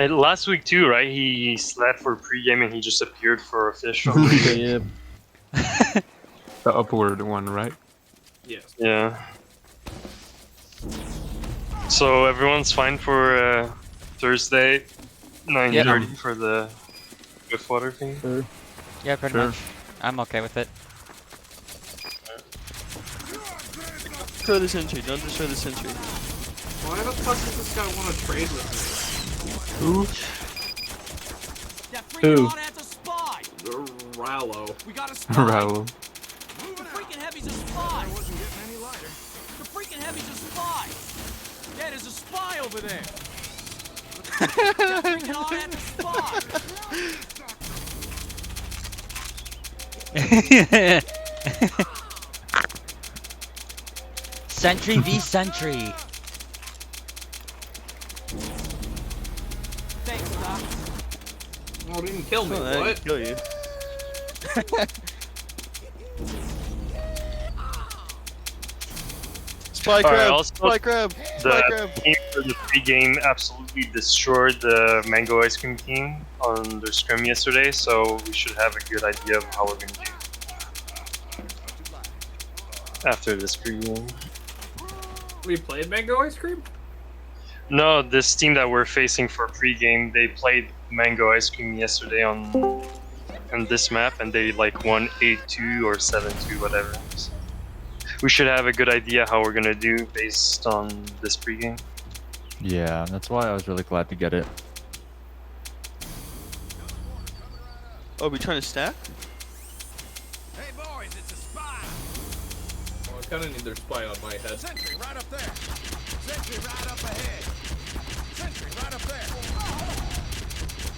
Last week too, right? He slept for pregame and he just appeared for official. Yep. The upward one, right? Yes. Yeah. So everyone's fine for Thursday, 9:30 for the Swiftwater thing. Sure. Yeah, pretty Sure. much. I'm okay with it. Destroy the sentry, don't destroy the sentry. Why the fuck does this guy want to trade with Ooh. Who? me? Rallo. We got a spy. Raul. The freaking heavy's a spy. It wasn't getting any lighter. The freaking heavy's a spy. Yeah, there's a spy over there. That freaking hard at the spy. Sentry v Sentry. Thanks, Doc. Oh, didn't kill me. Oh, that What? didn't kill you. Spy crab! also, Spy crab! Spy The crab! team for the pregame absolutely destroyed the Mango Ice Cream team on their scrim yesterday, so we should have a good idea of how we're gonna do after this pregame. We played Mango Ice Cream? No, this team that we're facing for pregame, they played Mango Ice Cream yesterday on this map, and they like won 8-2 or 7-2, whatever. So we should have a good idea how we're gonna do based on this pregame. Yeah, that's why I was really glad to get it. Oh, we trying to stack? Hey boys, it's a spy. Well, I kind of need their spy on my head. Sentry right up there. Sentry right up ahead. Sentry right up there.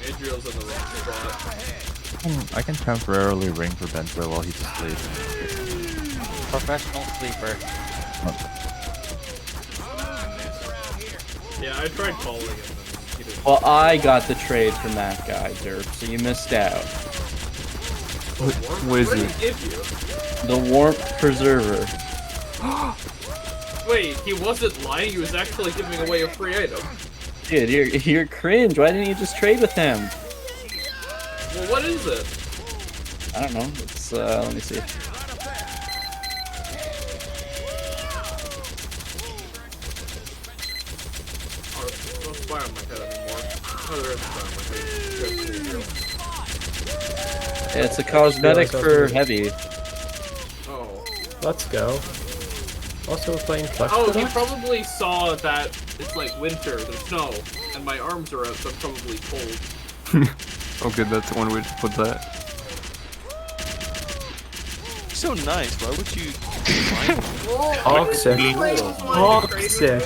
Adriel's in the wrong spot. I can temporarily ring for Bento while he's asleep. Professional sleeper. Yeah, I tried calling him. And he didn't. Well, I got the trade from that guy, Derp, so you missed out. What is What did it? he give you? The Warmth Preserver. Wait, he wasn't lying. He was actually giving away a free item. Dude, you're cringe. Why didn't you just trade with him? Well, what is it? I don't know. It's, let me see. Oh, there's no spy on my head anymore. Oh, there is a spy on my head. It's a cosmetic for heavy. Oh. Let's go. Also playing Flex. Oh, he probably saw that it's like winter, there's snow, and my arms are out, so I'm probably cold. Okay, that's one way to put that. So nice, why would you Toxic. Toxic.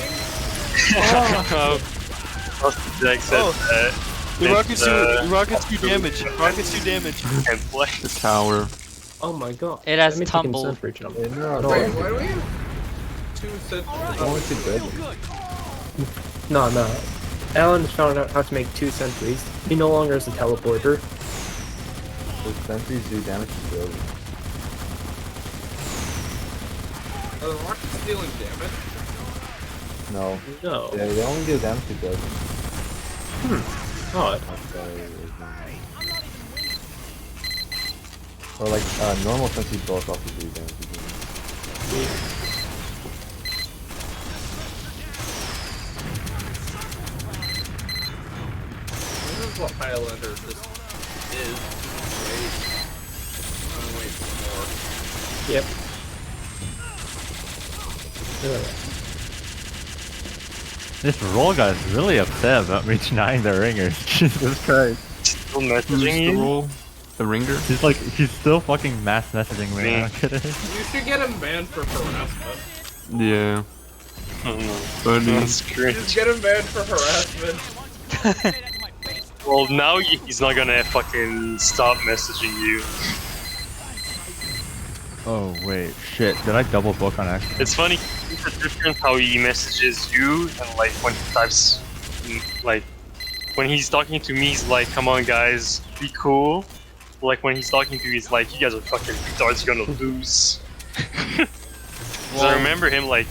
Jack said that. The rockets do damage. Rockets do damage. And play. The tower. Oh my god. It has That means you can tumbled. send for each other. Wait, why do we have two sets? No. Alan found out how to make 2 sentries. He no longer is a teleporter. Those sentries do damage to buildings. Are the rockets dealing damage? No. No. Yeah, they only do damage to buildings. Odd. Or like normal sentry both also do damage to buildings. This is what Highlander this is. Wait. Wait some more. Yep. This roll guy is really upset about me denying the ringers. Jesus Christ. Still Who's messaging the you? role? The ringer? He's still fucking mass messaging me. I don't get it. You should get him banned for harassment. Yeah. Oh, Funny. that's great. Just get him banned for harassment. Well, now he's not gonna fucking stop messaging you. Oh wait, shit. Did I double book on accident? It's funny, it's a difference how he messages you and like when he types, like when he's talking to me, he's like, "Come on, guys, be cool." Like when he's talking to you, he's like, "You guys are fucking retards, you're gonna lose." 'Cause I remember him like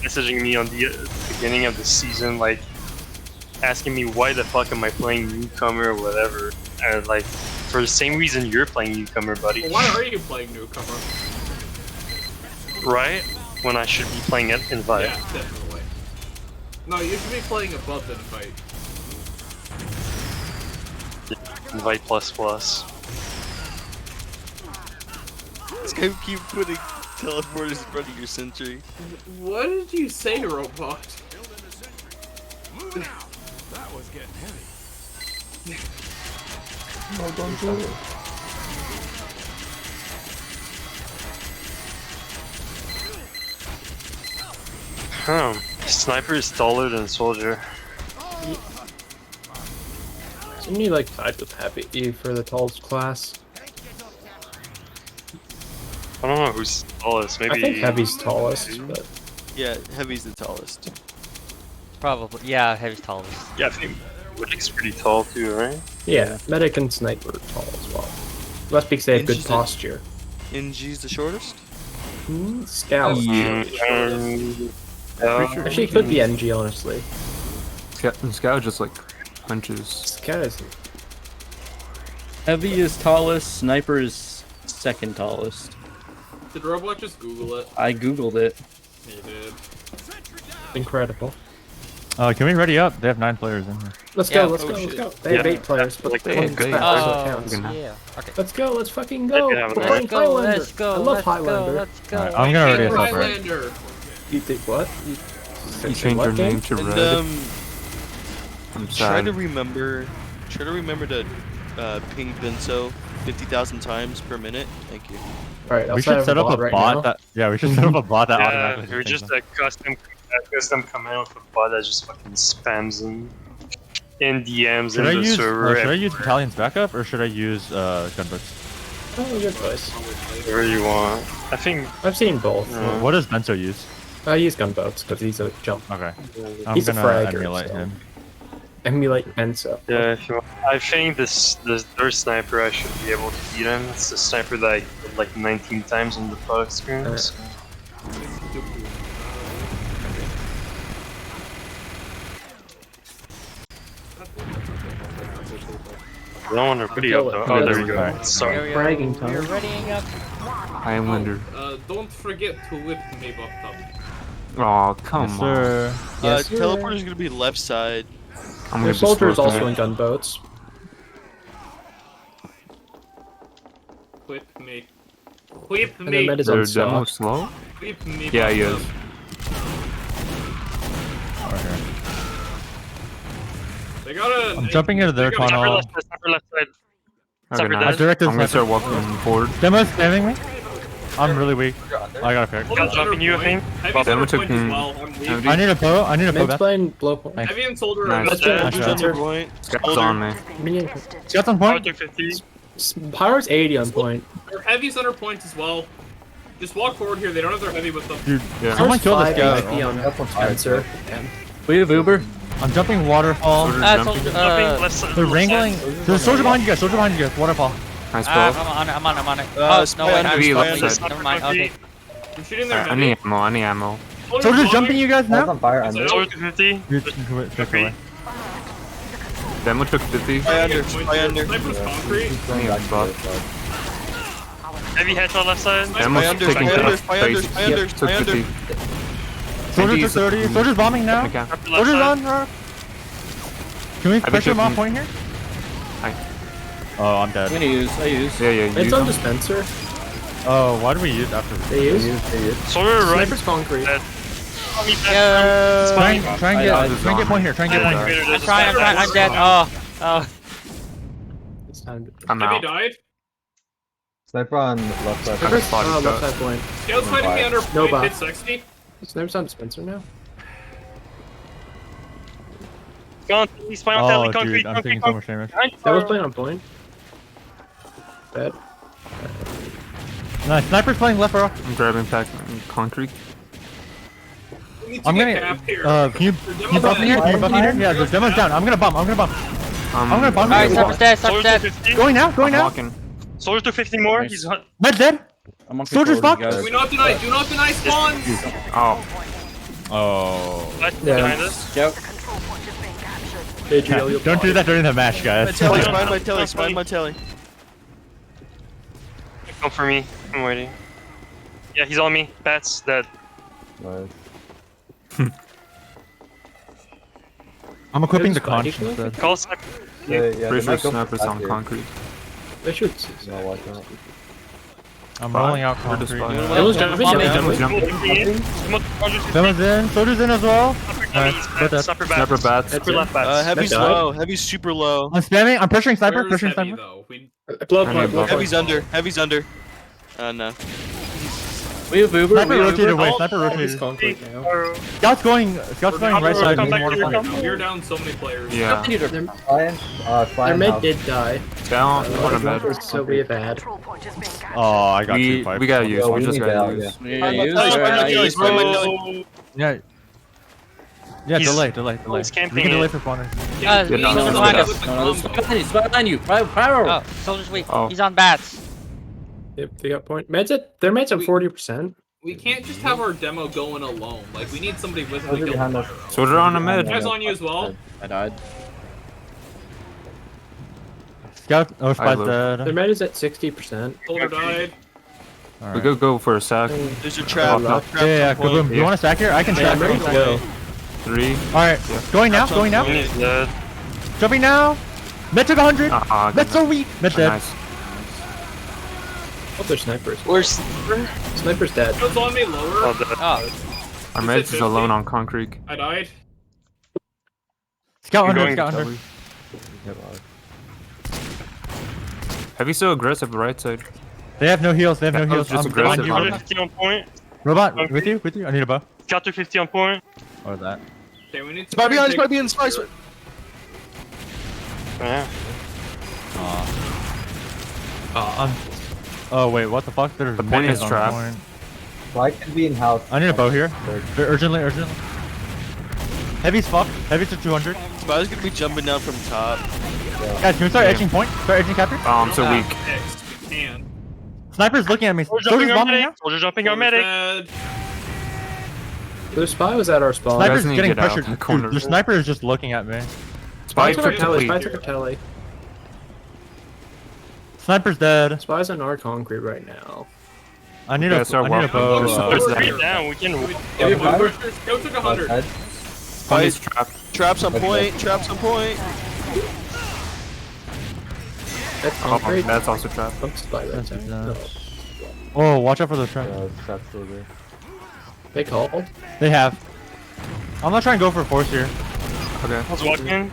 messaging me on the beginning of the season, like asking me why the fuck am I playing newcomer or whatever. And like, for the same reason you're playing newcomer, buddy. Well, why are you playing newcomer? Right? When I should be playing it invite. Yeah, definitely. No, you should be playing above invite. Invite plus plus. This guy keep putting teleporters in front of your sentry. What did you say, robot? That was getting heavy. No, don't do it. Sniper is taller than soldier. Isn't he like tied with Happy for the tallest class? I don't know who's tallest. Maybe. I think Heavy's tallest, but Yeah, Heavy's the tallest. Probably. Yeah, Heavy's tallest. Yeah, I think Medic's pretty tall too, right? yeah, Medic and Sniper are tall as well. That's because they have good Inches- posture. NG's the shortest? Scout. Actually, it could be NG, honestly. Scout just like punches. Scout is. Heavy is tallest, Sniper is second tallest. Did Robot just Google it? I googled it. He did. Incredible. Can we ready up? They have 9 players in here. Let's Yeah. go, let's go, let's go. They have Yeah. 8 players, but Like, like, they one have back, eight. so it Oh, counts. yeah. Okay. Let's go, let's fucking go. They have We're nine. playing Let's go, Highlander. let's go, I love let's go, Highlander. let's go. Alright, I'm gonna ready us up, right? Highlander. You think what? You changed your name to And Red. I'm try to sad. remember to ping Benzo 50,000 times per minute. Thank you. Alright, We should set up a right bot now. that. Yeah, we should set up a bot that Yeah, automatically. or just a custom command with a bot that just fucking spams them in DMs Should in I the use? server. Should I use Italian's backup or should I use gunbooks? Oh, good choice. Whatever you want. I think. I've seen both. What does Benzo use? I use gunboats because he's a jump. Okay, I'm He's a gonna fragger, emulate so. him. Emulate Benzo. Yeah, if you want. I think their sniper I should be able to beat him. It's the sniper that I killed like 19 times on the product screen. So. I don't want to pretty up though. Oh, there we go. Alright. Sorry. Bragging We're time. readying up. Highlander. Don't forget to whip me up. Oh, come Yes, on. sir. Yes, sir. Teleporter's gonna be left side. I'm Their gonna be soldier is slow also tonight. in gunboats. Whip me. Whip And me. then Med is Their on demo stock. slow? Whip me. Yeah, he up. is. Okay. They got a. I'm jumping into their Sniper tunnel. left side. Okay, Sniper nice. dead. Directed I'm gonna start sniper. walking forward. Demo's spamming me. I'm really weak. I got a pick. Got jumping you, I think. Heavy Demo center took point as him. well. I'm weak. Heavy. I need a bow. I need a bow. Med's Beth. playing blow point. Thanks. Heavy and soldier Nice. are Let's dead. go. Who's Sure. on the point? Scout's on me. Minion. Scott's on Power point. took 50. Pyro's 80 on point. They're heavy center points as well. Just walk forward here. They don't have their heavy with them. Dude, Yeah. someone kill this guy. 5 on Spencer. We have Uber. I'm jumping waterfall. Soldier Ah, jumping. soldier, Jumping, left side. They're left wrangling. side. There's a soldier behind you guys. Soldier behind you guys. Waterfall. Nice I'm bow. on it, I'm on it. Spy Oh, no, wait, under, I'm spy left under. side. Never mind, okay. I'm shooting their Alright, I heavy. need ammo, I need ammo. Soldier's jumping you guys now. Soldier to 50. You're pick away. Demo took 50. Spy under, spy under. Sniper's concrete. Nice buff. Heavy headshot left side. Demo's Spy under, taking spy under, tough spy under, space. spy under, Yep, spy took under. 50. Soldier He's- took 30. Soldier's bombing now. Okay. Left Soldier's side. on. Can we pressure him took off him. point here? Hi. Oh, I'm I'm dead. gonna use. I use. Yeah, yeah, It's use on them. dispenser. Oh, why do we use after? They use. Soldier right. Sniper's concrete. Dead. Yo. Try and get point here. Try and get point here. I'm trying, I'm dead. Oh. It's time to. I'm Heavy out. died. Sniper on left side. I got body Oh, left shot. side point. Scout's fighting me under No point. buff. Hit 60. Sniper's on dispenser now. He's playing on Oh, concrete, concrete, dude, I'm taking so much damage. That was playing on point. Dead. Nice. Sniper's playing left row. I'm grabbing pack concrete. We need to I'm get gonna. capped here. Can you buff me here? Can you buff me here? Yeah, the demo's down. I'm gonna bump. I'm gonna bump. Alright, Sniper's dead, Sniper's Soldier to dead. 50. Going now. Going I'm now. walking. Soldier to 50 more. Nice. He's hot. Med dead. I'm on Soldier's control, fucked. you Do guys. not deny spawns! Oh. Oh. Right Yeah. behind us. Scout. Don't do that during the match, guys. Telly, spine my telly, spine my telly. Come for me. I'm waiting. Yeah, he's on me. Bats dead. I'm equipping the Spidey conch kill? instead. Call sniper. Pretty sure sniper's on concrete. They should. I'm rolling out We're just concrete. fine. Demo's jumping. Demo's jumping. Demo's in. Soldier's in as well. Alright, put that. Sniper Sniper bats. bats. Sniper left bats. Heavy's That died. low. Heavy's super low. I'm spamming. I'm pressuring sniper. Where's Pressuring Heavy, sniper. though? We Blood point, blood Heavy's point. under. Heavy's under. No. We have Uber. Sniper we have rotated Uber. away. Sniper He's rotated. concrete now. Scout's going right side. Come back More here, flank. come. We're down so many players. Yeah. Their mid did die. Down. One of med. So we have had. Oh, I got two pipes. We gotta use. We just gotta use. Spine my telly, spine my telly. Yeah. Yeah, He's- delay. he's camping We can delay it. for spawners. Get down, soldier's get behind down. us. behind you. Pyro. Oh, soldier's weak. Oh. He's on bats. Yep, they got point. Their meds at 40%. We can't just have our demo going alone. Like, we need somebody with him to kill the pyro. Soldier on the mid. Guys on you as well. I died. Scout. Oh, spy's look. Their dead. med is at 60%. Soldier died. We Alright. could go for a sack. There's a trap. no. Yeah, Trap's on point. Kaboom. You want to stack here? I can Yeah, stack I'm ready to go. 3. Alright, going now, Trap's on going now. point. He's dead. Jumping now. Med took 100. Ah, Med's so weak. Med dead. nice. Oh, they're snipers. Where's Sniper's dead. Who's on me lower? Oh, dead. Oh, Our meds is alone on concrete. I died. Scout You're under, going scout under. Heavy so aggressive right side. They have no heals, they have no That was heals. just I'm aggressive behind you, on Robot. 50 on point. Robot, with you? I need a bow. Counter 50 on point. Or that. Okay, we need to. Spy behind, take- spy behind, spy. Yeah. Oh wait, what the fuck? There's The point minis is on trapped. point. I can be in house. I need a bow here. Urgently. Heavy's fucked. Heavy's at 200. Spy's gonna be jumping down from top. Guys, can we start edging point? Start edging capture? Oh, I'm so weak. Fixed. We can. Sniper's looking at me. Soldier Soldier's jumping our bombing now. medic. Soldier jumping our Soldier's medic. dead. Their spy was at our spawn. Guys Sniper's need to getting get out pressured. the corner. Dude, the sniper is just looking at me. Spy Spy took a telly. complete. Spy took a telly. Sniper's dead. Spy's on our concrete right now. I need Okay, a so I need a walk- bow. Sniper's Straight dead. down. We can. Yeah, Go took 100. Spy's trapped. Traps on point. Traps on point. That's Oh, concrete. that's also trapped. Oh, spy right That's there. it, No. Oh, watch out for the trap. They called. They have. I'm not trying to go for force here. Okay. I was walking.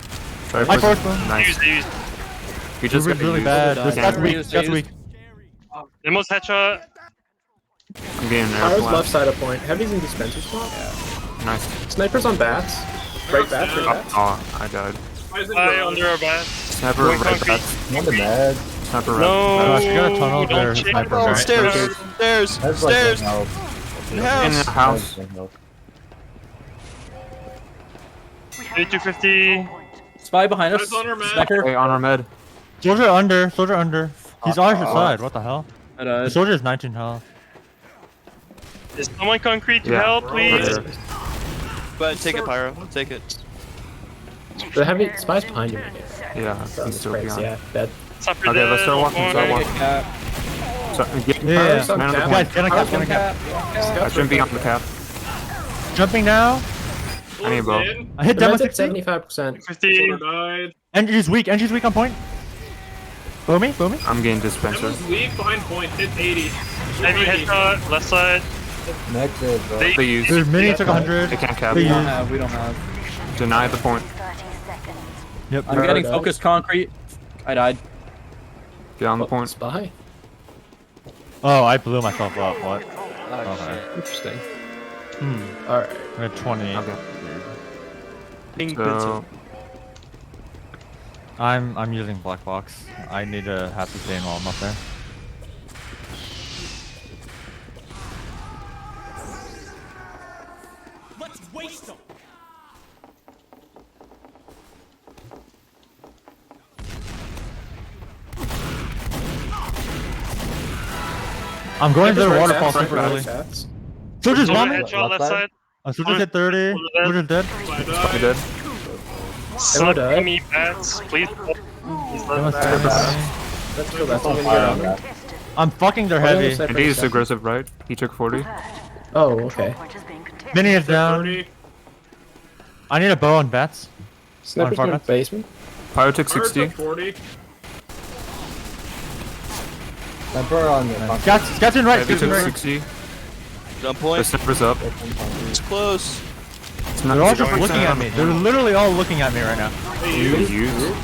Try I for forced them. nice. Use these. He just Ruben's got really used. bad. This guy's Damn. weak. That's weak. Demos headshot. I'm getting there. Pyro's left side of point. Heavy's in dispenser spot. Nice. Snipers on bats. Right bats, right bats. Oh, I died. Eyes in Eye garage. under our back. Sniper Going right concrete. bats. Sniper right. No. She got a tunnel Don't there. check. Sniper Oh, right. stairs. Stairs. Stairs. In In house. the house. 250. Spy behind us. Eyes on our map. Sniper. Hey, on our med. Soldier under. Soldier under. He's on your side. What the hell? I The died. soldier is 19 health. Is someone concrete to Yeah. help, please? Right there. But take it, Pyro. Take it. The heavy spy's behind you. Man. Yeah, he's still behind. Yeah, dead. Sniper Okay, let's dead start on walking. point. Start walking. Cap. So, get Yeah. Pyro's on man on the cap. Guys, point. get on cap. Get on cap. I shouldn't be on the cap. Jumping now. I need a bow. In. I hit Their demo med's at 60. 75%. 50. Soldier died. Engine's weak. Engine's weak on point. Bow me. Bow me. I'm getting dispenser. Demo's weak behind point. Hit 80. Heavy headshot. Left side. They use. Their mini took 100. They can't cap. They We don't use. have. We don't have. Deny the point. Yep. I'm getting died. focused concrete. I died. Get on the point. Spy. Oh, I blew myself up. What? Okay. Interesting. Hmm. Alright. I'm at 20. Okay. Ping So, Vincent. I'm using black box. I need to have to stay in while I'm up there. Let's waste them. I'm going to the Right waterfall bats, super right early. bats. Soldier's Soldier bombing. headshot left side. Soldier's hit 30. Soldier's dead. I Spy died. dead. Slap died. me, bats, please. He's They must not have bad. me. Let's go. That's what we Fire on get on. that. I'm fucking their Hold on a heavy. sec. And he's aggressive, right? He took 40. Oh, okay. Mini is down. 30. I need a bow on bats. Sniper's far in the bats. basement. Pyro took Fire 60. took 40. Sniper on the Scouts in right. Heavy Scouts in took right. 60. Gun The point. sniper's up. It's close. It's not They're all it's just going looking down. at me. They're literally all looking at me right now. You used.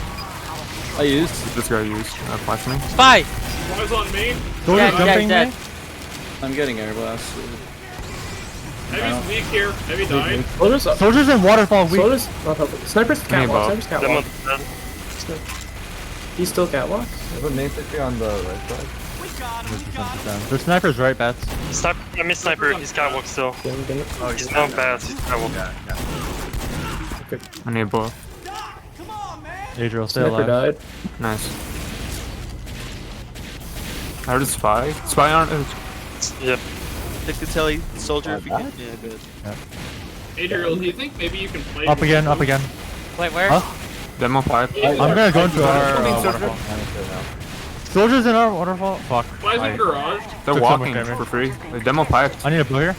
I used. This guy used. Flash me. Spy! Spies on me. Soldier Yeah, jumping dead. me. I'm getting air blast. Heavy's weak here. Heavy died. Soldiers up. Soldiers in waterfall. We. Soldiers not helping. Sniper's Hey, catwalk. Bob. Sniper's Them catwalk. on dead. He's still catwalk. There's a main sentry on the right side. We got him. We got him. Their snipers right, bats. Sniper, I miss sniper. He's catwalk still. Oh, He's not bad. He's catwalk. I need both. Come on, man. Adriel, stay Sniper alive. died. Nice. I heard a spy. Spy on. Yeah. Take the telly, soldier, if you can. Yeah, good. Adriel, do you think maybe you can play? Up again, up again. Wait, where? Huh? Demo 5. I'm gonna go into our Coming, waterfall. Soldiers in our waterfall. Fuck. Spies in garage. They're Took so walking much damage. for free. The demo piped. I need a bow here.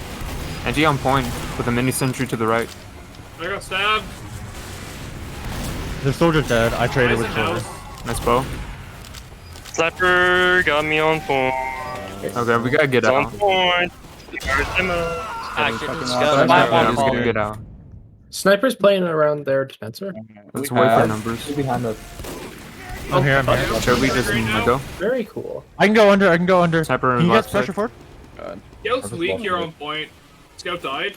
NG on point with a mini sentry to the right. I got stabbed. The soldier's dead. I traded Spies with in soldier. house. Nice bow. Sniper got me on point. Okay, we gotta get It's on out. point. There's demo. Ah, shit. Scout. Spy Yeah, we waterfall. gotta get out. Sniper's playing around their dispenser. Let's wait for numbers. Behind us. I'm here, I'm here. Should we just go? Very cool. I can go under, I can go under. Sniper Can you left get pressure side. forward? Scout's weak here on point. Scout died.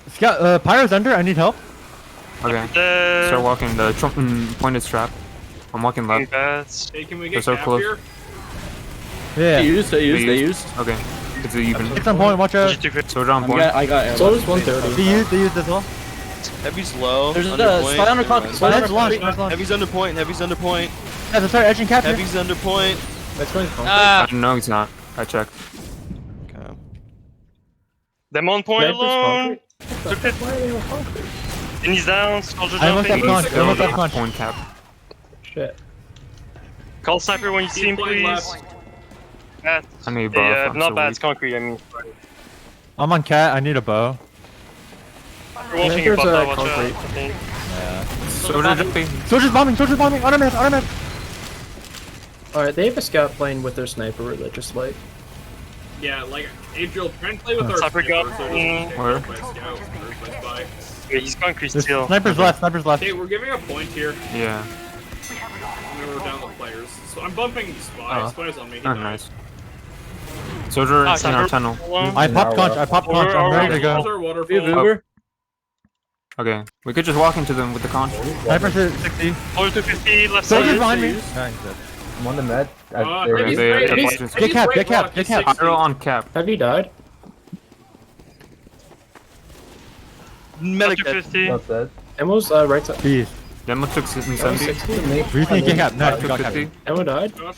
Scout, Pyro's under, I need help. Okay. Dead. Start walking. The point is trapped. I'm walking left. Bats. Hey, can we They're get so cap close. here? Yeah. They used. Okay. It's even. Get some point, watch out. Soldier on point. I got air Soldiers blast. 130. They used as well. Heavy's low. There's under a point. spy under clock. Spy Let's under launch, clock. let's launch. Heavy's under point. Heavy's under point. Yeah, let's start edging cap here. Heavy's under point. That's going concrete. Ah, No, he's not. I checked. Okay. Them on point Sniper's alone. concrete. Why are they on concrete? And he's down. Soldier I almost have jumping. punch, I almost have punch. Point cap. Shit. Call sniper when you see him, Keep playing please. left. Bats. I need buff. Yeah, I'm not so bats. weak. Concrete. I mean. I'm on cat, I need a bow. We're watching your there's butt. a Watch out. concrete. I think. Soldier jumping. Soldier's bombing, on a map. Alright, they have a scout playing with their sniper religiously. Yeah, like Adriel, try and play with our Sniper got sniper so it me. doesn't get Where? killed by scout or by spy. Yeah, he's concrete There's still. snipers left, snipers left. Okay, we're giving a point here. Yeah. We're down the players. So I'm bumping spy. Oh. Spy's on me. He Oh, died. nice. Soldier Ah, in our sniper tunnel. alone. I popped conch, I'm ready to go. Waterfalls are waterfall. Uber. Okay. We could just walk into them with the conch. Snipers at 60. Soldier 250 left Soldier's side. behind me. I'm on the med. Heavy's they- great. they- Heavy's- Get Heavy's cap, great get cap, block. get He's cap. 60. Pyro on cap. Have you died? Medic Soldier dead. 50. That's it. Ammo's right side. Jeez. Demo took 70. 60. We think get cap. Nice, we Took got cap. 50. Ammo died. Josh,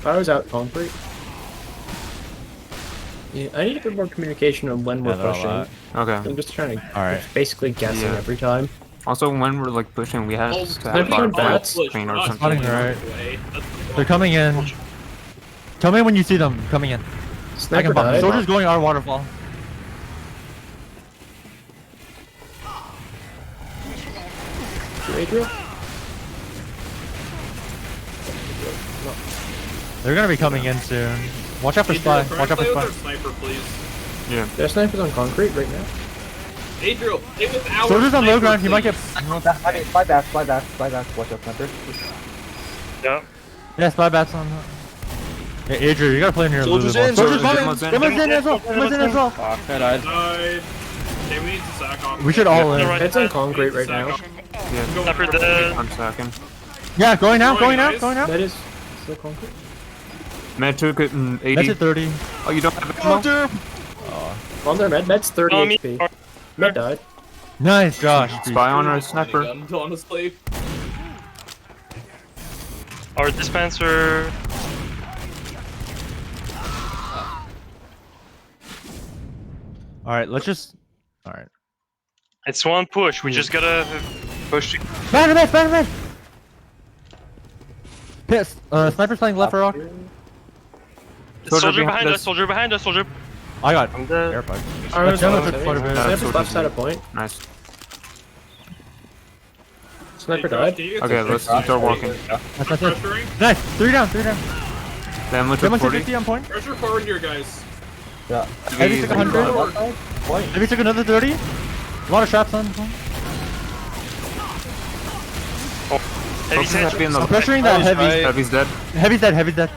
I was out concrete. Yeah, I need a bit more communication on when we're they're all pushing. out. Okay. I'm just trying to Alright. basically guessing Yeah. every time. Also, when we're like pushing, we have Oh, to Sniper have on our bats. box clean or something. Spotting right. away. That's the They're coming in. Tell me when you see them coming in. I Sniper can bomb. died. Soldier's going our waterfall. Adriel? They're gonna be coming in soon. Watch out for spy. Adriel, Watch out for play with spy. our sniper, please. Yeah. Their sniper's on concrete right now. Adriel, play with our Soldier's on low sniper, ground. He might please. get. Spy back. Watch out, sniper. Yeah. Yeah, spy bats on. Yeah, Adriel, you gotta play in here. Soldier's Lulu. in, Soldier's Soldier's coming. in. Demo's in as well. Demo's in as well. Fuck, I died. Died. Okay, we need to sack off. We should all Yeah. in. It's on concrete right now. Yeah. Sniper dead. I'm second. Yeah, going out. Going, Going out. guys. Going out. That is still concrete. Med took it in That's 80. at 30. Oh, you don't have ammo? On their med. Med's 30 Oh, me. HP. Med died. Nice, Josh. Spy on our sniper. Guns, honestly. Our dispenser. All right, let's just. All right. It's one push. We just gotta Push. Spider-Man! Pissed. Sniper's playing left for rock. Soldier behind us. Soldier behind us. Soldier. I got I'm dead. airfight. Armor's Demo left took quite a bit. Sniper's left side of point. Nice. Sniper Hey, Josh, died. can you get Okay, some let's fixed? start walking. That's it. Pressuring. Nice. 3 down. Demo took Demo took 40. 50 on point. Pressure forward here, guys. Yeah. Heavy took 100. Left side? Point. Heavy took another 30. A lot of shots on point. Heavy's Focus heavy in the I'm pressuring that heavy. Heavy's dead. Heavy's dead.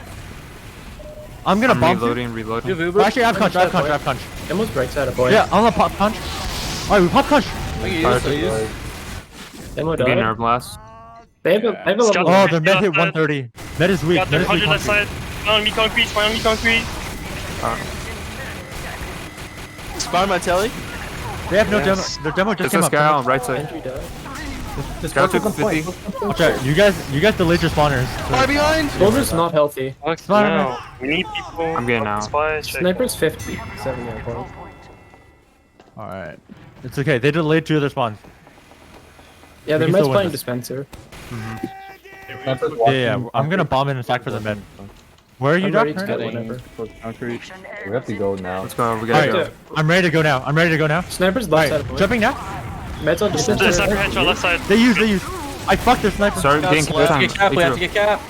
I'm gonna bomb. Reloading. Oh, actually, I have punch. I have punch. Demo's right side of point. Yeah, I'm gonna pop punch. Alright, we pop punch. Demo Getting died. air blast. They have a level. Oh, their med hit 130. Med is weak. Got Med their is weak. 100 left side. Spy on me concrete. Spy on me concrete. Spy my telly. They have no demo. Yes. Their demo just Just came this up. guy on right side. Entry died. Scout took 50. Watch out, you guys delayed your spawners. Far behind. Soldier's not healthy. Fuck Spider-Man. no. We need people. I'm getting out. Spy, check. Sniper's 50. 70 on point. Alright. It's okay, they delayed 2 of their spawns. Yeah, We their can med's still win playing this. dispenser. Sniper's Yeah, walking. I'm gonna bomb in and sack for the med. Where are you, I'm Doc? ready to go whenever. Concrete. We have to go now. Let's go. We gotta Alright, go. I'm ready to go now. Sniper's left side of Alright, point. jumping now. Med's on The dispenser. sniper headshot left side. They use. I fucked their sniper. Start getting kill time. Get cap.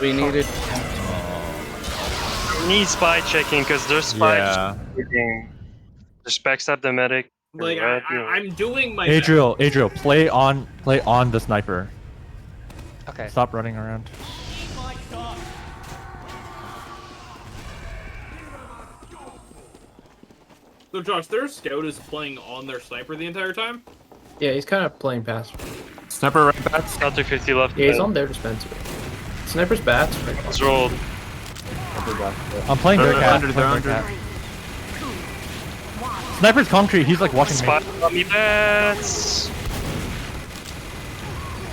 We need spy checking because their spy Yeah. checking. Just backstab the medic. Like, I'm doing my Adriel, play on the sniper. Okay. Stop running around. So Josh, their scout is playing on their sniper the entire time? Yeah, he's kind of playing past. Sniper right back. Scout took 50 left. Yeah, he's on their dispenser. Sniper's bats. It's rolled. I'm playing their cat. They're under. Sniper's concrete, he's like watching Spy me. on me bats.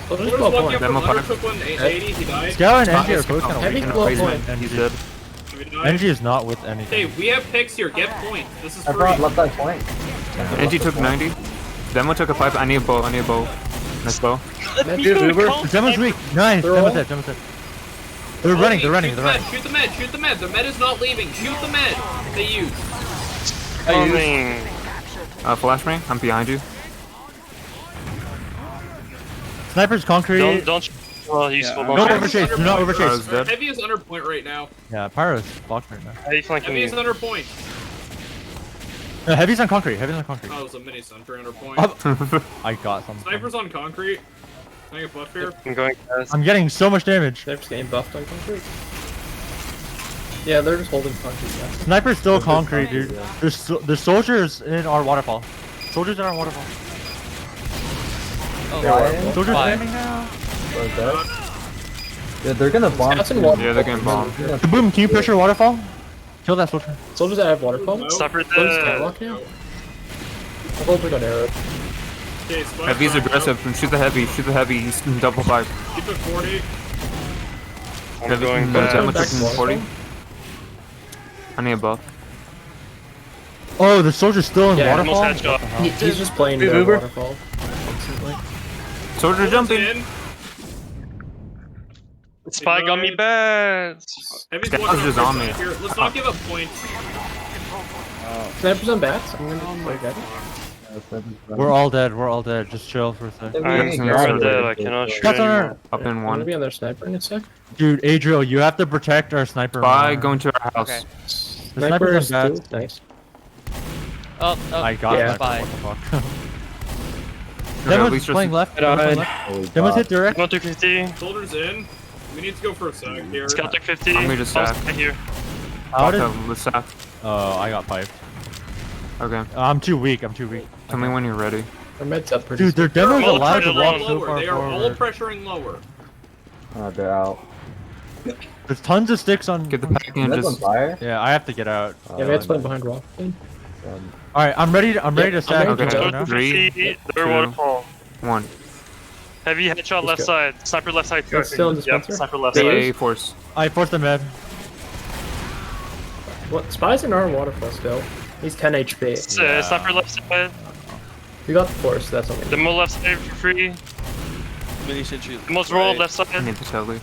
Well, There's there's one 12 up point. from under, took one 80, he died. Scout and NG are both kind of Heavy weak. blow He's point. He's dead. He died. NG is not with anything. Okay, we have picks here, get points. This is I free. brought left side point. NG took 90. Demo took a 5. I need a bow. Nice bow. The demo's weak. Nice. They're Demo's all- dead. They're running. Shoot the med. The med is not leaving. Shoot the med. They use. Coming. Flash me. I'm behind you. Sniper's concrete. Don't. Well, useful. Don't Don't. overchase. Do not Pyro's overchase. dead. Heavy is under point right now. Yeah, Pyro's fucked right now. Heavy flanking Heavy is you. under point. No, Heavy's on concrete. Oh, it was a mini sniper under point. I got something. Sniper's on concrete. Can I get buff here? I'm going fast. I'm getting so much damage. Sniper's getting buffed on concrete. Yeah, they're just holding concrete. Yeah. Sniper's still concrete, dude. There's soldiers in our waterfall. Soldiers in our waterfall. Soldiers Fire. landing now. Yeah, they're gonna bomb. Scouts and water. Yeah, they're getting bombed. Boom, can you pressure waterfall? Kill that soldier. Soldiers that have waterfall. Sniper Soldiers dead. catwalk now. I hope we got arrow. Okay, spot Heavy's front aggressive. Shoot the heavy. He's in double 5. row. Keep it 40. I'm Heavy going Demo back. took 40. I need a buff. Oh, the soldier's still in Yeah, waterfall? almost headshot. He's just playing the Uber. waterfall. Constantly. Soldier jumping. In. Spy got me bad. Heavy's Scout walking is up on here. me. Here, let's not give up points. Sniper's on bats. I'm gonna play that. We're all dead. Just chill for a sec. I'm Soldier dead. I cannot shoot Shots on anymore. our... Up in I'm gonna 1. be on their sniper in a sec. Dude, Adriel, you have to protect our sniper. Spy more. going to our house. Okay. The Sniper sniper's is on too bats. nice. Oh, I got Yeah. sniper, Spy. what the fuck? Okay, at Demo's least playing just- left. Demo's hit direct. Scout took 50. Soldiers in. We need to go for a sack here. Scout took 50. I'm gonna just I'll sack. stay here. How did... Let's sack. Oh, I got piped. Okay. I'm too weak. Tell me when you're ready. Our med's up pretty. Dude, their demo's all allowed to trying to walk run so Lower. far They are all forward. pressuring lower. They're out. There's tons of sticks on... Get the pack and Med's on just. fire. Yeah, I have to get out. Yeah, med's playing behind rock. Alright, I'm ready to sack. ready to Okay. go. now. 50. They're 2, waterfall. 1. Heavy headshot left go. side. Sniper left side. You're still in Yep, dispenser? sniper left Stay side. force. I forced the med. What? Spy's in our waterfall still. He's 10 HP. Sniper left side. We got the force, that's only. Demo left side for free. Mini sentry. Demo's rolled right. left I side. need to tell you.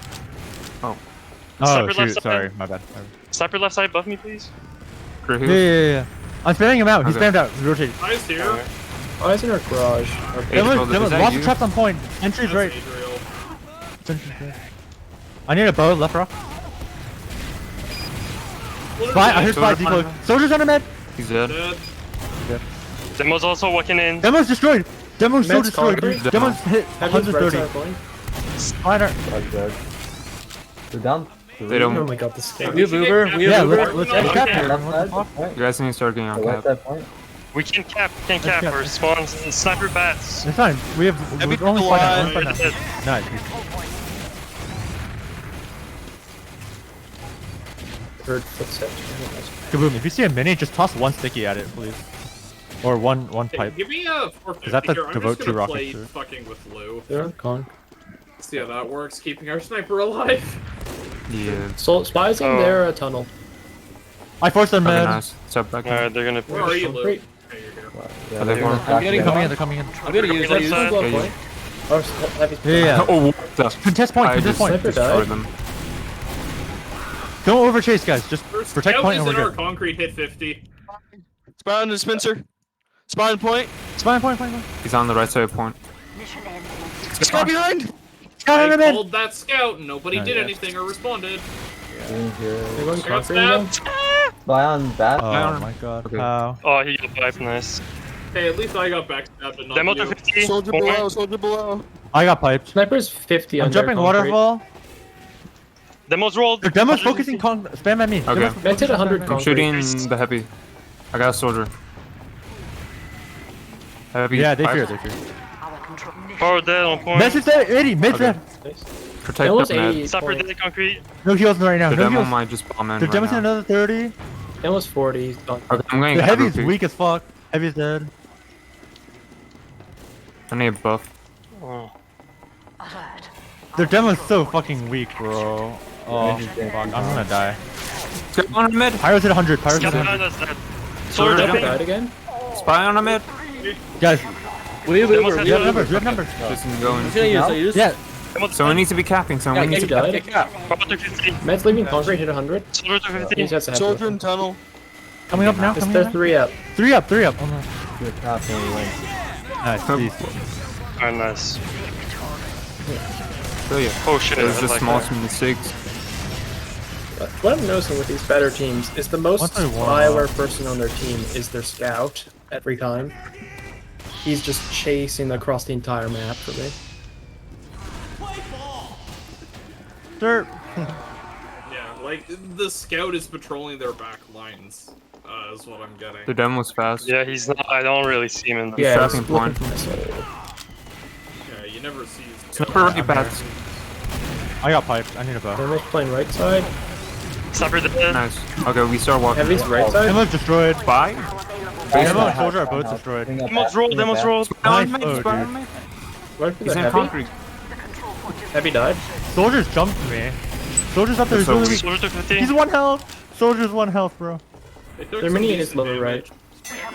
Oh Sniper left shoot, side. sorry, my bad. Sniper left side, buff me please. Crew Yeah, here. yeah, yeah. I'm spamming him out. He's Okay. spammed out. He's rotating. Eyes here. Eyes in our garage. Adriel, is that Lots you? of traps on point. Entry's That's right. Adriel. Entry's right. I need a bow, left rock. What is Spy, I that? heard spy Soldier decoy. Soldiers under med. He's dead. Dead. Demo's also walking in. Demo's destroyed. Demo's so Med's destroyed. concrete. Dude. Demo's hit Heavy's right 130. side going. Spider. That's good. They're down. They Oh don't. my god, this game. We have Uber. We Yeah, have Uber. let's No, end we cap can't. here. Left What the side, fuck? point. You guys need to start getting on The left cap. side point. We can't cap. Can't cap. cap. We're spawns. Sniper bats. It's fine. We have. Heavy We're only people fighting. alive. Only fighting. Nice. Heard footsteps. Kaboom. If you see a mini, just toss one sticky at it, please. Or one Hey, pipe. give me a 450 Is that the here. I'm devote just two gonna rockets play to it? fucking with Lou. They're gone. See how that works, keeping our sniper alive. Yeah. So spies in Oh. their tunnel. I forced them Okay, mid. nice. Step back. Alright, they're gonna. Where are you, Lou? Great. Okay, you're here. Yeah, Are they they're going? gonna attack getting you. Coming in, they're coming in. I'm gonna use. I Left use. side. Go Yeah, point. Or heavy. Yeah, yeah. Oh, what the? Contest point, I contest just point. Sniper destroyed died. them. Don't over chase, guys. Just First protect scout point is and in we're our good. concrete hit 50. Spy on the dispenser. Spy on point. Spine point, point. He's on the right side point. Spy behind. Scout in the I mid. called that scout and nobody Oh, did yeah. anything or responded. Being here. They're going Scout concrete now. stabbed. Spy on bat. Oh my god. Okay. How? Oh, he got pipe. Nice. Hey, at least I got backstabbed and not Demo you. to 50. Soldier Point. below. Soldier below. I got piped. Sniper's 50 I'm under jumping concrete. waterfall. Demo's rolled. Their demo's focusing spam at me. Okay. Demo's Med hit 100 I'm concrete. shooting the heavy. I got a soldier. Heavy. Yeah, they pipe. fear, they fear. Power dead on point. Message there, 80, mid Okay. dead. Protect That was the med. 80 Sniper point. dead concrete. No heals right now. The No demo heals. might just bomb in The right demo's in now. another 30. That was 40. He's done. Okay, I'm going The heavy's aggro weak as fuck. Heavy's dead. I need a buff. Oh. Their demo's so fucking weak, bro. Oh, fuck. I'm gonna die. Spy on a mid. Pyro's at 100. Pyro's at Scout 100. behind us dead. Soldier Soldier Sniper down. dead. died again. Spy on a mid. Guys, We have Demo's Uber. had We have the Uber. we have numbers. Just going. I'm gonna use. I use. Yeah, Demo's Someone dead. needs to be capping. Someone Yeah, needs get to died. cap. Get cap. Power to 50. Med's leaving concrete hit 100. Soldier to 50. He's at the Soldier in tunnel. coming up now. It's Coming their up. 3 up. 3 up, 3 up. Oh, no. Good top and we win. Nice, please. Oh, nice. Oh yeah. Oh shit. It was I just like small that. mistakes. What I'm noticing with these better teams is the most Once they warm spyware up. person on their team is their scout every time. He's just chasing across the entire map for me. Dirt. Yeah, like the scout is patrolling their back lines. Is what I'm getting. The demo's fast. Yeah, he's not. I don't really see him in the. Yeah, tracking he's looking point. for missile. Yeah, you never see. Sniper right bats. I got piped. I need a bow. Demo's playing right side. Sniper dead. Nice. Okay, we start walking. Heavy's right side. Demo's destroyed. Spy. Demo and soldier are both destroyed. Demo's rolled. Demo's rolled. Spy on Nice. me. Oh, Spy dude. on me. Right for He's the in heavy. concrete. Heavy died. Soldiers jumped me. Soldiers up there. He's So really weak. Soldier to 50. He's 1 health. Soldier's 1 health, bro. They took Their some mini is decent lower right. damage.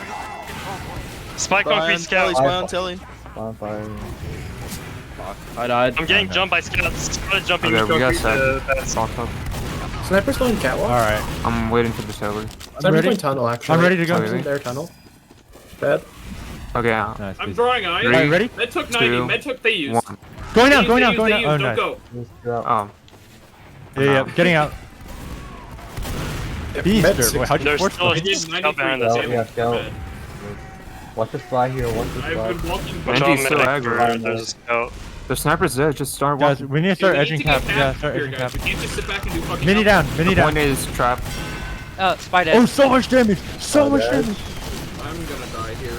Spy Spy concrete on telly. scout. Spy on telly. Bonfire. I died. I'm getting jumped by scouts. Scout is jumping Okay, me we got concrete. set. Soft up. Sniper's going catwalk. Alright. I'm waiting for the sailor. Sniper's ready. going tunnel actually. I'm ready to go. He's in their tunnel. Bad. Okay, yeah. Nice, I'm please. drawing eyes. Three, Alright, ready? Med took 90. two, Med took they used. 1. Going down, They going used, down, they going used, down. they Oh, used. nice. Don't go. Just drop. Oh. Yeah, getting out. Beast. Med Wait, how'd you There's force still a them? huge scout behind us. Scout, yeah, scout. Watch the spy here. Watch the I've spy. been walking. Watch Andy's out, so medic, aggro. there's a scout. The sniper's there. Just start Guys, walking. we need to We start need edging to get cap. Yeah, cap start here, edging guys. cap. We can't just sit back and do fucking Mini nothing. down, mini The point down. is trap. Spy dead. Oh, so much damage. So much dead. damage. I'm gonna die here.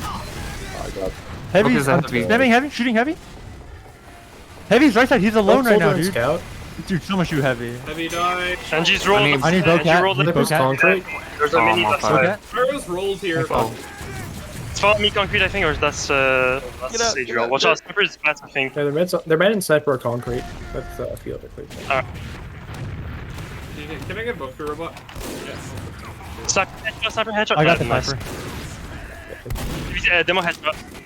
Oh, God. Heavy. Focus I'm heavy. spamming heavy. Shooting heavy. Heavy's right side. He's alone right now, Soldier and dude. Scout. Dude, so much you heavy. Heavy died. Angie's rolled. I need Angie Bocat. rolled Need it. Sniper's Bocat. concrete. There's a Oh, mini my left God. side. Okay. Pharaoh's rolled here. Oh. It's follow me concrete, I think, or that's Get out, get Adriel. out. Watch out, sniper's bats, I think. Yeah, their med and sniper are concrete. That's a few other clear. Can I get both your robot? Yes. Sniper headshot, sniper headshot. I got the Nice. sniper. Demo head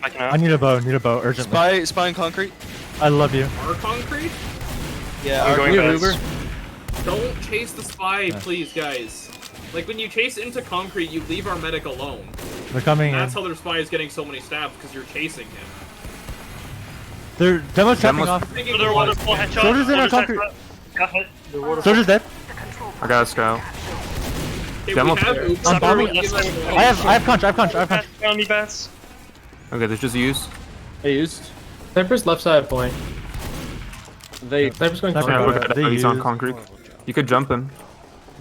backing I out. need a bow, urgently. Spy in concrete. I love you. Our concrete? Yeah, I'm our going concrete. best. Don't chase the spy, please, guys. Like, when you chase into concrete, you leave our medic alone. They're coming in. That's how their spy is getting so many stabs, because you're chasing him. They're demo's chopping Demo's- off. Another waterfall headshot. Soldier's in our concrete. Got hit. Soldier's dead. I got a scout. Okay, Demo we have player. oops, I'm bombing. give us one. I have conch. On me, bats. Okay, there's just use. They used. Sniper's left side point. They. Sniper's going Sniper. Yeah, concrete. look at They that. He's on use- concrete. You could jump him.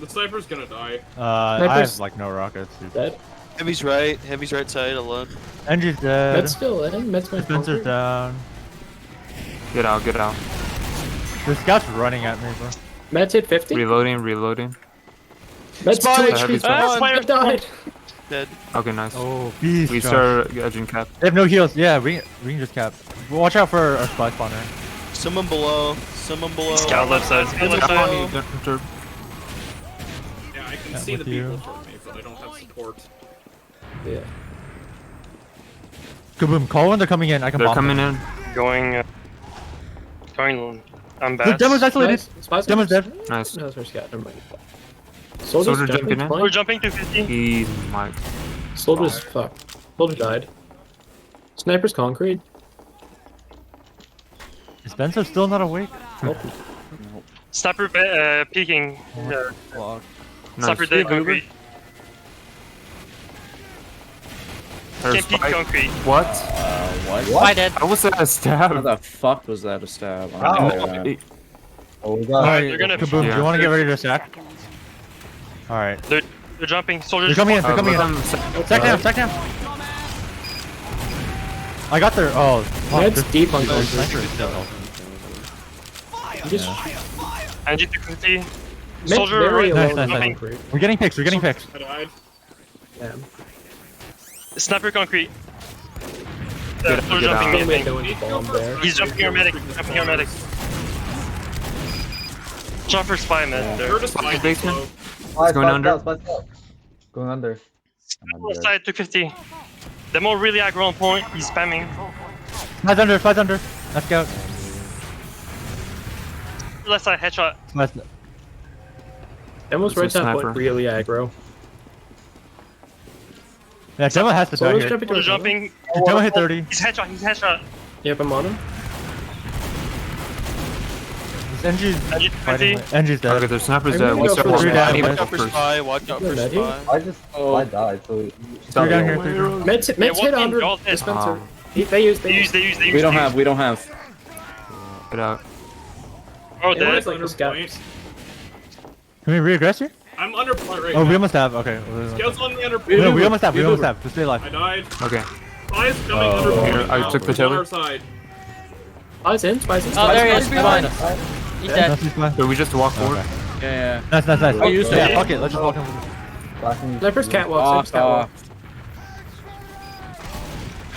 The sniper's gonna die. I Sniper's- have like no rockets. Dude. Dead. Heavy's right side alone. Engie's dead. Med's still in. Med's going Spencer's concrete. down. Get out, get out. The scout's running at me, bro. Med's hit 50. Reloading, reloading. Med's 2 Spy! HP. Spy! Med died. Dead. Okay, nice. Oh, beast. We Josh. start edging cap. They have no heals. Yeah, we can just cap. Watch out for our spy spawner. Someone below. Someone below. Scout left side. Scout left Cap on side. you, Gunter. Yeah, I can Yeah, see the with you. people from me, but I don't have support. Yeah. Kaboom! Call when they're coming in. I can They're bomb coming them. in. Going. I'm The bad. demo's isolated. Spies Demo's dead. Nice. No, that's our scout. Never mind. Soldier Soldier's jumping in. We're fine. jumping to 50. He might. Soldier's fucked. Soldier died. Sniper's concrete. Is Benzo still not awake? Sniper peeking. Block. Sniper Nice. dead concrete. There's Can't peek spike. concrete. What? What? Spy dead. How was that a stab? How the fuck was that a stab? Oh, we All got. right, they're gonna- Kaboom! Do Yeah. you want to get ready to sack? All right. They're jumping. They're Soldiers. coming in. They're coming in. let them Sack down. Sack down. I got their. Oh, fuck, Med's this- deep on this concrete. sniper is still helping. Just Angie to 50. Med's Soldier very right. Nice, alone on nice, nice. concrete. We're getting picks. We're getting picks. I died. Damn. Sniper concrete. Get Soldier out. jumping Can't in. wait no one's bomb there. He's jumping our medic. Jumping our medic. Jump for spy man. They're There. just Spy flying basement. slow. going under. Going under. Left side to 50. Demo really aggro on point. He's spamming. Spies under. Spies under. Let's go. Left side headshot. Spies. Demo's This right is side sniper. point really aggro. Yeah, Demo has to die Soldier's here. jumping to Soldier the jumping. Demo hit 30. He's headshot. He's headshot. Yep, I'm on him. Engie's Angie to fighting. 50. Engie's dead. Okay, there's snappers I'm there. gonna We go start for walking. three I need down. Watch to out for first. spy. Watch out for Med here? spy. I died, so. Three down here. 3 down. Med's walk hit in, under they're all dead. dispenser. They use. They use. We don't have. We don't have. Get out. Oh, They dead. use like the scout. Point. Can we reaggress here? I'm under point right Oh, now. we almost have. Okay. Scouts on the under No, we point. almost have. We almost have. Just stay alive. I died. Okay. Spy is coming under point. Here, I now. took the He's on tiller. our side. Spies in. Spies in. Oh, Spies there he in, is. spies Behind in. us. He's dead. Nothing spy. So we just walk forward. Okay. Yeah, Nice, nice, nice. We used to. Yeah, fuck it. Let's just walk in. Sniper's catwalk. yeah. Sniper's catwalk.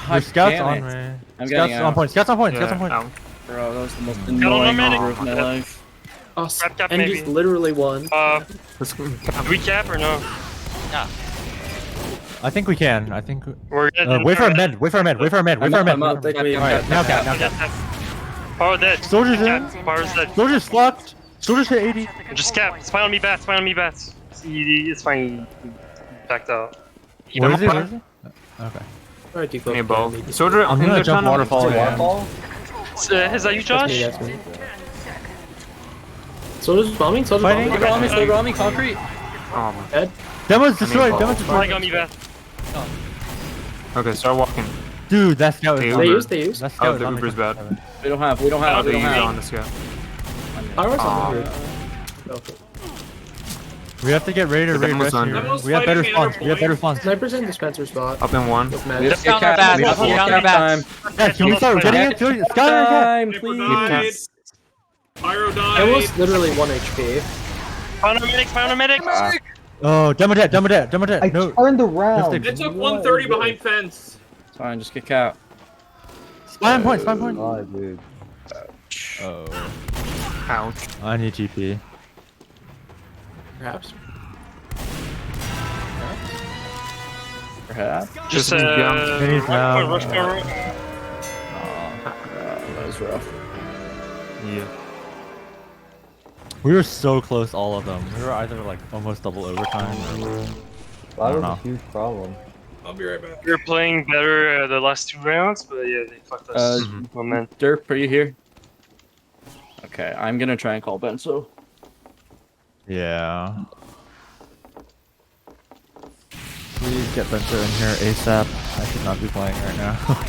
Your scouts damn on it. me. I'm Scouts getting on out. point. Scouts on point. Scouts on Yeah, point. out. Bro, that was the most on annoying the medic. move of my life. Oh, Crap cap, and maybe. he's literally won. Let's go. Do we cap or no? I think we can. I think. We're good. Wait for a med. Wait for a med. Wait for a med. Wait I'm for a up, med. I'm up. Take me. Alright, now cap. Now cap. Power dead. Soldiers in. Cap. Power's dead. Soldiers flocked. Soldiers hit 80. Just cap. Spy on me, bats. Spy on me, bats. It's fine. He backed out. Where is he? Where is he? Okay. Alright, Need a decode. bow. Soldier, I I'm think gonna they're jump trying to- waterfall. Yeah. Is that you, That's Josh? me. That's me. Soldier's bombing. Soldier's Fighting? bombing. They're on me. They're on me. Concrete. Oh, my. Dead. Demo's destroyed. Demo's Spy destroyed. on me, bats. Okay, start walking. Dude, that scout is. They on. They Uber. use. They use. That Oh, scout is the on Uber's bad. We don't have. We don't have. They We don't use have. on the scout. Pyro's Aw. on the grid. Okay. We have to get ready to The demo's regress under. here. Demo's We have better fighting the spawns. We have better spawns. Sniper's in dispenser spot. Up in one. With We med. have Just to count get our cap. bats. We have to Just get count our time. bats. Yeah, can we start getting it? Scout on cap. Time, Sniper please. died. Pyro died. Demo's literally 1 HP. Spy on our medic. Spy on our medic. Oh, demo dead. Demo dead. Demo dead. I No. turned around. Just It took 130 behind fence. It's fine. Just kick out. Spy on point. Spy on point. Oh, dude. Oh. Ouch. I need GP. Perhaps. Perhaps. Just Minis now. rush cover. That was rough. Yeah. We were so close, all of them. We were either like almost double overtime. Or... That was know. a huge problem. I'll be right back. We were playing better the last 2 rounds, but yeah, they fucked us. Momentum. Derp, are you here? Okay, I'm gonna try and call Benso. Yeah. Please get Benzo in here ASAP. I should not be playing right now.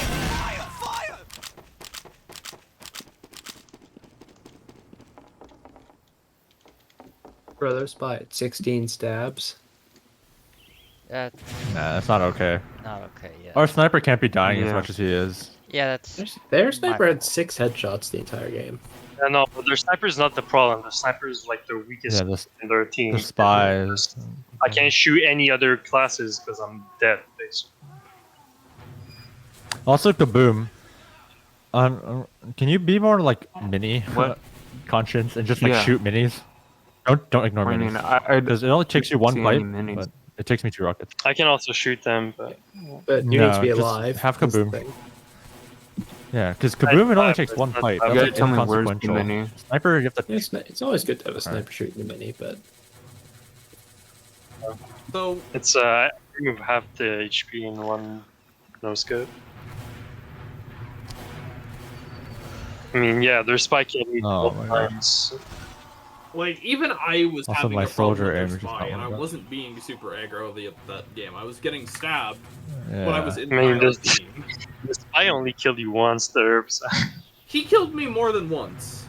Brother spy at 16 stabs. That's Nah, that's not okay. not okay, yeah. Our sniper can't be dying as Yeah. much as he is. Yeah, that's... Their sniper had 6 headshots the entire game. Yeah, no, but their sniper is not the problem. The sniper is like the weakest Yeah, in their team. the spies. I can't shoot any other classes because I'm dead, basically. Also, Kaboom. Can you be more like mini What? conscience and just like Yeah. shoot minis? Don't ignore I mean, minis. I Because it only takes you one see fight, any minis. but it takes me 2 rockets. I can also shoot them, but But you No, need to be just alive. have that's the Kaboom. thing. Yeah, because Kaboom it only five, takes but 1 it's not fight. five. You That's gotta tell me where's the inconsequential. mini. Sniper, you have to. It's always good to have a sniper shooting the mini, but So it's I remove half the HP in one no scope. I mean, yeah, their spike can be Oh, both my God. times. like even I was Also, having my a problem soldier with their aim is just spy, not and one I of them. wasn't being super aggro that game. I was getting stabbed Yeah. when I was in I mean, my this- team. The spy only killed you once, the herbs. He killed me more than once.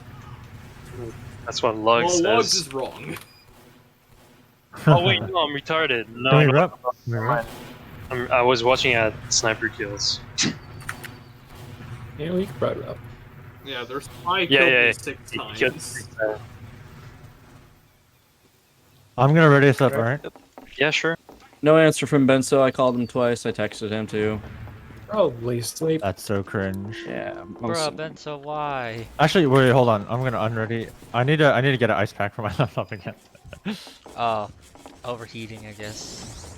That's what Lug Well, Logs says. is wrong. Oh wait, no, I'm retarded. No, Can we no, rep? no, Can we no, rep? I was watching at sniper kills. you know, you can probably up. Yeah, their spy Yeah, killed yeah, me 6 He times. killed 6 times. I'm gonna ready this up, alright? Yeah, sure. No answer from Benso. I called him twice. I texted him too. Probably sleep. That's so cringe. Yeah. Bruh, Benso, why? Actually, wait, hold on. I'm gonna unready. I need to get an ice pack for my laptop again. Oh, overheating, I guess.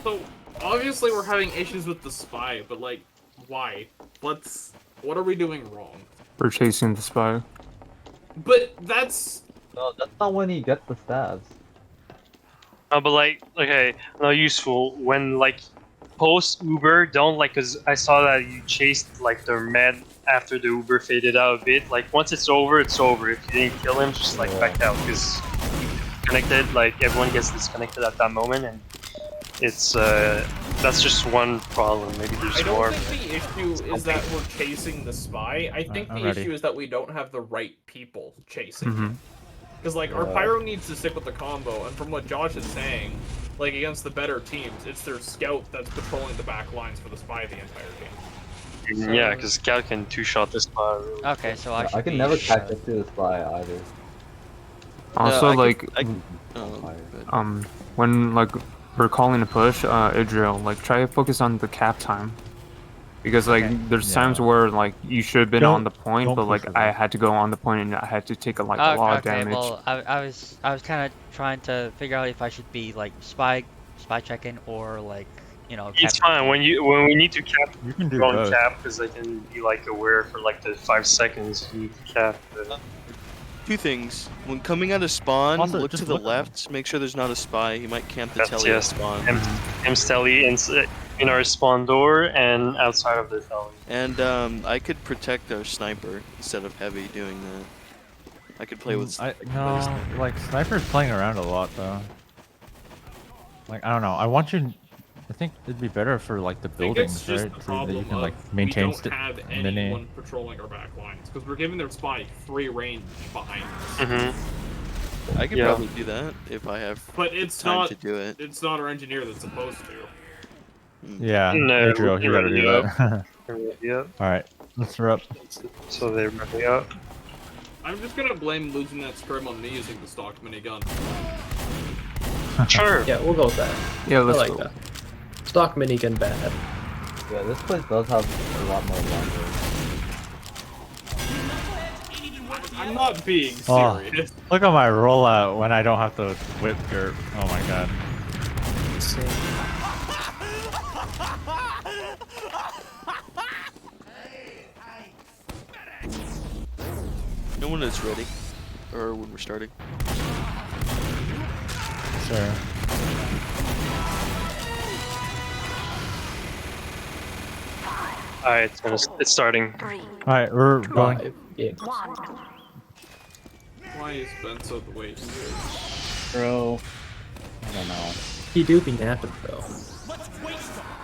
So obviously we're having issues with the spy, but like, why? What are we doing wrong? We're chasing the spy. But that's No, that's not when he gets the stabs. No, but like, okay, no, useful. When like post Uber, don't like, cause I saw that you chased like the med after the Uber faded out a bit. Like once it's over, it's over. If you didn't kill him, just like back out, cause connected. Like everyone gets disconnected at that moment, and it's that's just one problem. Maybe there's I don't more. think the issue is that we're chasing the spy. I think I'm the ready. issue is that we don't have the right people chasing. Mm-hmm. Because like our pyro needs to stick with the combo, and from what Josh is saying, like against the better teams, it's their scout that's patrolling the back lines for the spy the entire game. Yeah, cause Scout can 2-shot this spot. Really. Okay, so I should I can be, never catch up to the spy either. Also, I like, could- but- when like we're calling a push, Idril, like try to focus on the cap time. Because like Okay. there's Yeah. times where like you should have been Don't- on the point, don't but push like it, I though. had to go on the point and I had to take a lot of okay, damage. well, I was kind of trying to figure out if I should be like spy checking or like, you know. It's cap- fine when we need to cap. You can do Go on both. cap because they can be like aware for like the 5 seconds. You need to cap. But... 2 things. When coming out of spawn, Also, look just to the look- left. Make sure there's not a spy. He might camp the That's telly at yes. spawn. M Stelly in our spawn door and outside of the telly. And I could protect our sniper instead of heavy doing that. I could play with. No, like sniper's playing around a lot though. Like I don't know. I want you. I think it'd be better for like the I think it's buildings, just right? the So that problem you can like of maintain we don't have mini. anyone patrolling our back lines because we're giving their spy free range behind us. Mm-hmm. I could Yeah. probably do that if I have But it's time not. to do it. It's not our engineer that's supposed to. Yeah, No, Adriel, you we're gotta do ready that. Yeah. All right, let's rep. So they're ready up. I'm just gonna blame losing that scrim on me using the stock minigun. Sure. Yeah, we'll go with that. Yeah, I let's like go. that. Stock minigun bad. Yeah, this place does have a lot more longer. I'm not being Oh. serious. Look at my rollout when I don't have to whip dirt. Oh my god. No one is ready. Or when we're starting. Sure. Alright, it's starting. Alright, we're going. 5 gigs. Why is Benzo the way he is? Bro. I don't know. He do be napping though.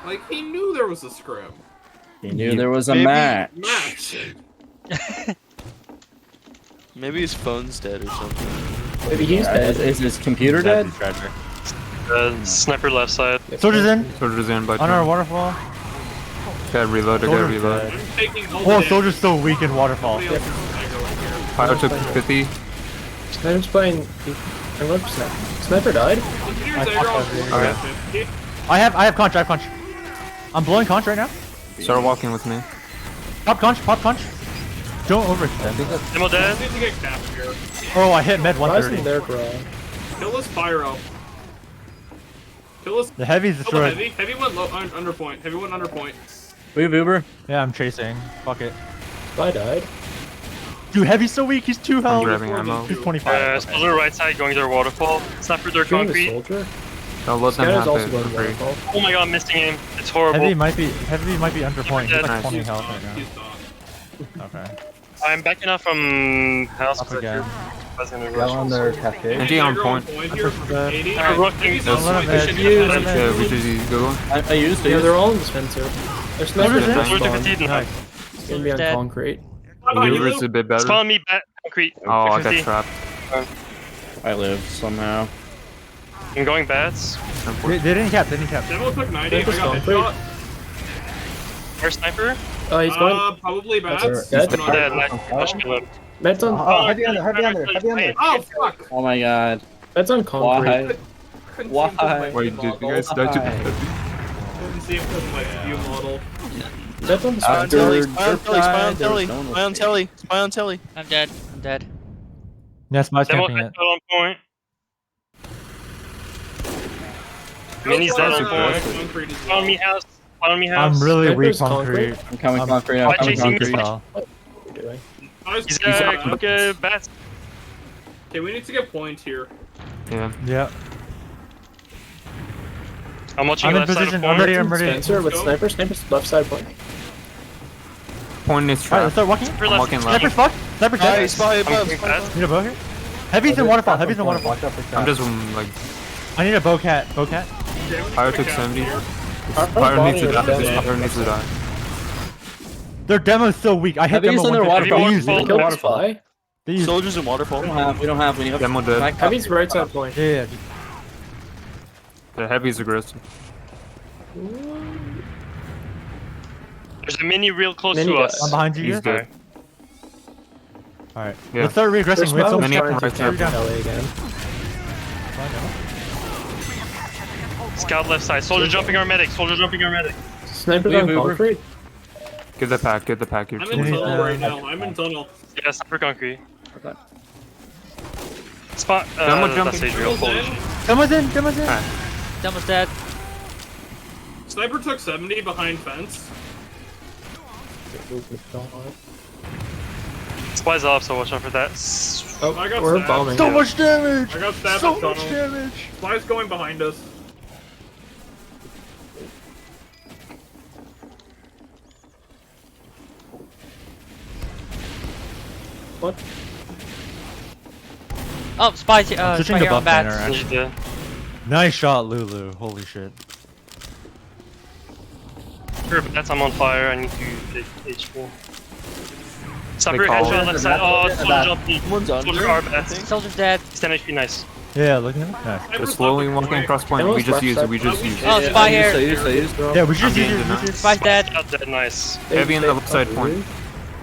Like, he knew there was a scrim. He knew there was a Maybe- match. Match. Maybe his phone's dead or something. Maybe he's dead. Is his computer That'd dead? be tragic. Sniper left side. Soldiers in. Soldiers in, but On our waterfall. gotta reload. I gotta Soldiers reload. dead. I'm taking all Oh, the soldier's so weak in waterfall. Nobody else is aggro in here. Pyro took 50. Sniper's playing. I'm going for Sniper died. Engineers I aggro on fucked board Okay. at 50. I have conch. I'm blowing conch right now. Start walking with me. Pop conch. Don't overextend. Demo dead. Need to get capped here. Oh, I hit med Why isn't 130. there, bro? Kill this pyro. Kill this. The heavy's Kill the destroyed. heavy. Heavy went low, under point. Heavy went under point. We have Uber. Yeah, I'm chasing. Fuck it. I died. Dude, heavy's so weak. He's 2 I'm health. grabbing ammo. He's 25. Okay. Soldier right side going their waterfall. Sniper their Shooting the concrete. soldier. I'll let them Scout is have also it going for free. waterfall. Oh my god, missing aim. It's horrible. Heavy might be under point. He's like Nice. 20 He's health not. right He's not. now. Okay. I'm backing up from house. Up again. I was gonna Get rush. on their cascade. Angie on Aggro point. here from 80. rookie. Heavy's Let's on let him point. edge. They should get Let him better. Yeah, we should use good one. I used to Yeah, use they're all in dispenser. They're Sniper Soldiers in. in Soldier spawn. defeated. Nice. It's gonna be on Dead. concrete. Maneuvers a bit better. Spawn me back concrete. Oh, I got 50. trapped. I live somehow. I'm going bats. They didn't cap. Demo took 90. I Sniper's got concrete. headshot. Where's sniper? Oh, he's going. Probably bats. Dead. I'm not- Dead. Nice. Med's on. Oh, heavy under, heavy under, heavy under. Oh, fuck. Oh my god. Med's on concrete. Why? Couldn't Why? see him 'cause of my Wait, view did you model. guys die to Couldn't see him because of my view model. Med's on Spy on dispenser. telly, spy on telly, spy on There was telly, no one spy on with telly, spy on telly. I'm dead. I'm dead. Yes, my Demo camping dead it. on point. Mini's dead on point. Concrete as Follow well. me house. Follow me house. I'm really weak Sniper's concrete. concrete. I'm coming I'm- concrete. I'm Why coming chasing me? concrete. Concrete. What are you doing? He's Okay, bats. we need to get point here. Yeah. Yeah. I'm watching I'm in left side of position. point. I'm ready. Dispenser with sniper. Sniper's left side point. Point is Alright, let's trapped. start walking. Sniper I'm left. walking left. Sniper's fucked. Sniper's Spy, dead. spy I'm above, going spy bats. above. Need a bow here? Heavy's in waterfall. Heavy's in waterfall. Watch out for I'm traps. just like I need a bow cat. Pyro took 70. Our Pyro needs to die. body is This dead. Pyro needs to die. Their demo's so weak. I hit Heavy's demo in their 150. waterfall. They use Heavy it. Killed Waterfall. Spy. They use it. Soldiers in waterfall. We don't have. Demo dead. Heavy's right side point. Yeah. The heavy's aggressive. There's a mini real close Mini to guy. us. I'm behind you. He's Guys. dead. Alright. Yeah. Let's start regressing. There's We have so Smiles much Many trying to right tap there. LA again. Scout left side. Soldier jumping our medic. Soldier jumping our medic. Sniper's We on have Uber. concrete. Get the pack. Get the pack. You're I'm too in Mini's tunnel dead. right now. I'm in tunnel. Yeah, sniper concrete. Okay. Spot. Demo jumping. That's Adriel. Demo's in. Demo's in. Demo's in. Alright. Demo's dead. Sniper took 70 behind fence. Spy's up, so watch out for that. Oh, I got we're stabbed. bombing. So much damage. I got stabbed So in much tunnel. damage. Spy's going behind us. What? Oh, spy, switching spy to here on buff banner, bats. actually. Soldier dead. Nice shot, Lulu. Holy shit. Sure, but that's I'm on fire. I need to take HP. Sniper call headshot it. left side. Oh, soldier jumping. Someone's under. Soldier are I bats. think. Soldier's dead. 10 HP, nice. Yeah, look at him. Nice. They're slowly walking across point. Demo's We just left use it. side. We just use Oh, it. spy here. I used. Yeah, we should I'm use being it. denied. Spy's dead. Scout dead, nice. Heavy in the left side point.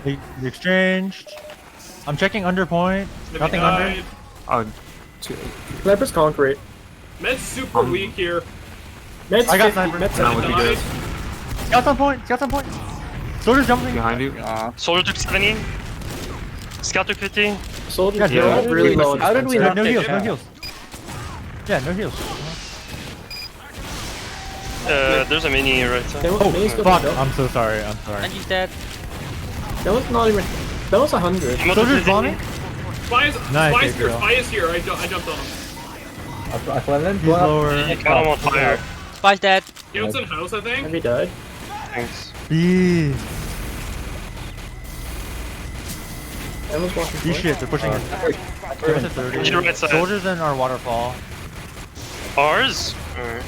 They exchanged. I'm checking under point. Nothing under. Died. Oh, two. Sniper's concrete. Med's super weak here. Med's I got 50. sniper. Med's Not with you guys. Scouts on point. Scouts on point. Soldier's jumping. Behind you. Aw. Soldier took 70. Scout 250. Soldiers Yeah, they're all yeah. really low. on How did we defense. not No take heals, no that? heals. Yeah, no heals. There's a mini right side. They want minis to Fuck, go. I'm so sorry, I'm sorry. Angie's dead. That was not even. That was 100. Soldiers bombing? Spy is, Nice, Spy is here. girl. Spy is here. I jumped on him. I fled in. He's lower. You got him on fire. Spy's dead. Scout's in house, I think. Have you died? Thanks. Bees. Demo's walking These forward. shit, they're pushing us. Give us a 30. Your right side. Soldiers in our waterfall. Ours? Or...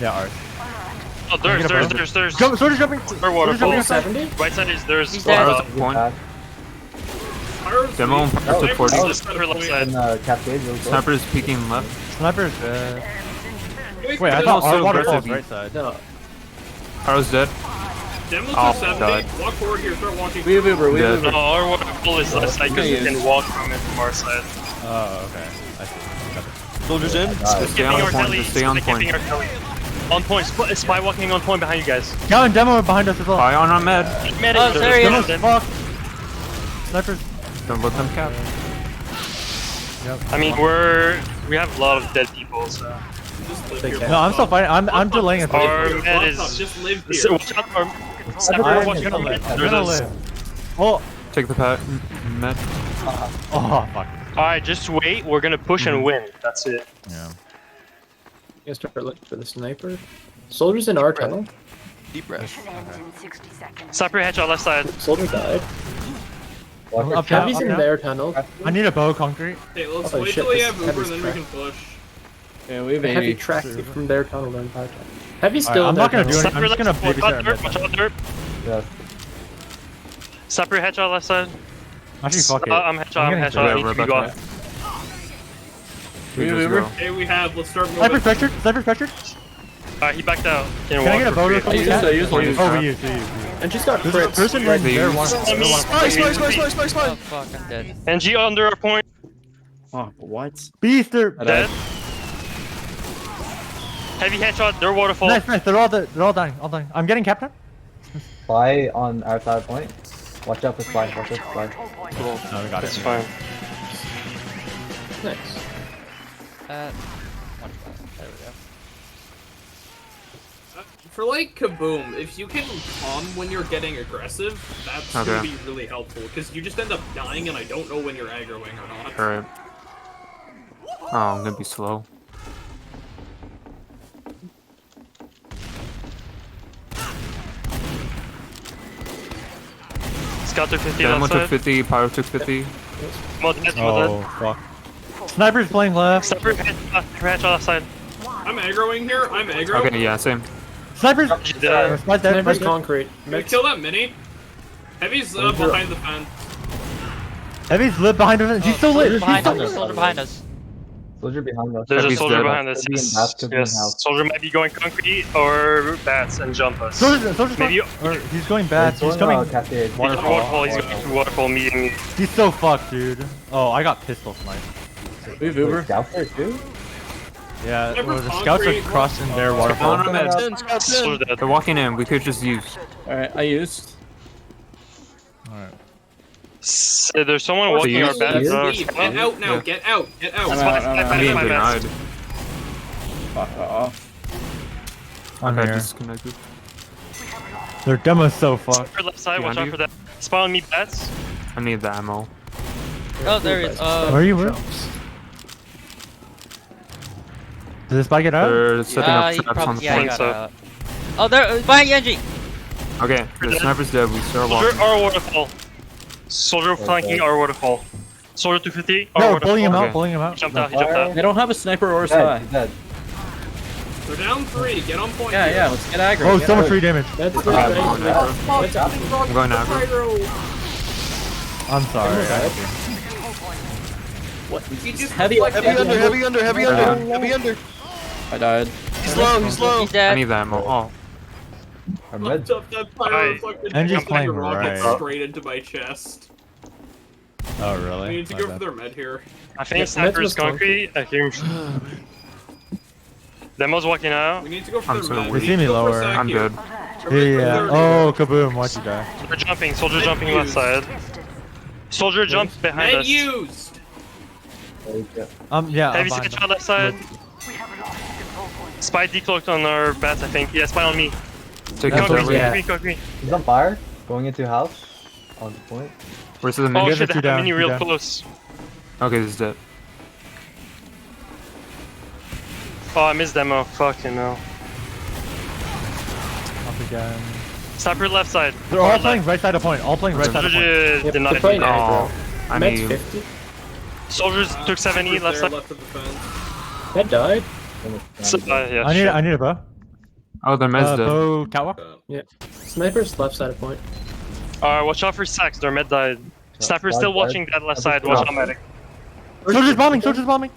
Yeah, ours. Oh, there's. Jump, soldiers jumping! Our Soldiers waterfall. jumping outside. 70? Right side is there's. He's dead. Pyro's on point. Pyro's Demo weak. and Pyro's Sniper's supporting. at Sniper a left point. side. And Cascade real quick. Sniper is peeking left. Sniper's Wait, Wait, I Demo's thought our so waterfall's aggressive. right side. No. Pyro's dead. Demo's Oh, to 70. God. Walk forward here. Start walking. We have Uber, we have Yeah. Uber. No, our waterfall is left side because you Okay. can walk from it from our side. Oh, okay. I see. Got it. Soldiers in. Stay on our point. telly. Just stay on Skipping point. our telly. On point. Spy walking on point behind you guys. Gal and Demo are behind us as well. Spy on our med. Medic. Oh, sorry. Demo's Dead. fucked. Snipers. Don't let them cap. I mean, we have a lot of dead people, so. Just live Take here. care. No, I'm still fighting. I'm delaying it. Our Live med here. is. Just live here. So, watch out for. Sniper I'm watching gonna on live. mid. I'm There's gonna a. live. Oh, Take the med. oh, fuck. Alright, just wait. We're gonna push and win. That's it. Yeah. You guys start looking for the sniper. Soldiers in our tunnel. Deep breath. Sniper headshot left side. Soldier died. I'm up down, Heavy's up in down. their tunnel. I need a bow concrete. Hey, let's Oh, wait shit, till we this have Uber, heavy's then we cracked. can push. Yeah, we have The heavy 80. tracked it from their tunnel the entire time. Heavy's Alright, still I'm in not their gonna do tunnel. anything. I'm just gonna Watch out babysit dirt. him. Watch out dirt. Yeah. Sniper headshot left side. Actually, fuck it. I'm headshot. I'm getting headshot. Yeah, I need we're to be about gone. to. We We have just Uber. go. Hey, we have. Let's start Sniper's moving. pressured. Sniper's pressured. He backed out. Can I get a bow real quick? I used Point one. is Oh, trap. we used. And she's got There's a crits. person in They there. use- Oh fuck, I'm dead. NG under our point. Oh, what? Beast, they're Dead. Heavy headshot. Their waterfall. nice, nice. They're all dying. All dying. I'm getting captain. Spy on our side point. Watch out for spy. Watch out for spy. Cool. No, we got That's it. fine. Nice. There we go. For like Kaboom, if you can calm when you're getting aggressive, that's gonna Okay. be really helpful because you just end up dying and I don't know when you're aggroing or not. Alright. Oh, I'm gonna be slow. Scout took 50 Demo left took side. 50, Pyro took 50. Mod dead. Oh, fuck. Sniper's playing left. Sniper headshot left side. I'm aggroing here. I'm aggro. Okay, yeah, same. Sniper's. Dead. Sniper's dead. Sniper's Sniper's dead. concrete. Gonna kill that mini. Heavy's behind the fan. Heavy's lit behind him. He's still lit. Soldier He's behind still us. lit. Soldier behind us. Soldier behind us. There's a Heavy's soldier dead. behind us. Could be in Yes. house, could be in Yes. house. Soldier might be going concrete or bats and jump us. Soldier's Maybe or he's going bad. He's Going, coming. Cascade. He's on waterfall. He's going to waterfall meeting me. He's so fucked, dude. Oh, I got pistol sniped. We have Uber. Scout there too? Yeah, Never well, the scouts are concrete. crossing their On waterfall. our med. Soldier dead. They're walking in. We could just use. Alright, I used. Alright. There's someone walking our use- bats. Leave. Get out now. Yeah. Get out. Get out. I'm out, I'm out. I'm being my bad. denied. Fuck off. I'm Okay, here. disconnected. Their demo's so fucked. Sniper left side. Watch Behind out you. for that. Spawn on me bats. I need the ammo. Oh, there he is. Where are you? Where? Did this spy get out? They're setting up he traps on probably, the yeah, he point. got so. out. Oh, there, behind Genji. Okay, the sniper's dead. We start Soldier walking. our waterfall. Soldier flanking our waterfall. Soldier 250. Our No, we're waterfall. bullying him out. Okay. Bullying him out. He jumped out. He jumped out. They don't have a sniper or a spy. Dead, dead. They're down 3. Get on point. Yeah, here. yeah, let's get aggro. Oh, Get so much aggro. free damage. That's I'm going aggro. That's I'm going aggro. I'm sorry. He just Heavy, Heavy under, heavy under, heavy under, heavy under. I died. He's low, he's low. He's I dead. need the ammo. Oh, Our med. that pyro Alright. fucking Angie's jumped playing a rocket right. straight into my chest. Oh, We really? need to My go bad. for their med here. I think Yeah, sniper's Mets was concrete. I hear him. Demo's walking out. We need to go for I'm their so med. weak. We They see need me to go for lower. Sack I'm here. good. Yeah. Oh, kaboom! Watch you die. Soldier jumping. Soldier jumping left side. Soldier jumped behind Med us. used. Yeah. Heavy I'm switch behind on left side. Spy decloaked on our bats, I think. Yeah, spy on me. Taking Concrete, Tilly. Yeah. concrete. He's on fire. Going into house. On the point. Where's the Oh mini? guys shit, are they two have a down, mini two real down. close. Okay, this is dead. Oh, I missed demo. Fucking hell. Up again. Sniper left side. They're all playing right side of point. All playing right side of point. Soldier Yep, denied they're playing me. aggro. Oh, I Med's need. 50. Soldiers took 70 left There, side. left of the fence. Med died. So, yeah, I shit. need a bow. Oh, their med's dead. Bow catwalk. Sniper's left side of point. Watch out for sacks. Their med died. Sniper's still Squad watching dead. that left Sniper's side. still Watch out. out, medic. Soldiers bombing. Soldiers bombing.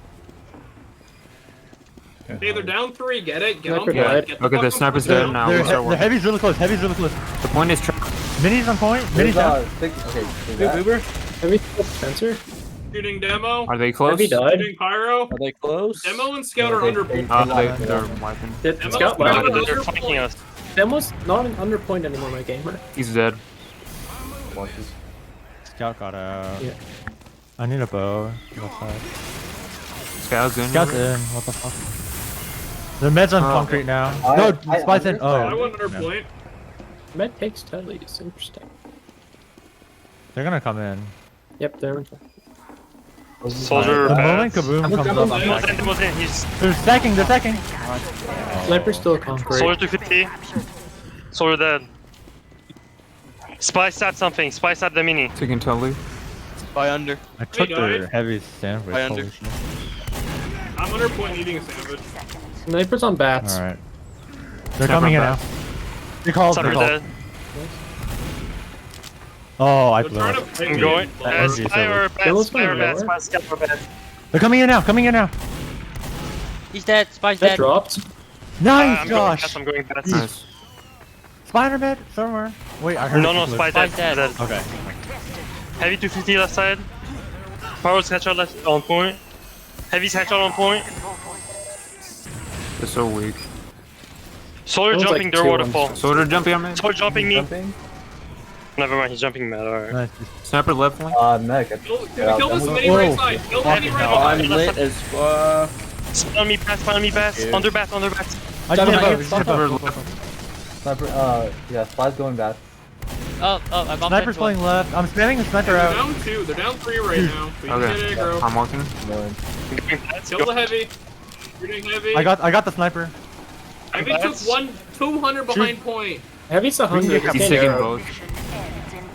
Hey, they're down 3. Get it? Get Sniper on point. died. Get the Okay, the fuck on sniper's point. dead now. They're, We'll start the working. heavy's really close. Heavy's really close. The point is. Minis on point. There's, Minis down. okay, so Good that. Uber. Heavy Spencer. Shooting demo. Are they close? Heavy died. Shooting pyro. Are they close? Demo and scout are They- under they- point. They're wiping. Did Demo Scout and left? scout are They're under flanking point. us. Demo's not an under point anymore, my gamer. He's dead. Watches. Scout got out. Yeah. I need a bow. Left side. Scout's in. Scout's in. What the fuck? The med's on Oh. concrete now. I- No, I spy's in. understand. I Oh, went under yeah. point. Med takes tellies. Interesting. They're gonna come in. Yep, there. Soldier The moment bats. Kaboom comes up, I'm Demo's in, back. Demo's in. He's They're stacking. They're stacking. Sniper's still concrete. Soldier 250. Soldier dead. Spy sat something. Spy sat the mini. Taking Tully. By under. I took Hey, their guys. heavy sandwich. By Holy under. shit. I'm under point eating a sandwich. Sniper's on bats. All right. They're coming in now. They called. They Sniper called. dead. Oh, I They're blew trying it. to pick I'm me. going. That Spy or bats. Demo's Spy or going bats. lower. Spy scout or bats. They're coming in now. Coming in now. He's dead. Spy's Med dead. dropped. Nice, I'm going Josh. bats. I'm going bats. Nice. Spider-Man somewhere. Wait, I heard. No, it no, from spy Blitz. dead. dead. Dead. Okay. Heavy 250 left side. Power's headshot left on point. Heavy's headshot on point. They're so weak. Soldier That was jumping like their 2 waterfall. Soldier jumping on me. Soldier jumping me. Jumping. Never mind, he's jumping mad. Alright. Nice. Sniper left lane. Mech. Kill this mini Whoa. right side. Kill the mini right Oh, side. I'm lit as fuck. Spy on me, bats. Spy on me, bats. Yeah. Under bats. Under bats. I just need a bow. Sniper, Just need a bow. Sniper, yeah, Spy's going back. Oh, I'm on Sniper's fence one. playing left. I'm spamming the sniper They're out. down 2. They're down 3 right now. We can Okay. get aggro. I'm walking. No. Going bats. Kill the heavy. Shooting heavy. I got the sniper. Heavy took 200 behind point. Heavy's 100. He's He's taking arrow. both.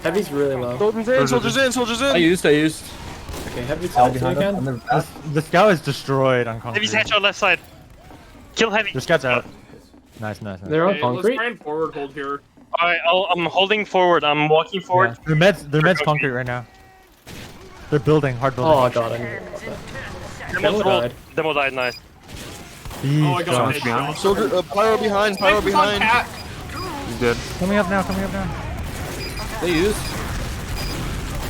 Heavy's really low. Soldiers in, soldiers in, soldiers I in! used. Okay, Heavy's All healthy behind us. again. On the back. The scout is destroyed on concrete. Heavy's headshot left side. Kill heavy. The scout's out. Nice, nice, nice. They're on Okay, let's concrete. try and forward hold here. Alright, I'm holding forward. I'm walking Yeah. forward. Their med's concrete right now. They're building, hard building. Oh god, I knew about that. Demo's Demo rolled. died. Demo died. Nice. Jeez, Oh, I got Josh. hit. behind. Soldier, pyro behind, pyro Sniper's on behind. cat. He's dead. Coming up now, coming up now. They used.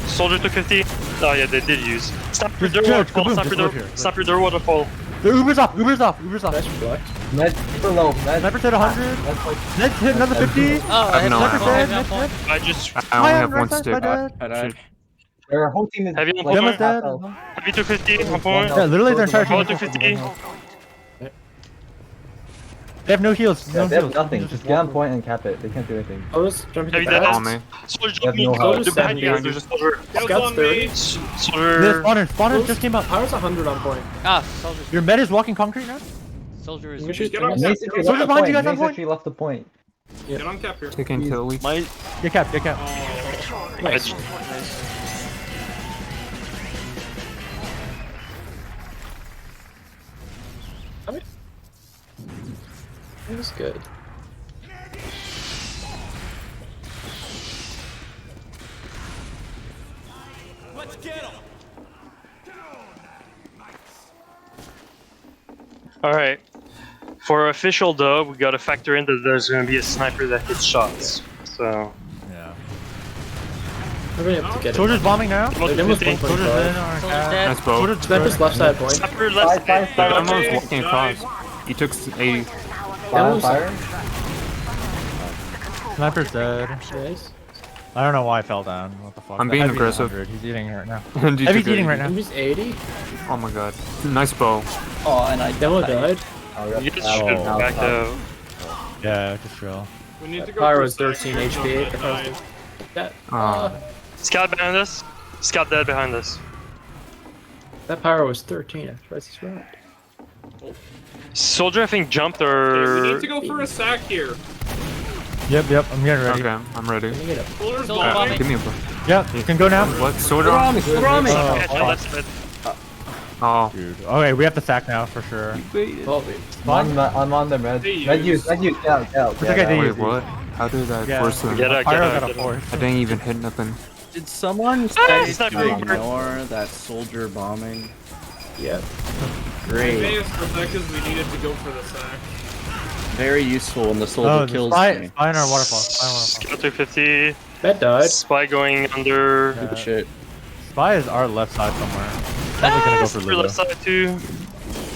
Soldier 250. Oh yeah, they did use. Sniper Just door judge, waterfall. kaboom, Sniper just door. look here. Sniper door waterfall. The Uber's off, Uber's off, Uber's off. Nice reflect. Med super low. Med. Sniper's hit 100. That's like Ned's hit another 50. Oh, I have no have ammo. Sniper's Ned's dead. dead. I just I only have one stick. I died. their whole team is Heavy on like point. Demo's half dead. health. heavy 250 on point. Yeah, literally their entire Power team. 250. They have no heals, Yeah, no they have heals. nothing. Just get on point and cap it. They can't do anything. I was jumping Heavy to dead. bats. On me. Soldier They have jumping. no health. Soldier behind you. 70. There's a soldier. Scouts Scout's on 30. me. The Soldier. spawner just came up. Power's 100 on point. Ah, soldier. Your med is walking concrete now? Soldier is. We should Get on Main cap. sentry Get on left the behind point. you guys on Main point. sentry left the point. Get on cap here. Taking Tilly. My Get cap, get cap. Nice. That was good. Let's get him. Alright. For official dub, we gotta factor in that there's gonna be a sniper that hits shots. So. Yeah. We're gonna have to get Soldier's it. bombing now. Soldier Demo's 250. Soldier's 1.5. in on Soldier's cap. dead. Nice bow. Soldier's Sniper's left side point. Sniper left Fire, side. fire, I'm almost Okay, walking nice. across. He took 80. Fire, Demo's fire. Sniper's dead. Nice. I don't know why I fell down. What the fuck? I'm The being Heavy's aggressive. 100. He's eating right now. And you Heavy's took eating it. right now. He's 80. Oh my god. Nice bow. Oh, and I Demo died. Oh, You that's guys should now back top. out. Yeah, just chill. We need to go Pyro for is 13 sack. HP. Don't die. Scout behind us. Scout dead behind us. That Pyro was 13 after this round. Soldier, I think, jumped Okay, or. we need to go for a sack here. Yep, I'm getting ready. Okay, I'm ready. Let me get a Soldier's Still bombing. bombing. Give me a bow. Yep, you can go now. What? Soldier on? Oh, Catch fuck. left side. Oh. Dude. Okay, we have to sack now for sure. Oh, I'm on the med. They Med use- use, out. It's okay, they Wait, use what? How did I Yeah. force them? Get out, get Pyro out. got a Get out. force. I didn't even hit nothing. Did someone Ah, say he's not to moving. ignore that soldier bombing? yeah. Great. Advanced because we needed to go for the sack. Very useful when the soldier Oh, the kills spy, me. spy in our waterfall. Spy in our waterfall. Scout 250. That died. Spy going under. Good shit. Spy is our left side somewhere. Probably gonna go for Super left Lulu. side too.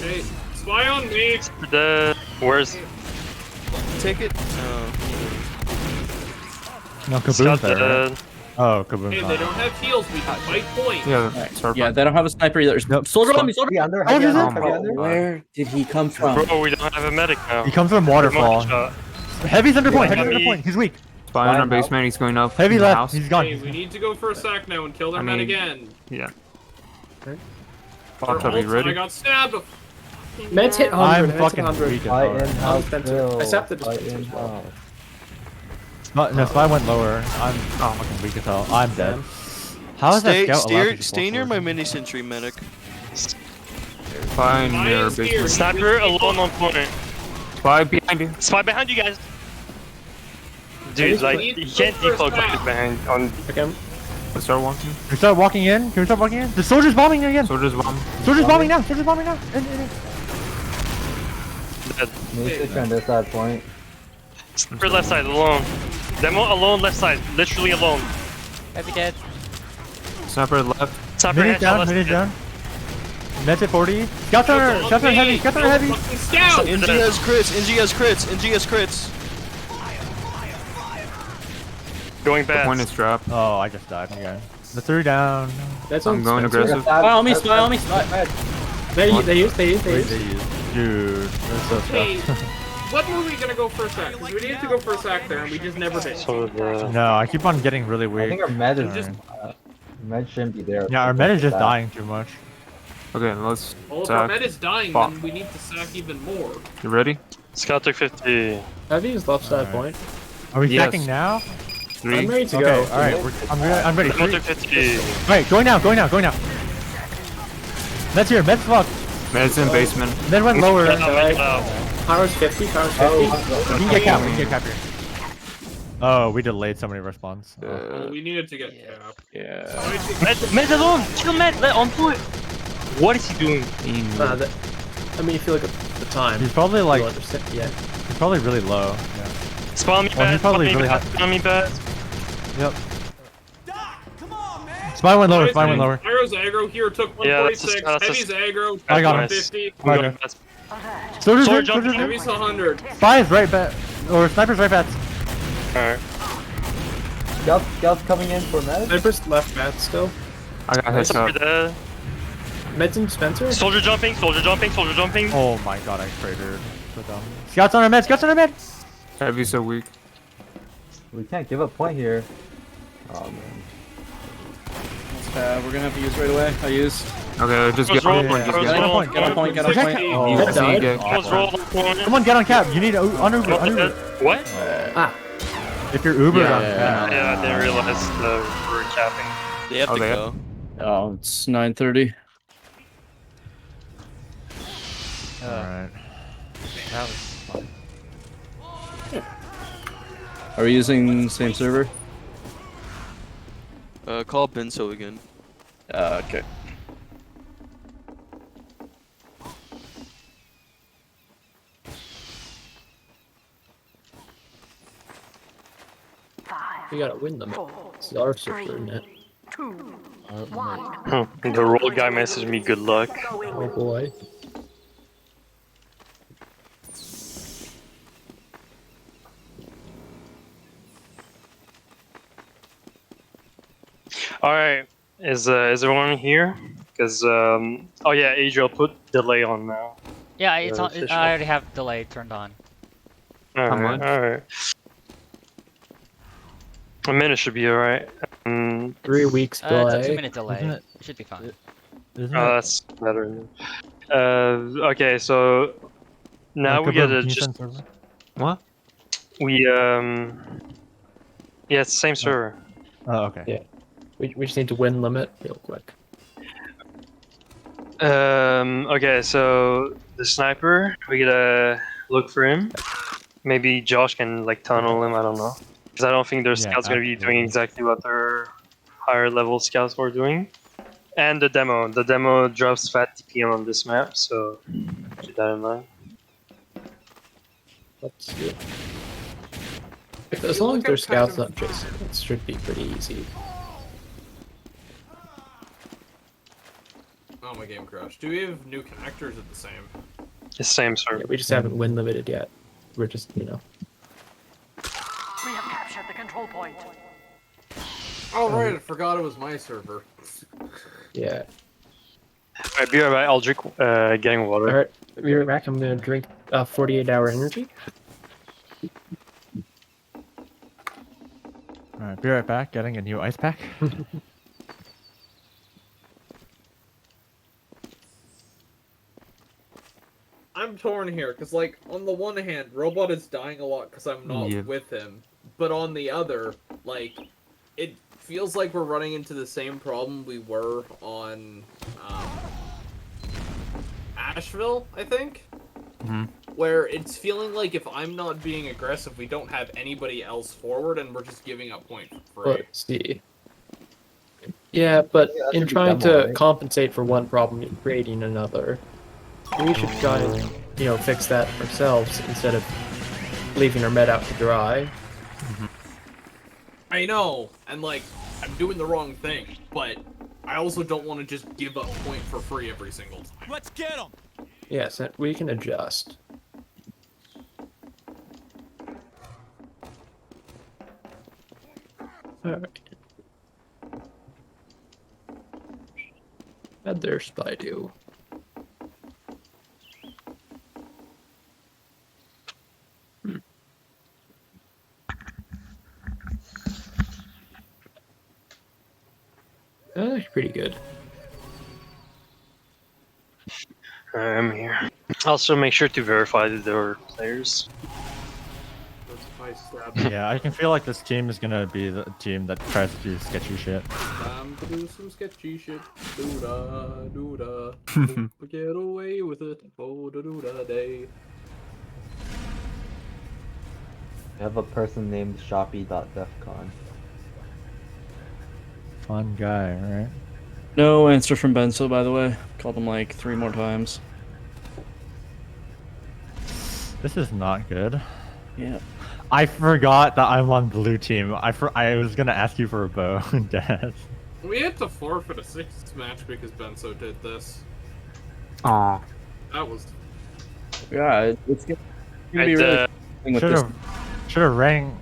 Hey, spy on me. Super dead. Where's Take it. No, Kaboom's Scout there. Right? dead? Oh, Kaboom's Hey, not. they don't have heals. We can fight point. Yeah, sorry. Yeah, they don't have a sniper either. Nope. Soldier on me, soldier. Heavy under, Soldier's heavy in. under, heavy under. Where did he come from? Bro, we don't have a medic now. He comes from waterfall. Heavy's under point. Heavy's under point. He's weak. Spy on our basement, he's going up. Heavy in the left. house. He's gone. Hey, we need to go for a sack now and kill their I men mean- again. Yeah. Okay. Fox, are we I ready? got stabbed. Med's hit 100. I'm Med's hit fucking 100. weak as Spy hell. in house Spencer. kill. I sapped the Spy dispenser in as well. house. No, Spy went lower. I'm fucking weak as hell. I'm dead. How is that Stay, scout allowed to stay, just stay walk near forward? my mini sentry medic. Spy in Spy your is here. basement. Sniper alone on point. Spy behind you. Spy behind you guys. Dude, like, you can't defog like behind on. Okay. Let's start walking. Can we start walking in? Can we start walking in? The soldier's bombing again. Soldiers bomb. Soldier's bombing now. Soldier's bombing now. In. Dead. Need to defend this side point. Sniper left side alone. Demo alone left side. Literally alone. Heavy dead. Sniper left. Sniper Mid headshot down. left Mid side. down. Med's at 40. Scouts on her. Scouts on heavy. Scouts on her heavy. Fucking scout. NG has crits. NG has crits. NG has crits. Going The back. point is dropped. Oh, I just died again. The 3 down. That's I'm on going Spencer. aggressive. Spy on me, spy on me, spy. They use. Dude, they're so Hey, tough. what were we gonna go for a sack? 'Cause we needed to go for a sack there, and we just never hit. So the. No, I keep on getting really I weak. think our med is Just- med shouldn't be there. Yeah, our med is just That. dying too much. Okay, let's Well, if our sack. med is dying, Fuck. then we need to sack even more. You ready? Scout took 50. Heavy is left side Alright. point. Are we Yes. stacking now? 3. I'm ready to Okay, go. alright, I'm ready. Demo Three. took 50. Alright, going now. Med's here, Med's fucked. Med's in basement. Med went lower. Get out, get out. Pyro's 50. Pyro's 50. Oh, We can get cap, here. Oh, we delayed so many respawns. Well, we needed to get capped. Yeah. Med alone! Kill Med! Let on point! What is he doing? I mean, if you look at the time, He's probably like, you'll understand. Yeah. he's probably really low. Yeah. Spawn me Well, bad, he's probably spawn me really bad, high. spawn me bad. Yep. Come on, man. Spy went lower, spy went lower. Pyro's aggro here took Yeah, that's 146. a- Heavy's aggro I got him. 150. I'm going Okay. best. Soldier's Sword in, jump. soldier's in. Heavy's 100. Spy is right back, or sniper's right back. Alright. Scouts coming in for med. Sniper's left mat still. I got Sniper headshot. dead. Med's in Spencer. Soldier jumping, soldier jumping, soldier jumping. Oh my god, I cratered. So dumb. Scouts on our med, scouts on our med! Heavy so weak. We can't give up point here. Oh man. We're gonna have to use right away. I used. Okay, just Let's get roll, on point. Just let's get Get on on point, get on point, get on point. Protect- Oh, Med died. Let's roll the point. Come on, get on cap. You need to on Uber, on Uber. What? If you're Uber on Yeah. cap. Yeah, I didn't realize we're capping. They have Oh, to they have- go. Oh, it's 9:30. Alright. That was fun. Are we using the same server? Call Benso again. Okay. We gotta win them. It's our server, isn't it? The roll guy messaged me good luck. Oh boy. Alright, is everyone here? Because, oh yeah, Adriel put delay on now. Yeah, it's on. Official. I already have delay turned on. Alright, much? alright. A minute should be alright. 3 weeks It's a delay. 2-minute delay. Isn't It it- should be fine. Isn't Oh, it? that's better. Okay, so now we gotta just What? yeah, it's the same server. Oh, okay. Yeah. We just need to win limit real quick. Okay, so the sniper, we gotta look for him. Maybe Josh can like tunnel him. I don't know, because I don't think their Yeah, scouts gonna be doing absolutely. exactly what their higher level scouts were doing. And the demo drops fat TPM on this map, so keep that in mind. Let's see. As long as their scouts not chasing, it should be pretty easy. Oh, my game crashed. Do we have new connectors at the same? The same server. Yeah, we just haven't win limited yet. We're just, you know. We have captured the control point. Oh, right, I forgot it was my server. Yeah. Alright, be right back. I'll drink getting water. Alright, be right back. I'm gonna drink 48-hour energy. Alright, be right back. Getting a new ice pack. I'm torn here, because, like, on the one hand, Robot is dying a lot because I'm not Yeah. with him. But on the other, like, it feels like we're running into the same problem we were on, Asheville, I think? Where it's feeling like if I'm not being aggressive, we don't have anybody else forward, and we're just giving up point for free. Let's see. Yeah, but Yeah, that in should be trying demo, to right? compensate for one problem, you're creating another. We should try and, you know, fix that ourselves instead of leaving our med out to dry. I know, and like, I'm doing the wrong thing, but I also don't want to just give up point for free every single time. Let's get him. Yes, we can adjust. Alright. And there's Spidey. That's pretty good. I'm here. Also, make sure to verify that there are players. That's my stab. Yeah, I can feel like this team is gonna be the team that tries to do sketchy shit. Time to do some sketchy shit. Doo-da, doo-da. Get away with it. Oh, da-doo-da day. I have a person named Shoppy.defcon. Fun guy, right? No answer from Benzo, by the way. Called him like 3 more times. This is not good. Yeah. I forgot that I'm on blue team. I was gonna ask you for a bow, Dad. We had to forfeit a 6th match because Benzo did this. Aw. That was... Yeah, it's gonna be I'd, really with this. Should have rang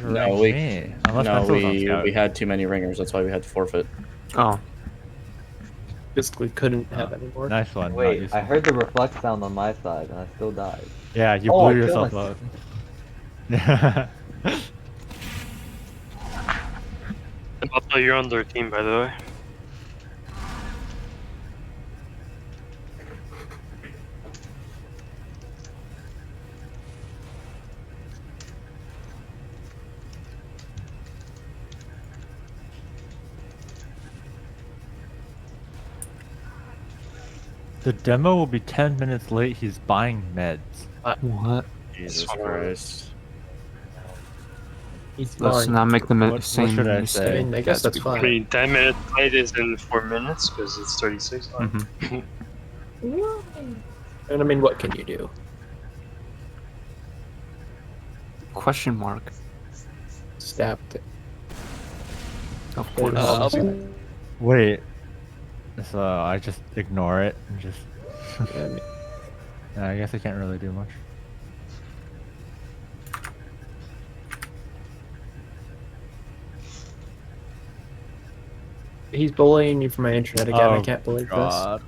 No, we me. Unless no, Benzo was on scout. we had too many ringers. That's why we had to forfeit. Oh, Basically couldn't have any more. nice one. not Wait, useful. I heard the reflect sound on my side and I still died. Yeah, you Oh, I blew killed yourself up. Also, you're on their team, by the way. The demo will be 10 minutes late. He's buying meds. what? Jesus Sorry. Christ. He's Let's fine. not make the What same should I mistake. I say? mean, I guess that's I fine. mean, 10 minutes late is in 4 minutes because it's 36. Mhm. And I mean, what can you do? Question mark. Stabbed it. Of course. Wait. So I just ignore it and just. Yeah, I mean, I guess I can't really do much. He's bullying you from my internet again. I Oh, can't believe God.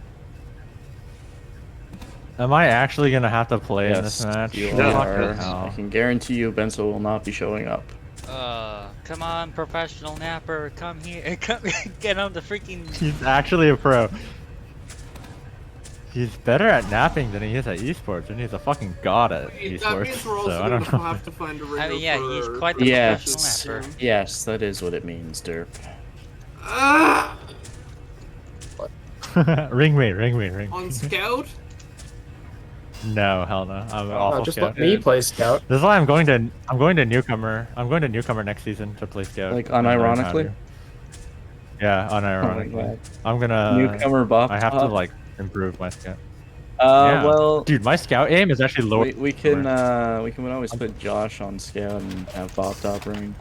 Am I actually gonna have to play in this Yes, match? you Yeah. are. No. I can guarantee you Benzo will not be showing up. Come on, professional napper, come here, come get on the freaking. He's actually a pro. He's better at napping than he is at esports, and he's a fucking god at That esports. means we're also So I going don't to know. have to find a ringer I mean, yeah, he's for- quite for the Yes. professional napper. Yes, that is what it means, Derp. Ah! Ring me, ring me, ring. On Scout? No, hell no. I'm an awful just scout. let me play Scout. This is why I'm going to newcomer. I'm going to newcomer next season to play scout. Like, and learn how unironically? to. Yeah, unironically. God. I'm gonna Newcomer buff. I have to like improve my scout. Well, dude, my scout aim is actually lower. we can always put Josh on scout and have Bob top ring.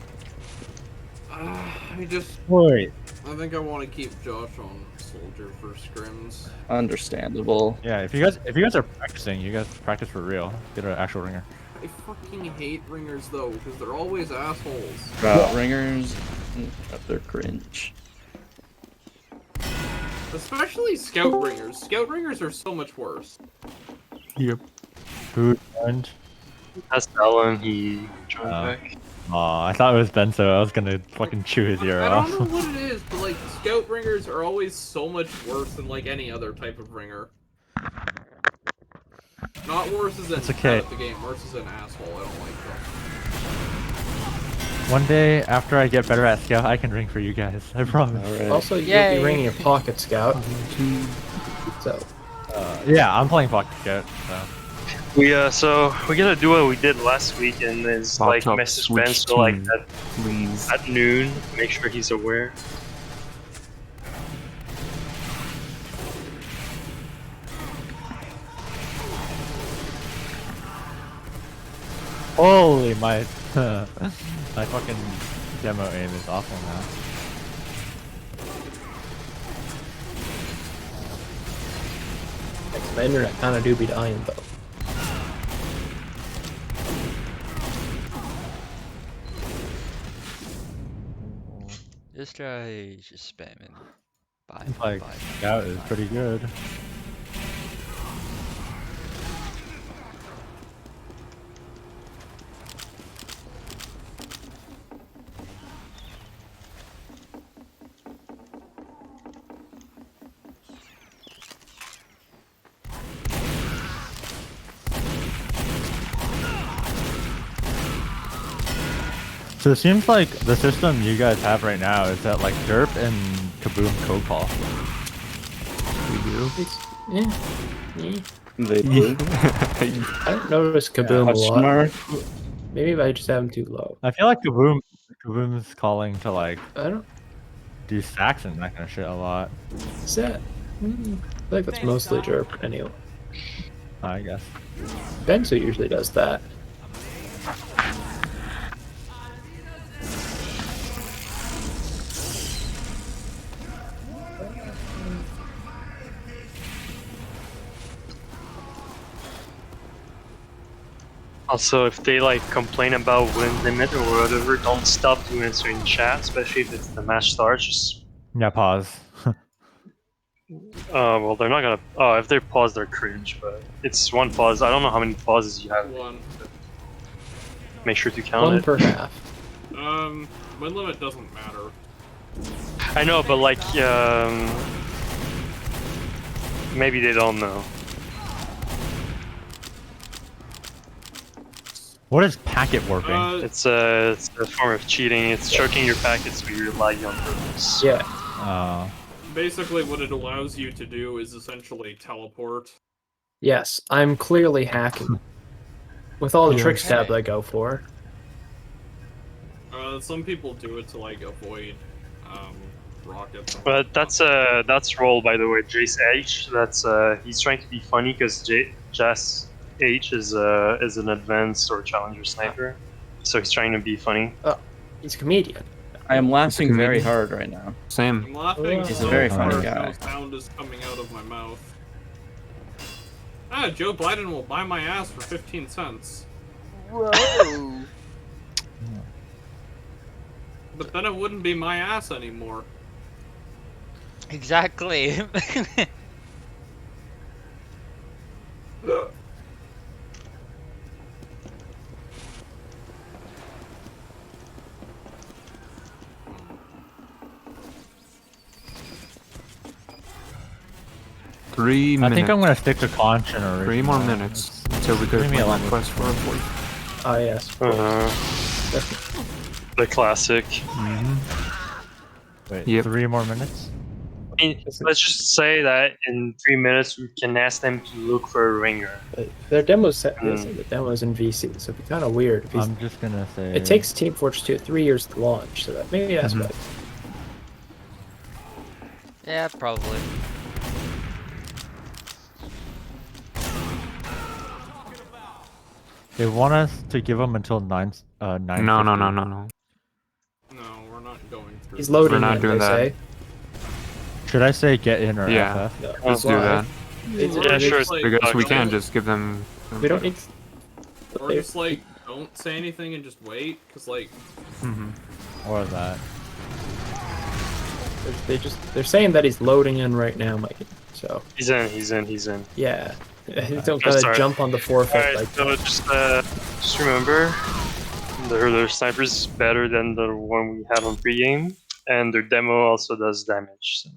I just... Wait. I think I want to keep Josh on Soldier for scrims. Understandable. Yeah, if you guys are practicing, you guys practice for real. Get an actual ringer. I fucking hate ringers though, because they're always assholes. Ringers, they're cringe. Especially Scout ringers. Scout ringers are so much worse. Yep. Who joined? That's Alan. He joined back. Aw, I thought it was Benzo. I was gonna fucking chew his ear I off. don't know what it is, but like Scout ringers are always so much worse than like any other type of ringer. Not worse as in It's okay. bad at the game, worse as an asshole. I don't like them. One day after I get better at scout, I can ring for you guys. I promise. Alright. Also, you'll Yay. be ringing your pocket Scout. So, Yeah, I'm playing pocket scout. So. So we gotta do what we did last week, and is Bob like Top, message switch Ben so like team, at please. noon, make sure he's aware. Holy my my fucking demo aim is awful now. my internet kind of do be dying though. This guy is just spamming. Bye. Like bye. scout is pretty good. So it seems like the system you guys have right now is that like Derp and Kaboom co-call. We do. Yeah. They do. I don't notice Kaboom a lot. Mark. Maybe if I just have him too low. I feel like Kaboom's calling to like I don't. do stacks and that kind of shit a lot. Is that? I feel like that's mostly Derp anyway. I guess. Benzo usually does that. Also, if they like complain about win limit or whatever, don't stop to answer in chat, especially if it's the match starts. Just Yeah, pause. well, they're not gonna. Oh, if they pause, they're cringe. But it's one pause. I don't know how many pauses you have. One. Make sure to count One it. per half. Win limit doesn't matter. I know, but like, maybe they don't know. What is packet warping? It's a form of cheating. It's choking your packets when you're lagging on purpose. Yeah. Basically, what it allows you to do is essentially teleport. Yes, I'm clearly hacking. With all the Yeah. tricks tabs I go for. Some people do it to like avoid rockets. But that's roll, by the way. Jace H. That's he's trying to be funny because Jace H is an advanced or challenger sniper, so he's trying to be funny. Oh, he's a comedian. I am laughing very hard right now. Same. I'm laughing He's so a very hard funny guy. no sound is coming out of my mouth. Ah, Joe Biden will buy my ass for 15 cents. Whoa. But then it wouldn't be my ass anymore. Exactly. 3 I minutes. think I'm gonna stick to conch and original. 3 more minutes until we go Leave me to alone my with quest for a 40. Ah, yes. The classic. Wait, Yep. 3 more minutes? I mean, let's just say that in 3 minutes we can ask them to look for a ringer. Their demos set the demos in VC, so it'd be kind of weird. If I'm just gonna say... it takes Team Fortress 2 3 years to launch, so that maybe that's why. Yeah, probably. They want us to give them until 9. No, no, no, no, no. No, we're not going through. He's loading We're not in, doing they that. say. Should I say get in or Yeah, FF? No, let's do that. Yeah, sure. Because we can just give them... We don't need. Or just like don't say anything and just wait, cause like. Or that. They're saying that he's loading in right now, Mike. So He's in, he's in, he's in. yeah, don't Just gotta start. jump on the forfeit. Alright, Like so just remember, their sniper's better than the one we have on pregame, and their demo also does damage. So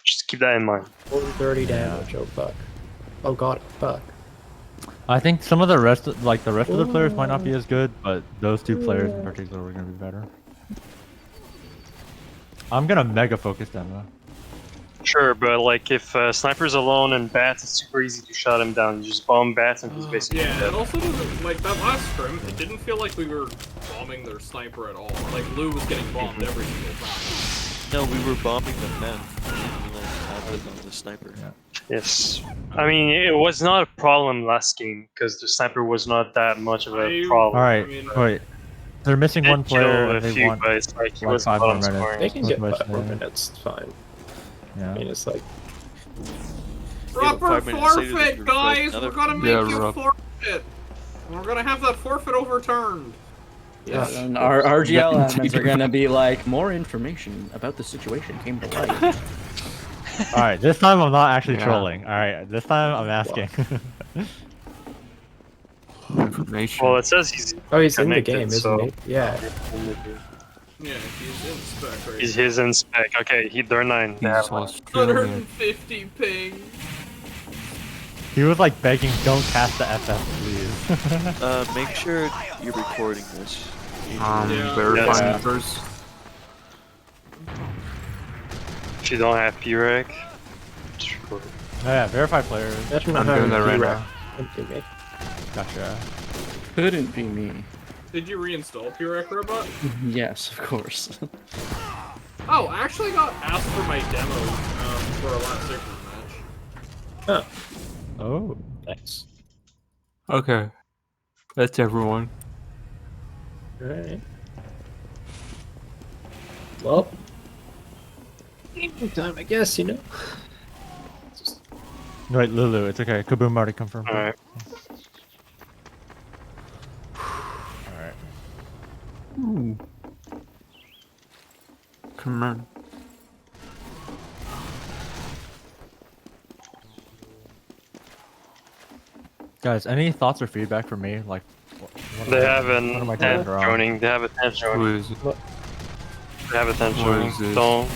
just keep that in mind. 30 damage. Oh fuck. Oh god. Fuck. I think some of the rest, of the players might not be as good, but those 2 players in particular are gonna be better. I'm gonna mega focus demo. Sure, but like if sniper's alone and bats, it's super easy to shut him down. You just bomb bats and he's basically Yeah, dead. it also doesn't like that last scrim. It didn't feel like we were bombing their sniper at all. Like Lou was getting bombed every single time. No, we were bombing the men. And then had them on the sniper. Yeah. Yes. I mean, it was not a problem last game, because the sniper was not that much of a problem. Alright, I mean, wait. They're missing Did one player kill and a they few, want but it's like he like was 5 bottom more minutes. scoring. They can get Much 5 more there. minutes. It's fine. Yeah. I mean, it's like proper 5 minutes later, forfeit, there's guys. another- We're gonna make Yeah, you Rob. forfeit. We're gonna have that forfeit overturned. yeah. And our RGL admins are gonna be like, more information about the situation came to light. Alright, this time I'm not actually Yeah. trolling. Alright, this time I'm asking. Information. Well, it says he's Oh, he's in the connected, game, isn't so he? Yeah. Yeah, he's in spec right he's his in spec. Okay, they're 9. They have He's one. Australian. 150 ping. He was like begging, don't cast the FF, please. Make sure you're recording this. Yeah. Verifying Yeah. first. If you don't have PREC, just record it. Oh yeah, verify players. Imagine I'm not doing having that right P-Rec. now. Empty me. Gotcha. Couldn't be me. Did you reinstall PREC Robot? Yes, of course. Oh, I actually got asked for my demo for a last Sigma match. Huh. Oh. Nice. Okay. That's everyone. Alright. Well. Evening time, I guess, you know. No, wait, Lulu, it's okay. Kaboom already confirmed. Alright. Alright. Ooh. Come on. Guys, any thoughts or feedback for me? Like, what They am I- have what an am I doing 10th wrong? joining. They have a 10th Who joining. is it? They have a 10th What joining. is this? Don't.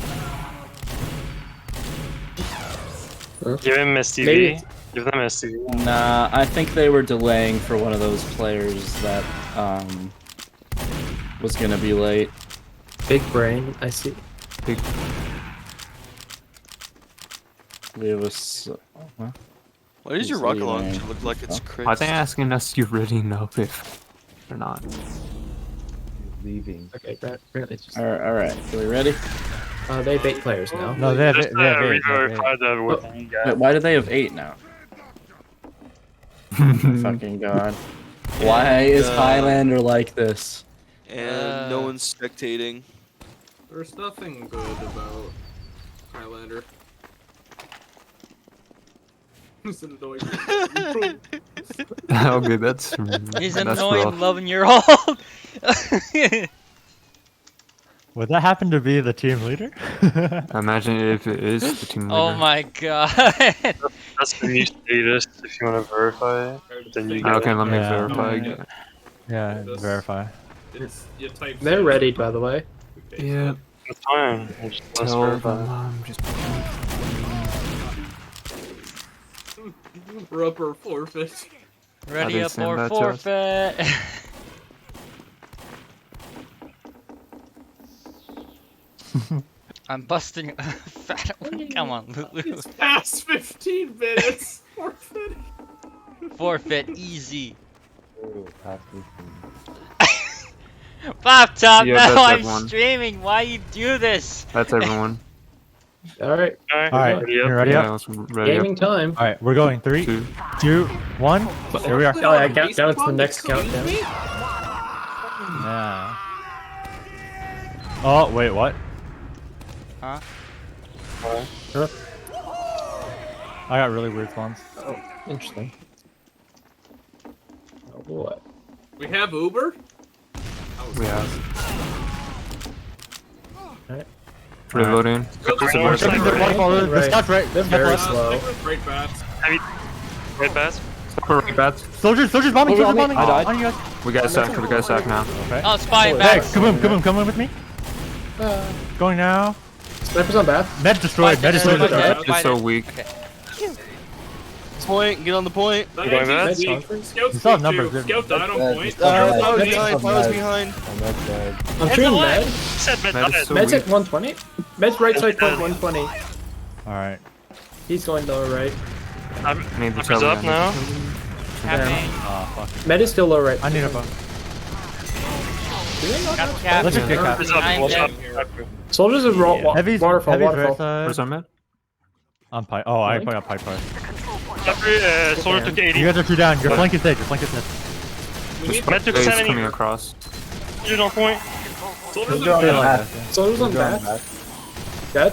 Huh? Give him STV. Maybe- Give them STV. Nah, I think they were delaying for one of those players that was gonna be late. Big brain, I see. Big. It was. Huh? Why does your He's rocket leaving. launcher look like it's Huh? crazy? Are they asking us to really know if or not? Leaving. Okay, apparently it's just. Alright, are we ready? They have 8 players now. No, they have Just it. They have it. They have it. re-verify that with you Wait, guys. why do they have 8 now? Fucking god. Why is Highlander like this? And no one's spectating. There's nothing good about Highlander. It's annoying. Okay, that's. He's that's annoying rough. 11-year-old. Would that happen to be the team leader? Imagine if it is the team leader. Oh my god. That's the new status if you want to verify it. Then you get Okay, let me Yeah. verify again. Yeah, This- verify. It's you type. They're ready, by the way. Yeah. That's fine. Let's Tell verify. them I'm just. Rubber forfeit. Ready didn't up send or that to us. forfeit. I'm busting a fat one. Come on, Lulu. It's past 15 minutes. Forfeit. Forfeit easy. Ooh, pass this one. Pop top, Yeah, now that's I'm everyone. streaming. Why you do this? That's everyone. All right, Alright, All right, ready you up? ready Yeah, up? let's ready gaming up. time. All right, we're going. 3, 2. 2, 1. Here we are. Oh yeah, countdown. It's the next countdown. Yeah. Oh wait, what? Huh? I got really weird spawns. Interesting. Oh boy. We have Uber. We have. Alright. Reloading. Go Check the waterfall. The Right. scout's right. They're Scout's very left. slow. Great bats. Right pass? Right bats. Soldiers bombing. Soldiers bombing. I died. On you guys. We got a sack. We got a sack now. Okay. Oh, spy Hey, back. kaboom, come in with me. Going now. Snipers on bath. Med destroyed. Med destroyed. Spider. It's just so weak. Okay. Point. Get on the point. going back? Nice Scout conference. You saw numbers, didn't you? Scout died on point. I was behind. I was behind. On that side. I'm shooting Med. Said mid Med is died. so Med's weak. at 120. Med's right side point 120. All right. He's going low right. I need the Sniper's up now. Capping. Oh fuck. Med is still low right. I need a bow. Do they not Got have- the cap. Let's just get cap. Sniper's up. I'm Watch dead. out. Soldiers are Heavy's waterfall. heavy's Waterfall. right side. Where's our med? I'm pipe. Oh, I got pipe fire. Soldier took 80. You guys are 2 down. Your flank is dead. Your flank is dead. Med took Blaze 70. coming across. Soldier on point. Soldiers They're on on bath. Soldiers on They're on bath. bath. Dead.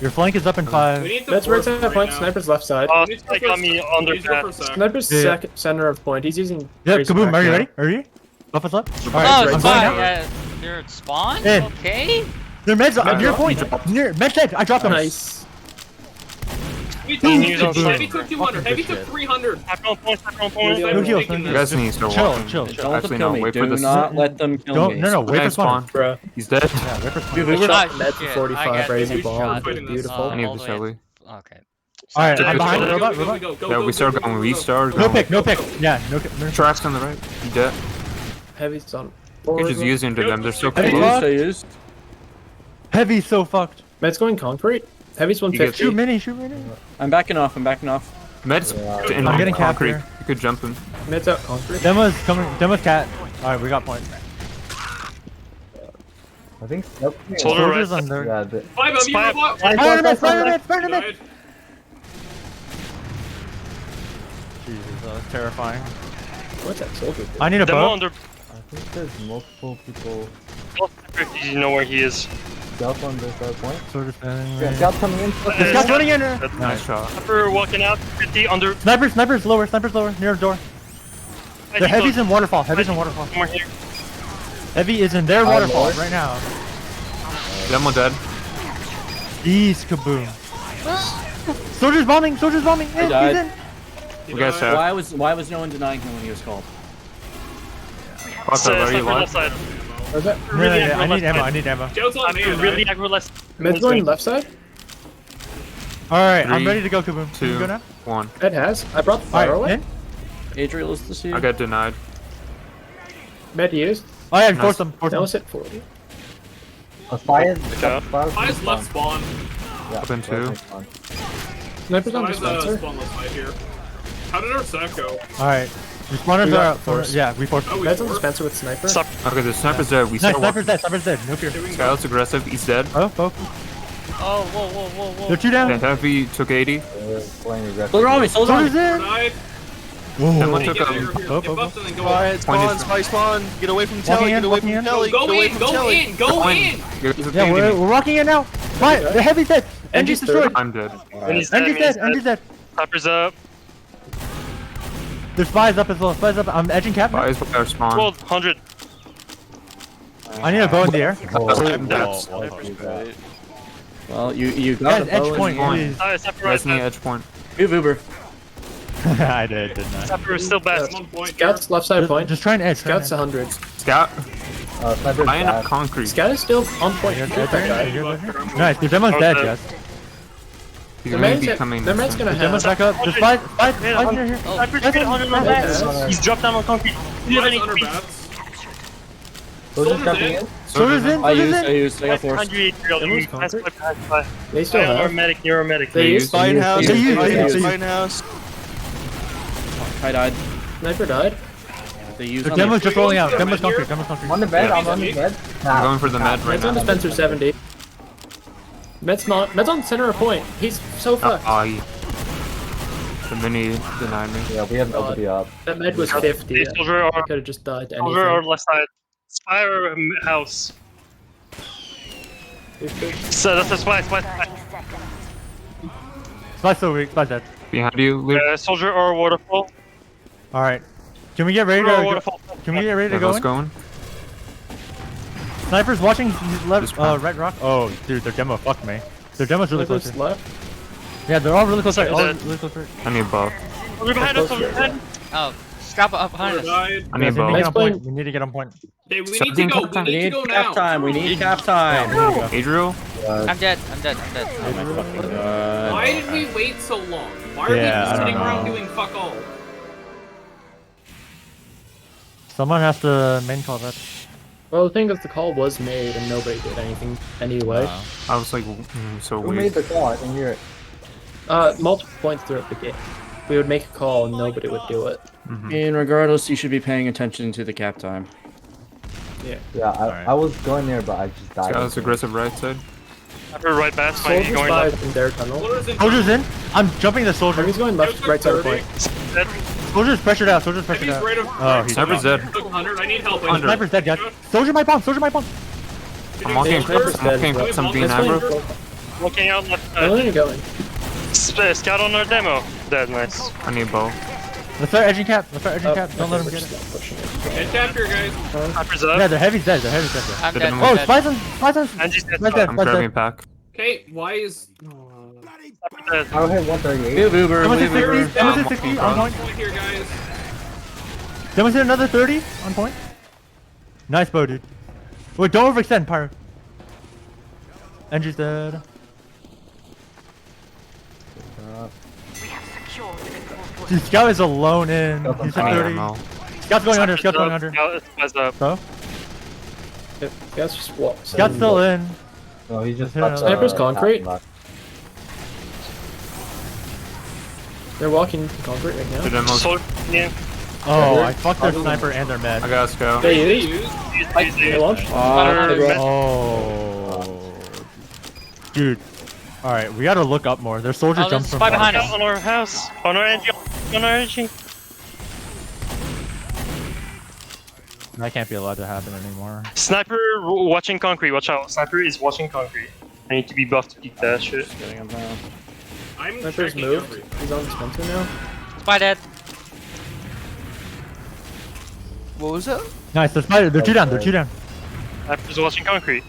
Your flank is up in 5. We need the Med's right force side point. now. Sniper's left side. Oh, We need to they go got for- me under we need to go for that. sack. Sniper's Yeah. second center of point. He's using. Yep, crazy kaboom. back Are you now. ready? Are you? Buff us up. Oh, right it's side. fine. You're at spawn? In. Okay. Their meds Med on your drop. point. Near med dead. I dropped them. Nice. We Boom. took Heavy took 200. Heavy took 300. Sniper on point. Sniper on point. No heal. You guys need to Chill, watch him. chill. Don't let them Actually, kill no. me. Wait Do for the. not let them kill Don't. me. No, wait for Nice spawn. spawn. Bruh. He's dead. Yeah, wait for spawn. Dude, we Ah, shot Med for shit. 45. I got Crazy two bomb. shots. Beautiful. I need the all the way Shelly. Okay. All right, Dude, I'm behind. go, Robot, Go, robot. go, go, Yeah, go, we start go, going. go, We go. start No going. pick. No pick. Yeah, no pick. Tracks on the right. He dead. Heavy's on. You're just using to them. They're so Heavy close. fuck. I used. Heavy so fucked. Med's going concrete. Heavy's gets- 150. Shoot mini. Shoot mini. I'm backing off. I'm backing off. Med's in I'm getting capped concrete. here. You could jump him. Med's out concrete. Demo's coming. Demo's cat. All right, we got point. I think. Nope. Soldier Soldiers right. under. Yeah, the, Five of you, Spy- robot. Fire mid. Fire mid. Fire mid. Died. Jesus, that was terrifying. What's that soldier do? I need a Demo bow. under. I think there's multiple people. You know where he is. Scout on this point. Soldier standing. Yeah, Scout coming in. The scout's running in. Nice shot. Sniper walking out. 50 under. Sniper's lower. Sniper's lower. Near the door. The heavy's in waterfall. Heavy's in waterfall. Somewhere here. Heavy is in their High waterfall lower. right now. Demo dead. Ease kaboom. Soldiers bombing. Soldiers bombing. In, died. he's in. We got sack. Why was no one denying him when he was called? Fuck, are you Sniper left alive? side. Where's that? No, no, no, I need ammo. I need ammo. Scout's on I'm me, really right? aggro left. Med's going left side. All right, I'm 3, ready to go kaboom. Can you 2, go now? 1. Med has. I brought the fire All right, away. in. Adriel is this here. I got denied. Med used. Oh yeah, Nice. force them. Force That them. was hit 40. A fire. job. Five's left spawn. Yeah, Up in that's 2. next one. Sniper's on Five's dispenser. spawn left side here. How did our sack go? All right, respawners We are got out. force. Yeah, we forced. Oh, we Med's on forced? dispenser with sniper. Stop. Okay, the sniper's dead. We Nice, start sniper's walking. dead. Sniper's dead. No fear. Scout's aggressive. He's dead. Oh, oh. Oh, whoa, whoa, whoa, whoa. They're 2 The down. heavy took 80. They're playing aggressive. Soldier on me. Soldier on me. Soldiers in. Died. Demo Whoa. took Get a. here, Oh, get oh, buffed and then go Spy, up. spawn, spy, spawn. Get away from Telly. in, Get away walking from in. Telly. Go Get away in, from go Telly. in, go in! You guys are Yeah, beating we're me. walking in now. Fine. The heavy's dead. Engine's Engine's destroyed. I'm dead. And he's Engine's dead. Engine's dead. Sniper's up. There's spies up as well. Spies up. I'm edging cap. Spies by our spawn. 1200. I need a bow in the air. That's Well, you got Guys, a edge bow in point, the air. please. Oh, Sniper right Resting best. edge point. Move Uber. I did, didn't I? Sniper is still best. I'm on point. Scouts left side point. Just try and edge. Scouts 100. Scout. Sniper's I end up bad. concrete. Scout is still on point. You Shoot guys that there? guy. You guys there? Nice, your demo's dead, Jess. He's The gonna man's, be coming. the man's gonna Your demo's have. back up. Just fight here. Sniper's hit 100 on best. He's dropped down on concrete. Do you have any Under tweets? bats. Soldier's jumping in. Soldier's in, I soldier's in. used. I got force. 108 real. Demo's Pass concrete. by. They still have. Neuromatic, neuromatic. They used. Spine house. They used. Spine house. I died. Sniper died. They used. The on the- demo's just rolling out. Here. Demo's concrete. Demo's concrete. On the bed, Yeah. I'm on the bed. I'm going for the med right Med's on now. dispenser 70. Med's not. Med's on center of point. He's so fucked. The mini denied me. Yeah, we have nobody up. That med was 50. Hey, soldier or Could have just died to soldier or anything. left side. Spire house. So that's a spy. Slice so weak. Slice dead. Behind you, Luke. Soldier or waterfall. Alright. Can we get ready Soldier or to waterfall. Can we get ready to Yeah, go let's in? going. Sniper's watching his left, Just run. right rock. Oh, dude, their demo fucked me. Their demo's really close. Sniper's left. Yeah, they're all really close right. All Dead. really close right. I need both. Soldier behind us. Soldier behind. Oh, scout up behind Soldier us. died. I Yeah, need so we need to both. get Nice on point. point. We need to get on point. Hey, we need to Something go. come We We need to need go cap now. time. We need cap time. Adriel? I'm dead. I'm dead. Why did we wait so long? Why are we Yeah, just I don't sitting around know. doing fuck all? Someone has to main call that. Well, the thing is, the call was made and nobody did anything anyway. I was like, so Who weird. made the call? I can hear it. Multiple points throughout the game. We would make a call and nobody would do it. And regardless, you should be paying attention to the cap time. Yeah, I was going there, but I just died. Scouts aggressive right side. Sniper right best. Might be Soldiers going left. 5 in their tunnel. Soldier's in. Soldier's in. I'm jumping the soldier. He's going left, right side of the point. Dead. Soldier's pressured out. Soldier's pressured He's out. right of. Oh, he's Sniper's dead. Took 100. I need help. Sniper's dead, guys. Soldier my bomb. Soldier my bomb. I'm walking Sniper's I'm walking dead. some being Let's aggro. Looking out left I'm side. only going. Scout on our demo. Dead. Nice. I need both. Let's start edging cap. Let's start edging cap. Don't let him We're get just it. not pushing it. Head capture, guys. Sniper's Yeah, up. the heavy's dead. The heavy's dead. I'm Did dead. anyone- Oh, I'm dead. spies on. Angie's dead. Spies dead. I'm Spies grabbing dead. pack. Okay, why is. Sniper dead. I hit 138. Move Uber. Demon's Move hit Uber. 60. Demon's hit 60 on point. Point here, guys. Demon's hit another 30 on point. Nice bow, dude. Wait, don't overextend, Pyro. Angie's dead. Dude, Scout is alone in. He's hit I need 30. ammo. Scout's going under. Scout's going under. Scout's up. Bro, That's just what. Scout's still in. No, he just Yeah, got Sniper's the concrete. tap They're walking concrete right The now. demo. Soldier. Yeah. Oh, I fucked their sniper and their med. I got a scout. They Use. use. They launched. Hunter, Oh. Dude. Alright, we gotta look up more. Their soldier Oh, jumps there's from a spy behind us. On our house. On our engine. On our engine. That can't be allowed to happen anymore. Sniper watching concrete. Watch out. Sniper is watching concrete. I need to be buffed to keep that shit. Getting him down. I'm Sniper's checking moved. everything. He's on dispenser now. Spy dead. What was that? Nice, they're spider. They're two down. They're two down. Sniper's watching concrete.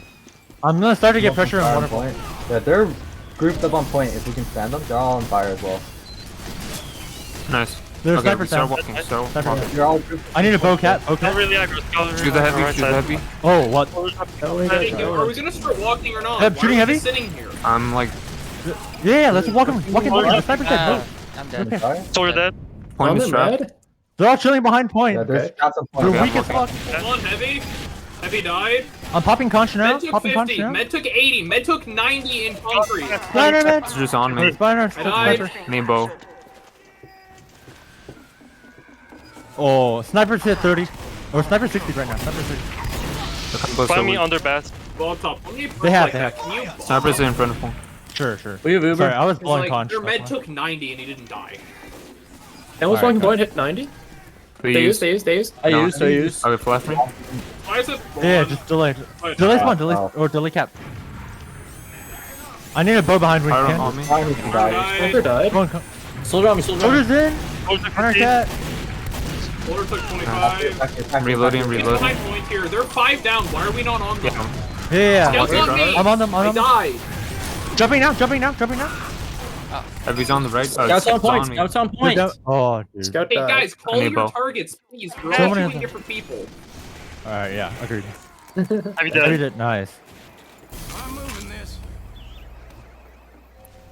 I'm gonna start to get pressure on fire waterfall. point. Yeah, they're grouped up on point. If we can stand them, they're all on fire as well. Nice. There's Okay, sniper we start down. walking. Start Sniper walking. down. You're all grouped. I need a bow cat. Not Okay. really aggro. Scout Shoot the heavy. right Shoot the side. heavy. Oh, what? Hey, are we gonna start walking or not? Yep, Why shooting are we heavy? sitting here? I'm like Yeah, let's walk him. Walk him. Walk him. The sniper's dead. Uh, Go. I'm dead. Okay. Fire? Soldier dead. point On is the trapped. med. They're all chilling behind point. Yeah, there's Okay. scouts on They're point. weak as fuck. Hold on, heavy. Heavy died. I'm popping conch now. Med took Popping conch 50. now. Med took 80. Med took 90 in concrete. Spider med. It's just on me. Spider. I died. Need bow. Oh, sniper's hit 30. Or sniper's 60 right now. Sniper's 60. The combo's so Find me weak. under bats. Well, top. Let me They have, like they that. have. Can you Sniper's in front of him. Sure, sure. We have Uber. Sorry, I was It's blowing like, conch. their med that's why. took 90 and he didn't die. And was Alright, walking go. point hit 90. Please. They use. I No. used. Okay, flash me. Why is it? Yeah, wrong? just delay. Wait, Delay spawn, delay, Oh. or delay cap. I need a bow behind when you Fire can. on me. Fire needs to die. died. Sniper died. Come on, come. Soldier on me. Soldier on me. Soldier's in. Soldier Hunter 50. cat. Water took 25. I'm reloading, He's reloading. behind point here. They're 5 down. Why are we not on them? Yeah. Scouts on me. I'm on them. I died. Jumping now. Jumping now. Jumping now. Heavy's on the right. Scouts on point. me. Scouts on point. Oh, dude. Scout Hey died. guys, call your Enable. targets, please. We're So all many of shooting them. different people. All right. Yeah. Agreed. Heavy I dead. did it. Nice. I'm moving this.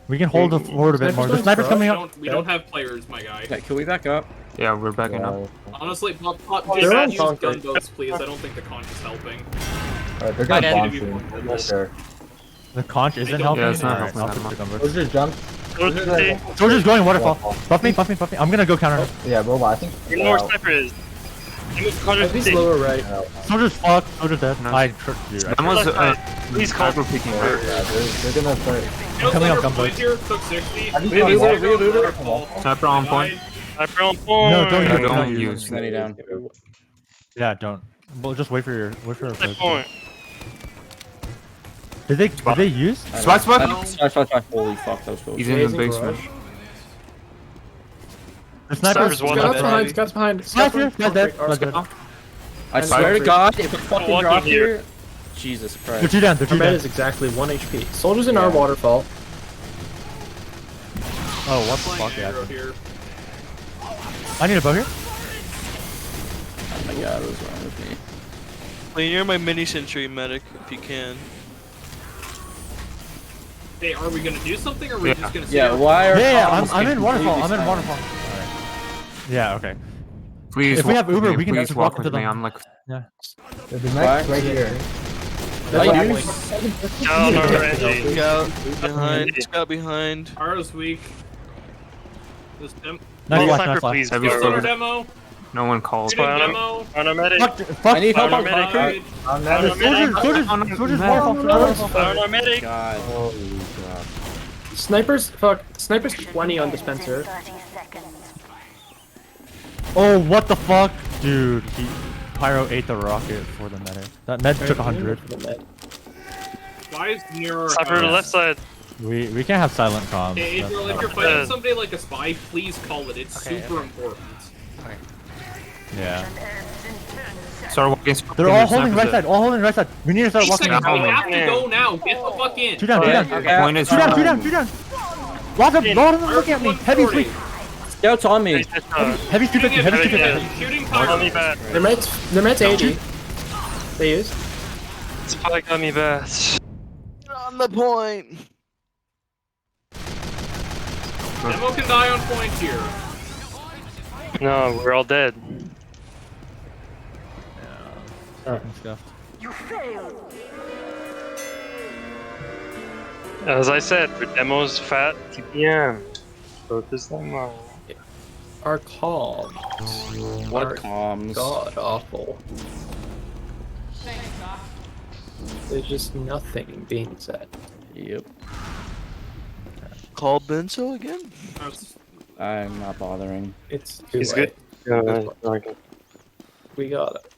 We can hold the forward a bit more. The sniper's coming up. We don't have players, my guy. Okay, can we back up? Yeah, we're backing up. Honestly, just They're on use concrete. gunboats, please. I don't think the conch is helping. Alright, they're gonna I bomb didn't. soon. For sure. The conch isn't don't- helping. Yeah, it's not Alright, helping I'll that put the much. gunboats. Soldier jump. Soldier's going waterfall. Waterfall. Buff me. Buff me. Buff me. I'm gonna go counter. Yeah, robot. I think. You know where sniper is. He's lower right. Soldier's fucked. Soldier's dead. No. I tricked you. That was Please call. hyper peeking Yeah, right. they're gonna start. Coming up, Sniper gunboats. point here, took 60. We have Uber. Sniper on point. Sniper on point. No, don't Yeah, use. don't Don't use. use. Many down. Yeah, don't. Well, just wait for your Sniper approach. point. Did they use? Swipe, swipe. Holy fuck, that was close. He's in the Amazing basement. barrage. The sniper's Sniper's one Scouts up. behind. Scouts behind. Scouts Sniper. behind. Dead. Concrete. Let's go. I swear to God, if it fucking walking dropped here. here, Jesus They're Christ. two down. They're Our two med down. is exactly 1 HP. Soldiers in our waterfall. Oh, what the Flying fuck? Yeah. arrow here. I need a bow here. Oh my God, what was wrong with me? Play near my mini sentry medic if you can. Hey, are we gonna do something or are we just gonna sit Yeah, here? why are Yeah, comms I'm in waterfall. I'm in completely waterfall. Alright. Yeah. Okay. Please. If we have walk with Uber, me, we can please just walk walk with into me. them. I'm like. The next right here. That's Like, what you- Down already. Scout behind. Scout behind. Arrow's weak. This dem- Nice Call flash. sniper, Nice flash. please. Heavy bro. Solar soldier. demo. No one called. Shooting Fire on him. demo. On a medic. Fuck. I need help on Fire on concrete. I'm Fire not. on a medic. Soldier's waterfall. Fire on a medic. God. Holy crap. Snipers. Fuck. Snipers 20 on dispenser. Oh, what the fuck, dude? Pyro ate the rocket for the medic. That med took 100. Guys near our Sniper to the house. left side. We can't have silent comms. Hey, That's Adriel, if not- you're fighting somebody like a spy, please call it. It's Okay, super important. Yeah. Start walking. They're all holding right side. All holding right side. We need to start 8 walking. seconds, we out. have to go now. Get the fuck in. Two down. Two down. Okay. Point is. Two down. Two down. Two down. Lots of them looking at me. Heavy sweep. Scouts on me. Heavy stupid. Shooting Heavy it, stupid. shooting Got me fire. back. Their med's 80. They use. Spy got me back. On the point. Demo can die on point here. No, we're all dead. As I said, for demos, fat TPM. Focus them on. Our calls. What are comms? God awful. There's just nothing being said. Yep. Call Benzo again? I'm not bothering. It's too He's late. good. Okay. We got it.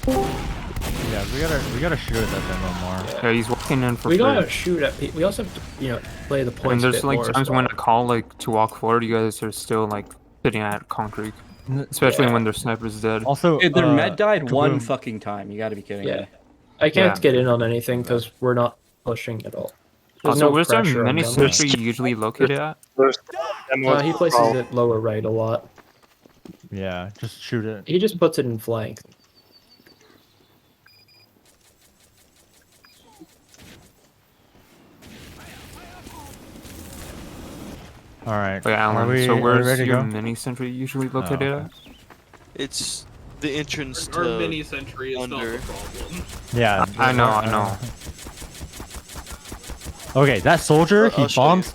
Yeah, we gotta shoot at that demo more. Yeah, he's walking in for We free. gotta shoot at people. We also have to, play the And points. there's bit like more, times so- when I call like to walk forward, you guys are still like sitting at concrete, especially when their sniper's dead. Also, Dude, their med died one Kaboom. fucking time. You gotta be kidding Yeah, me. I can't Yeah. get in on anything because we're not pushing at all. There's Also, no where's our pressure on mini them. sentry usually located at? He places it lower right a lot. Yeah, just shoot it. He just puts it in flank. All right. Wait, Alan, Are we, so are we where's ready to your go? mini sentry usually located okay. at? It's the entrance Our to mini sentry is not under. the problem. Yeah. I know. Okay, that soldier, he I'll show bombs.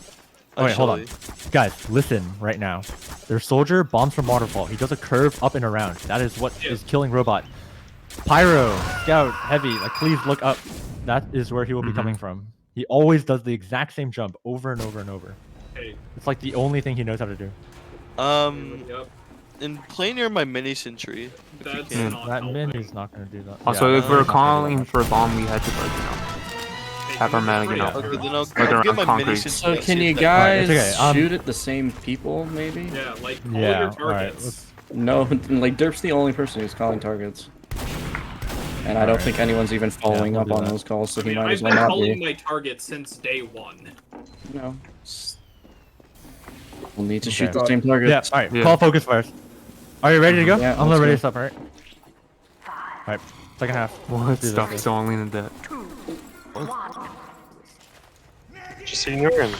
I'll Oh, wait, hold show on. you. Guys, listen right now. Their soldier bombs from waterfall. He does a curve up and around. That is what is killing robot. Pyro, scout, heavy. Like, please look up. That is where he will be coming from. He always does the exact same jump over and over and over. Hey, It's like the only thing he knows how to do. yep. And play near my mini sentry. That's Yeah. not That helping. min is not gonna do that. Also, Yeah, if that we're is not gonna do calling that. for a bomb, we had to like, Hey, Cap or Mad, you know. Okay, then I'll Like get my concrete. munitions. So back, can see you if that- guys Alright, it's okay, shoot at the same people, maybe? Yeah, like all Yeah, your alright, targets. No, like Derp's the only person who's calling targets. And I don't Alright. think anyone's even following we'll up do on that. those calls, so I he mean, might I've as well been not calling be. my targets since day one. No. We'll need to Okay. shoot the same target. Yeah, alright, Yeah. call focus first. Are you ready to go? Yeah, I'm let's ready go. to stop, alright? Alright, second half. What? Do this, Stop guys. stalling in that. Just ignore him.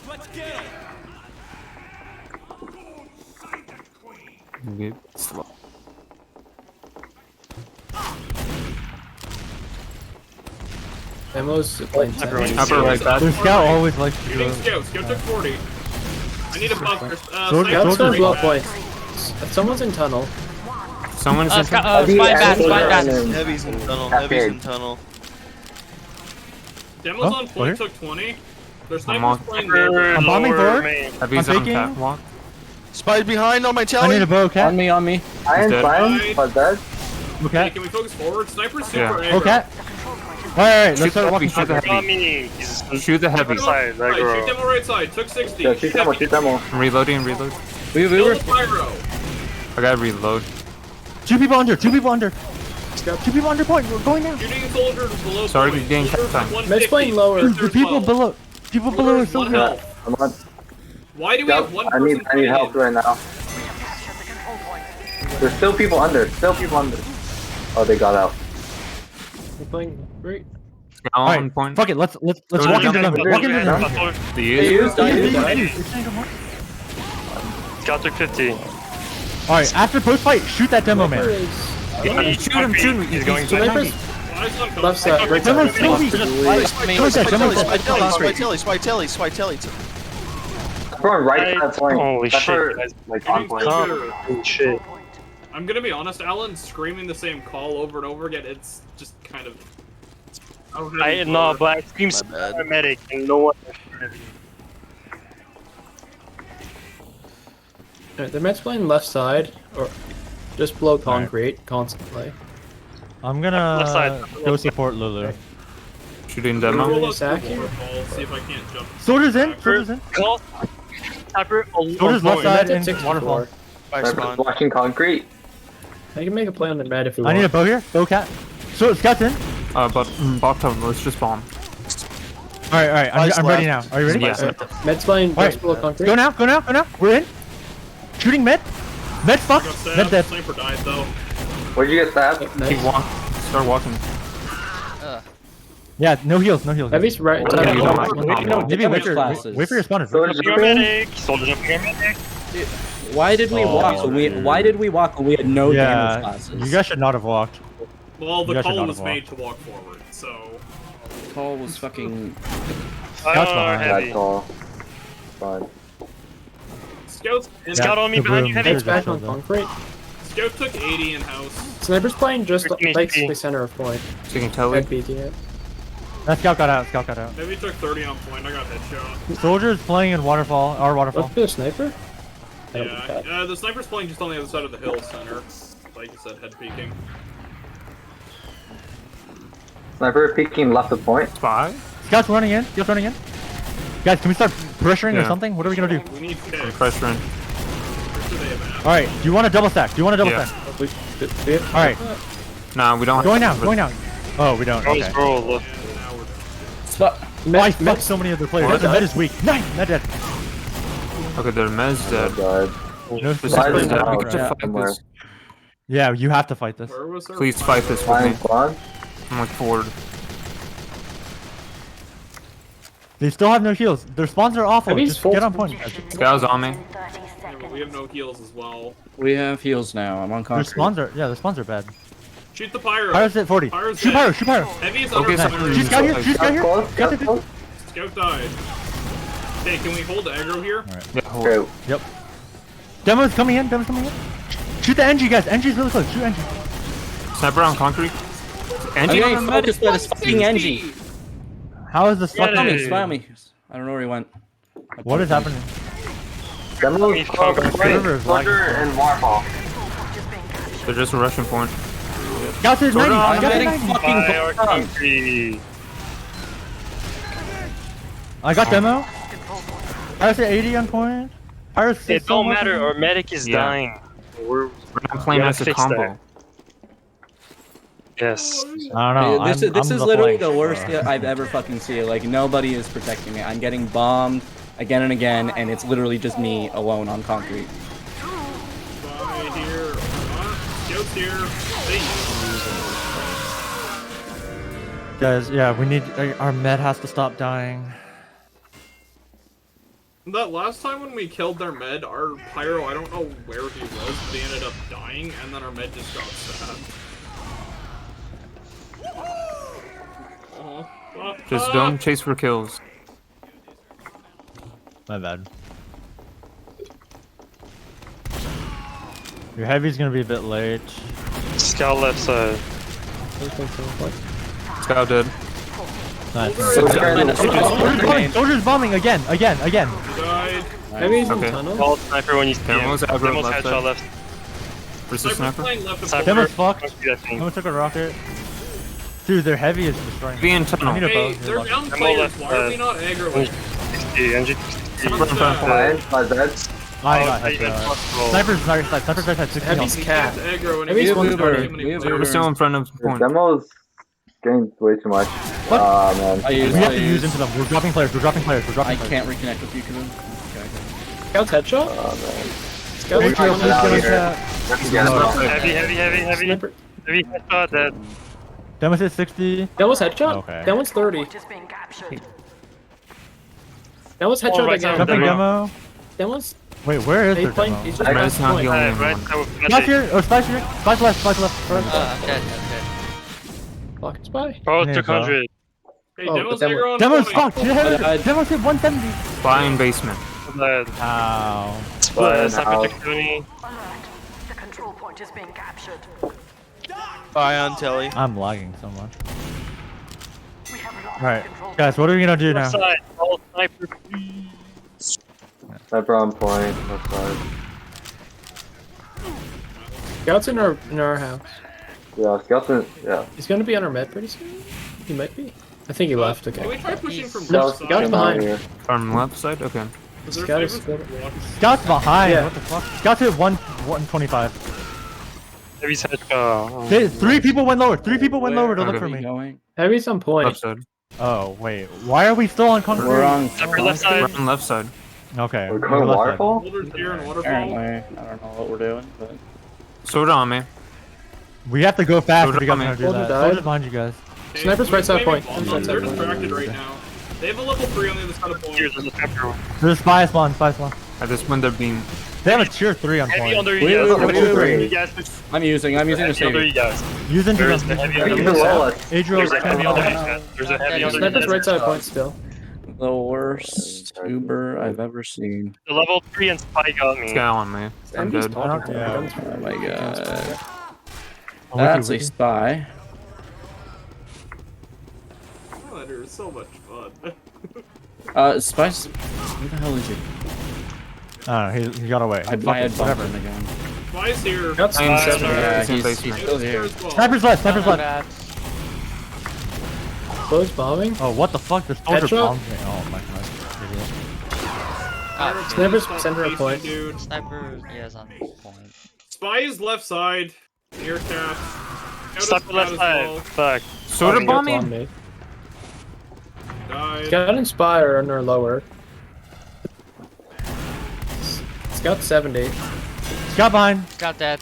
Let's get him. Get slow. Demo's playing center. Upper right back. The scout always likes to Shooting go. Scout. Scout took 40. I need a buff. Soldier- Scout's gonna Soldier- blow up points. If someone's in tunnel, Someone's in Spine Heavy bats, and spine bats. and Heavy's in tunnel. Cap Heavy's aid. in tunnel. Demo's Oh, on okay. point, took 20. Their on- sniper's playing lower. I'm bombing Lower forward. main. Heavy's I'm on taking- catwalk. Spied behind on my I tally. need a bow, okay? On me, on me. I am dead. fine, but that Hey, Okay. can we focus forward? Sniper's super Yeah. aggro. Okay. Alright, Shoot let's start the walking heavy, shoot the forward. Got heavy. me. He's Shoot the heavy. side. Right, shoot Aggro. demo right side. Took 60. yeah, shoot demo, shoot demo. I'm reloading, reload. We Kill were the pyro. I gotta reload. Two people under, two people under. Two people under point, we're going now. Shooting soldier below. Sorry, point. we're getting Soldier cut time. 150. Med's playing lower. Soldier The people 12. below, people below are Soldier's so one good. health. I'm on. Why do we have one I person need fighting help it? right now. There's still people under. Still people under. Oh, they got out. we're playing great. On Alright, point. fuck it, let's Go to walk into the them. jump. Walk into them. The Hey, use. you Got took 50. Alright, after post fight, shoot that demo man. Yeah, you shoot him, shoot him. He's going Sniper's Why is one left side, right Demo's side. so weak. Spy telly. Throwing right side point. Holy That's shit, where, guys. like on point. Holy shit. I'm gonna be honest, Alan screaming the same call over and over again, it's just kind of... No, but I screamed My bad. paramedic and no one. The Med's playing left side, or just below concrete, constantly. I'm Left gonna side. go support Lulu. Shooting Roll demo. up the Sack here? waterfall, see if I can't jump. Soldiers in, soldiers in. Call. Tapper. Soldiers left side Med's at and 64. waterfall. By Sniper's spawn. watching concrete. I can make a play on the Med if we I want. need a bow here, bow cat. So Scout's in. But bot top, let's just bomb. Alright, I'm ready now. Are you ready? Yeah. Med's playing Alright, just below concrete. go now. We're in. Shooting mid. Med fucked. Got stabbed, Med dead. Sniper died though. Where'd you get stabbed? Keep walk. Start walking. Yeah, no heals. Heavy's right Yeah, side. you don't- Maybe no Maybe damage wait for classes. your spawner. Soldiers jumping. Paramedic. Soldiers up paramedic. Why did we Oh, walk when we? dude. Why did we walk when we had no damage Yeah, classes? you guys should not have walked. Well, You the guys should call not was have made to walk forward, so... Call was fucking. Scout's behind. Heavy. That's all. Fine. Scouts in. Scout on me The behind you, room. heavy. Med's back on Shield. concrete. Scout took 80 in house. Sniper's playing just Freaking basically HP. center of point. Taking telly. Med beating it. That scout got out. Heavy took 30 on point, I got headshot. Soldiers playing in waterfall. Our waterfall. Let's do a sniper. I don't think that. Yeah, the sniper's playing just on the other side of the hill center. Like you said, head peeking. Sniper peeking left of point. Spy. Scout's running in. Guys, can we start pressuring or Yeah. something? What are we gonna do? We need kicks. Pressure in. Where do they have at? All right. Do you want a double stack? Yeah. All right. Nah, we don't. Going now. Oh, we don't. Okay. Bro, look. Spot. Oh, I fucked so many other players. What? The med is weak. Nice. Med dead. Okay, their mez Oh dead. god. No This Why is is dead. it We out could just fight somewhere? this. Yeah, you have to fight this. Where was her? Please fight this with Flying me. squad. I'm like forward. They still have no heals. Their spawns are awful. Heavy's Just full get on spawn. point. Scout's on me. Yeah, but we have no heals as well. We have heals now. I'm on Their concrete. spawns are bad. Shoot the pyro. Pyro's at 40. Pyro's Shoot dead. pyro. Heavy is Okay, under so- center. Shoot scout here. Scout close. Got Scout it. close. Scout died. Okay, can we hold aggro here? Yeah, hold. Okay. Yep. Demo's coming in. Shoot the NG, guys. NG's really close. Shoot NG. Sniper on concrete. I'm Angie. getting focused by this fucking NG. How is this Get fucking... it. Smile me. I don't know where he went. What is happening? Demo's close. River is lagging. Soldier and waterfall. They're just a Russian point. Got to 90. I'm Got to getting 90. fucking Buy our bombed. concrete. I got demo. Pyro's at 80 on point. Pyro's It don't matter. Our medic is Yeah. dying. We're not playing gotta as a fix combo. that. Yes. I don't know. This I'm is the literally flank, the worst so. I've ever fucking seen. Like, nobody is protecting me. I'm getting bombed again and again, and it's literally just me alone on concrete. Spy here. Scouts here. Guys, yeah, we need our med has to stop dying. That last time when we killed their med, our pyro, I don't know where he was, but he ended up dying, and then our med just got stabbed. Just don't chase for kills. My bad. Your heavy's gonna be a bit late. Scout left side. Scout dead. Nice. Soldier's bombing again. Died. Heavy's in Okay. tunnel. Call sniper when you see him. Demo's aggro Demo's left headshot side. left. Versus sniper. Sniper. Demo's fucked. concrete, I think. Someone took a rocket. Dude, their heavy is destroying. Be in I tunnel. need a bow. Hey, they're Here, down Demo players, left, why are we not aggroing? NG. My bad. I got Oh, headshot. Sniper's right side. Sniper's right side. 60 Heavy's health. cat. Aggro and Heavy's if you 120. have We're still in front of Your point. demo's getting way too much. What? Ah, man. We have to use into them. We're dropping players. I can't reconnect with you, Kaboom. Scout's headshot? Oh, man. Scout's Get headshot. out of here. Get Oh. out. Heavy. Sniper. Heavy headshot dead. Demo's at 60. That was headshot? Okay. That one's 30. That was Oh headshot my again. God. Jumping demo. That one's Wait, where is they their playing. demo? He's just Right, last it's not point. healing. Right. Splash here. Oh, splash here. Splash left. Splash left. I'm dead. Block and spy. Oh, Yeah, 200. Hey, Oh, Demo's but then aggro on Demo's point. fucked. Demo's hit 170. Buy in basement. Dead. Ow. Sniper out. took 70. The control point is being captured. Bye on telly. I'm lagging so much. We have lost Alright, control. guys, what are we gonna do now? Left side. All sniper, please. Sniper on point. Left side. Scout's in our house. Yeah, Skeleton. Yeah. He's gonna be on our med pretty soon. He might be. I think he left. Can we Okay. try pushing from No, left Scout's side? behind. Here. From left side? Okay. Is there Scout is snipers? Scout's behind. Yeah. What the fuck? Scout's hit 125. Heavy's headshot. Hey, 3 people went lower. 3 people went lower to look Okay. for me. Going? Heavy's on point. Left side. Oh wait, why are we still on concrete? We're on Sniper left side. We're on left side. Okay. We're we're going left side. waterfall? Holders here and waterfall. Apparently, I don't know what we're doing, but Sword on me. We have to go fast if Soldier we guys coming. want to do Soldier that. died. Soldier's behind you guys. Hey, Sniper's right side point. They're distracted right now. They have a level 3 on the other side of point. Here's the sniper. There's spy spawn. At this point, they're being. They have a tier 3 on Heavy point. under you Wait, guys. wait, wait, Heavy under wait. you guys. I'm using the Heavy under save. you guys. Use into There is them. the heavy You're under you below guys. us. Adriel, There's a heavy under you oh, guys. There's a heavy under you Sniper's guys. right side point still. The worst Uber I've ever seen. The level 3 and spy got me. Scout on me. I'm Heavy's dead. talking to Yeah. him. Oh my god. Oh, That's a wiki. spy. Oh, they're so much fun. Spice. Who the hell is he? I don't know, he got away. I Fuck had it, bumped whatever. him again. Spy's here. Scout's I'm in seven. center. Yeah, It's in he's basement. still here. Sniper's left. Sniper's left. Bad. Close bombing. Oh, what the fuck? The soldier Headshot? bombed me. Oh my god. Idiot. Ah, Sniper's center of point. Dude. Sniper, yeah, is on point. Spy is left side. Near cap. Sniper left side. Fuck. Sword Scout's bomb on me? me. Died. Scout and spy are under lower. Scout 70. Scout behind. Got dead.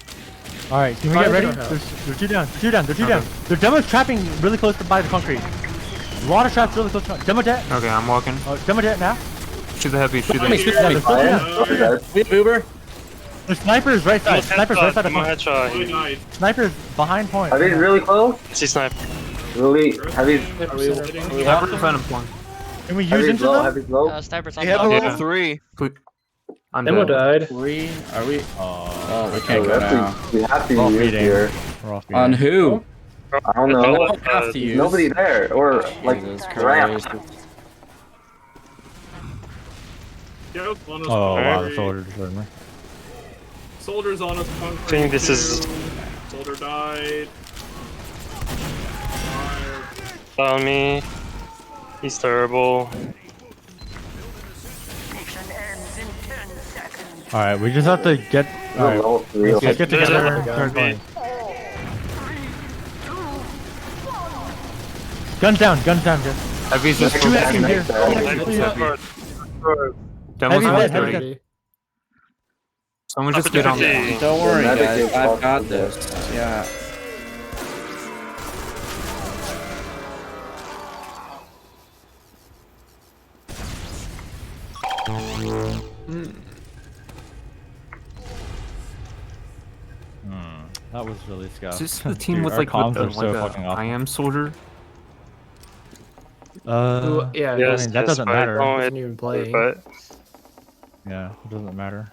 Alright, can we Fire get ready? in our house. There's 2 down. 2 down. They're 2 down. Their demo's trapping really close to by the concrete. A lot of traps really close to demo dead. Okay, I'm walking. Demo dead now. Shoot the heavy. Shoot the Shoot me, heavy. shoot me. They're still down. Dead. We have Uber. The sniper's right side. Sniper's right side of My point. headshot. Spy died. Sniper's behind point. Heavy's really close. See sniper. Really. Heavy's. Sniper in front of point. Can we use Heavy's into low. them? Heavy's low. Sniper's on They have a top. level Yeah. 3. I'm Demo dead. died. 3? Are we? Oh, we So can't we go have now. to. We have to We're off use feeding. here. We're off On who? I don't We know. don't have to use. Nobody there. Or like Jesus ramp. Christ. Scout's on us. Oh wow, concrete. the soldier destroyed me. Soldiers on us. Concrete I think this is- too. Soldier died. on me. He's terrible. Mission ends in 10 seconds. All right, we just have to get. All right, level 3 let's get There's together a- and start going. 4, 3, 2, 1. Guns down, guns down. Heavy's just Two heavy here. Demo's Heavy on dead, the heavy third. dead. Someone just get on the Opportunity. Don't worry, Medic guys. is I've got awesome. this. Yeah. That was really scuffed. Is this the team Dude, with our like comms the, are so like fucking a awful. I am soldier? Yeah, Yes, I mean, that doesn't but matter. don't Isn't hit- even playing. But Yeah, it doesn't matter.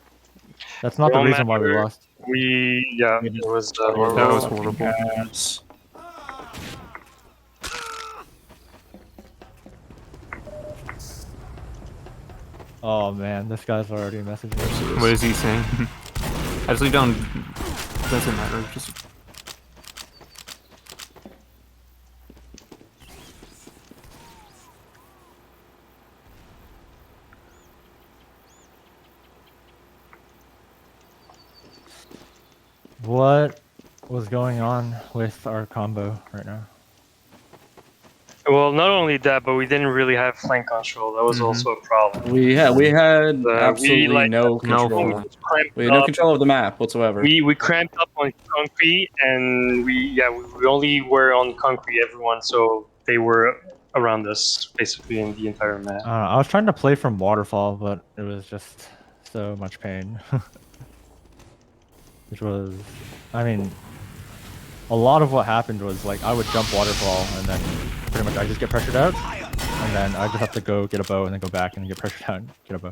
That's not the Don't reason why we matter. lost. yeah, it was That was horrible. Oh man, this guy's already messaging me. What is he saying? Actually, doesn't matter. Just What was going on with our combo right now? Well, not only that, but we didn't really have flank control. That was also a problem. We had absolutely like, no control. no. We had no control of the map whatsoever. We cramped up on concrete, and we only were on concrete, everyone, so they were around us basically in the entire map. I was trying to play from waterfall, but it was just so much pain. Which was, I mean, a lot of what happened was like I would jump waterfall and then pretty much I just get pressured out, and then I just have to go get a bow and then go back and get pressured out and get a bow.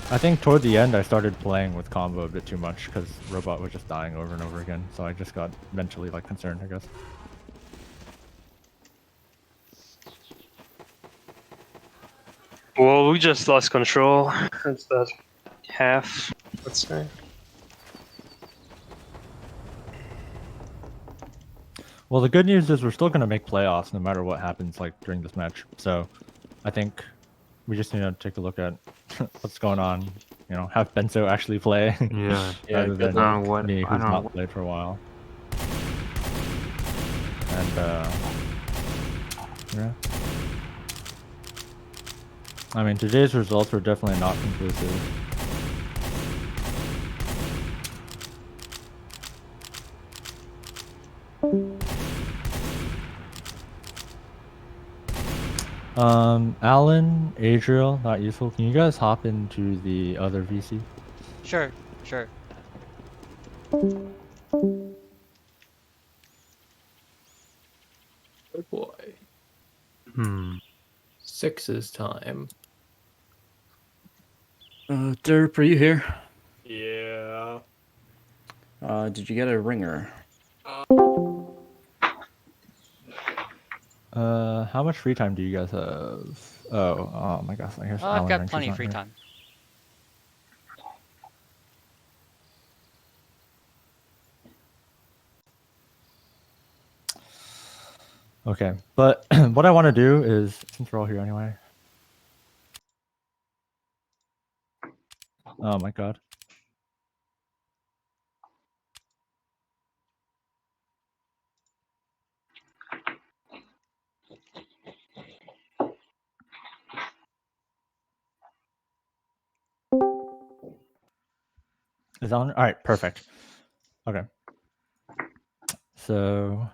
I think toward the end I started playing with combo a bit too much because Robot was just dying over and over again, so I just got mentally like concerned, I guess. Well, we just lost control. That's that half, let's say. Well, the good news is we're still gonna make playoffs no matter what happens like during this match. So, I think we just need to take a look at what's going on. You know, have Benzo actually play. Yeah. rather I than don't know what. me I who's don't know. not played for a while. And yeah. I mean, today's results were definitely not conclusive. Alan, Adriel, not useful. Can you guys hop into the other VC? Sure, sure. Good boy. Hmm. 6's time. Derp, are you here? Yeah. Did you get a ringer? How much free time do you guys have? Oh my gosh, I guess Oh, I've Alan got Ranks is plenty of not free here. time. Okay, but what I want to do is, since we're all here anyway. Oh my god. Is that on? All right, perfect. Okay. So,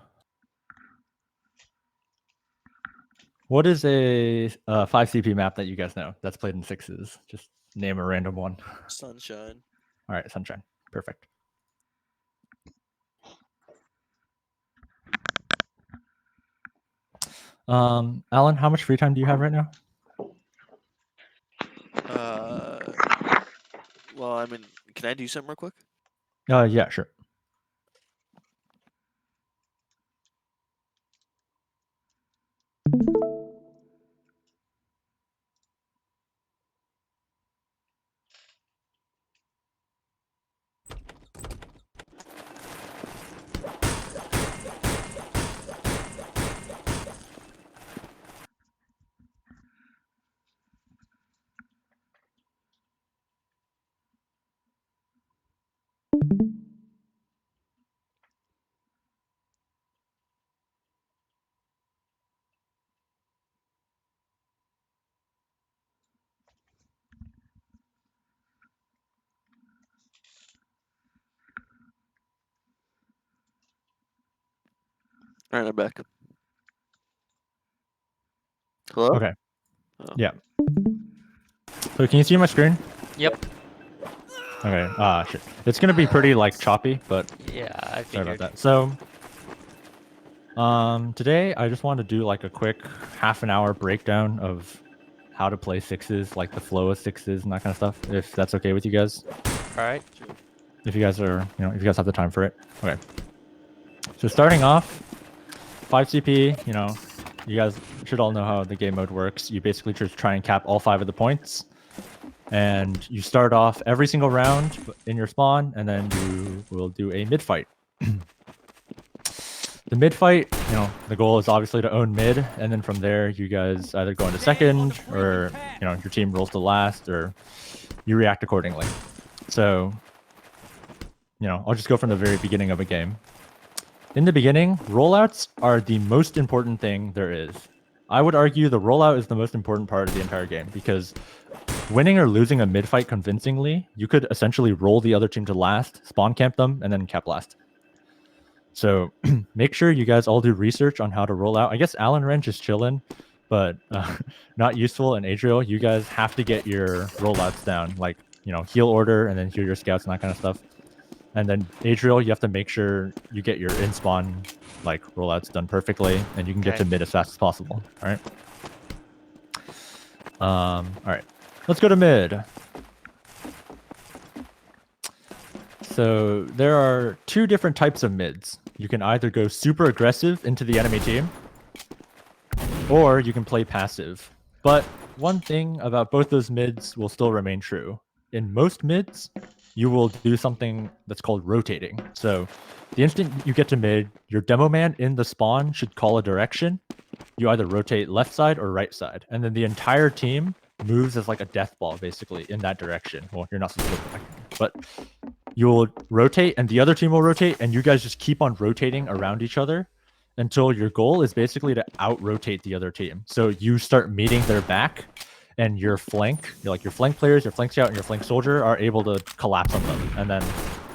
what is a 5 CP map that you guys know that's played in 6s? Just name a random one. Sunshine. All right, Sunshine. Perfect. Alan, how much free time do you have right now? Well, I mean, can I do something real quick? Yeah, sure. Alright, I'm back. Hello? Okay. Oh. Yeah. So can you see my screen? Yep. Okay. Shit. It's gonna be pretty like choppy, but Yeah, I sorry about figured. that. So, today I just want to do like a quick half an hour breakdown of how to play sixes, like the flow of sixes and that kind of stuff. If that's okay with you guys. All right. If you guys are, if you guys have the time for it. Okay. So starting off, 5 CP. You guys should all know how the game mode works. You basically just try and cap all 5 of the points. And you start off every single round in your spawn, and then you will do a mid fight. The mid fight, the goal is obviously to own mid, and then from there you guys either go into second, or your team rolls to last, or you react accordingly. So, I'll just go from the very beginning of a game. In the beginning, rollouts are the most important thing there is. I would argue the rollout is the most important part of the entire game, because winning or losing a mid-fight convincingly, you could essentially roll the other team to last, spawn camp them, and then cap last. So make sure you guys all do research on how to roll out. I guess Allen Wrench is chilling, but not useful. And Adriel, you guys have to get your rollouts down, like, heal order and then heal your scouts and that kind of stuff. And then Adriel, you have to make sure you get your in-spawn like rollouts done perfectly, and you can get to mid as fast as possible. All right. All right. Let's go to mid. So there are 2 different types of mids. You can either go super aggressive into the enemy team, or you can play passive. But one thing about both those mids will still remain true. In most mids, you will do something that's called rotating. So the instant you get to mid, your demo man in the spawn should call a direction. You either rotate left side or right side, and then the entire team moves as like a death ball basically in that direction. Well, you're not supposed to, but you'll rotate and the other team will rotate, and you guys just keep on rotating around each other until your goal is basically to out-rotate the other team. So you start meeting their back, and your flank players, your flank scout, and your flank soldier are able to collapse on them, and then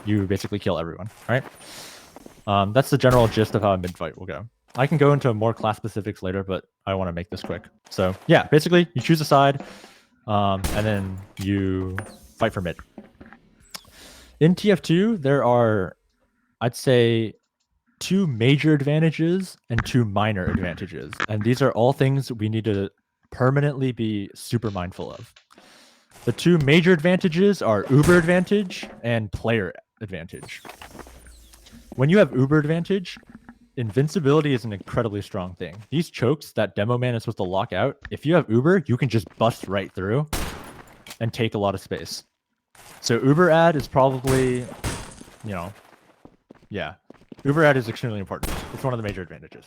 you basically kill everyone. All right. That's the general gist of how a mid-fight will go. I can go into more class specifics later, but I want to make this quick. So yeah, basically you choose a side, and then you fight for mid. In TF2, there are, I'd say, 2 major advantages and 2 minor advantages. And these are all things we need to permanently be super mindful of. The 2 major advantages are Uber advantage and player advantage. When you have Uber advantage, invincibility is an incredibly strong thing. These chokes that demo man is supposed to lock out, if you have Uber, you can just bust right through and take a lot of space. So Uber ad is probably, yeah. Uber ad is extremely important. It's one of the major advantages.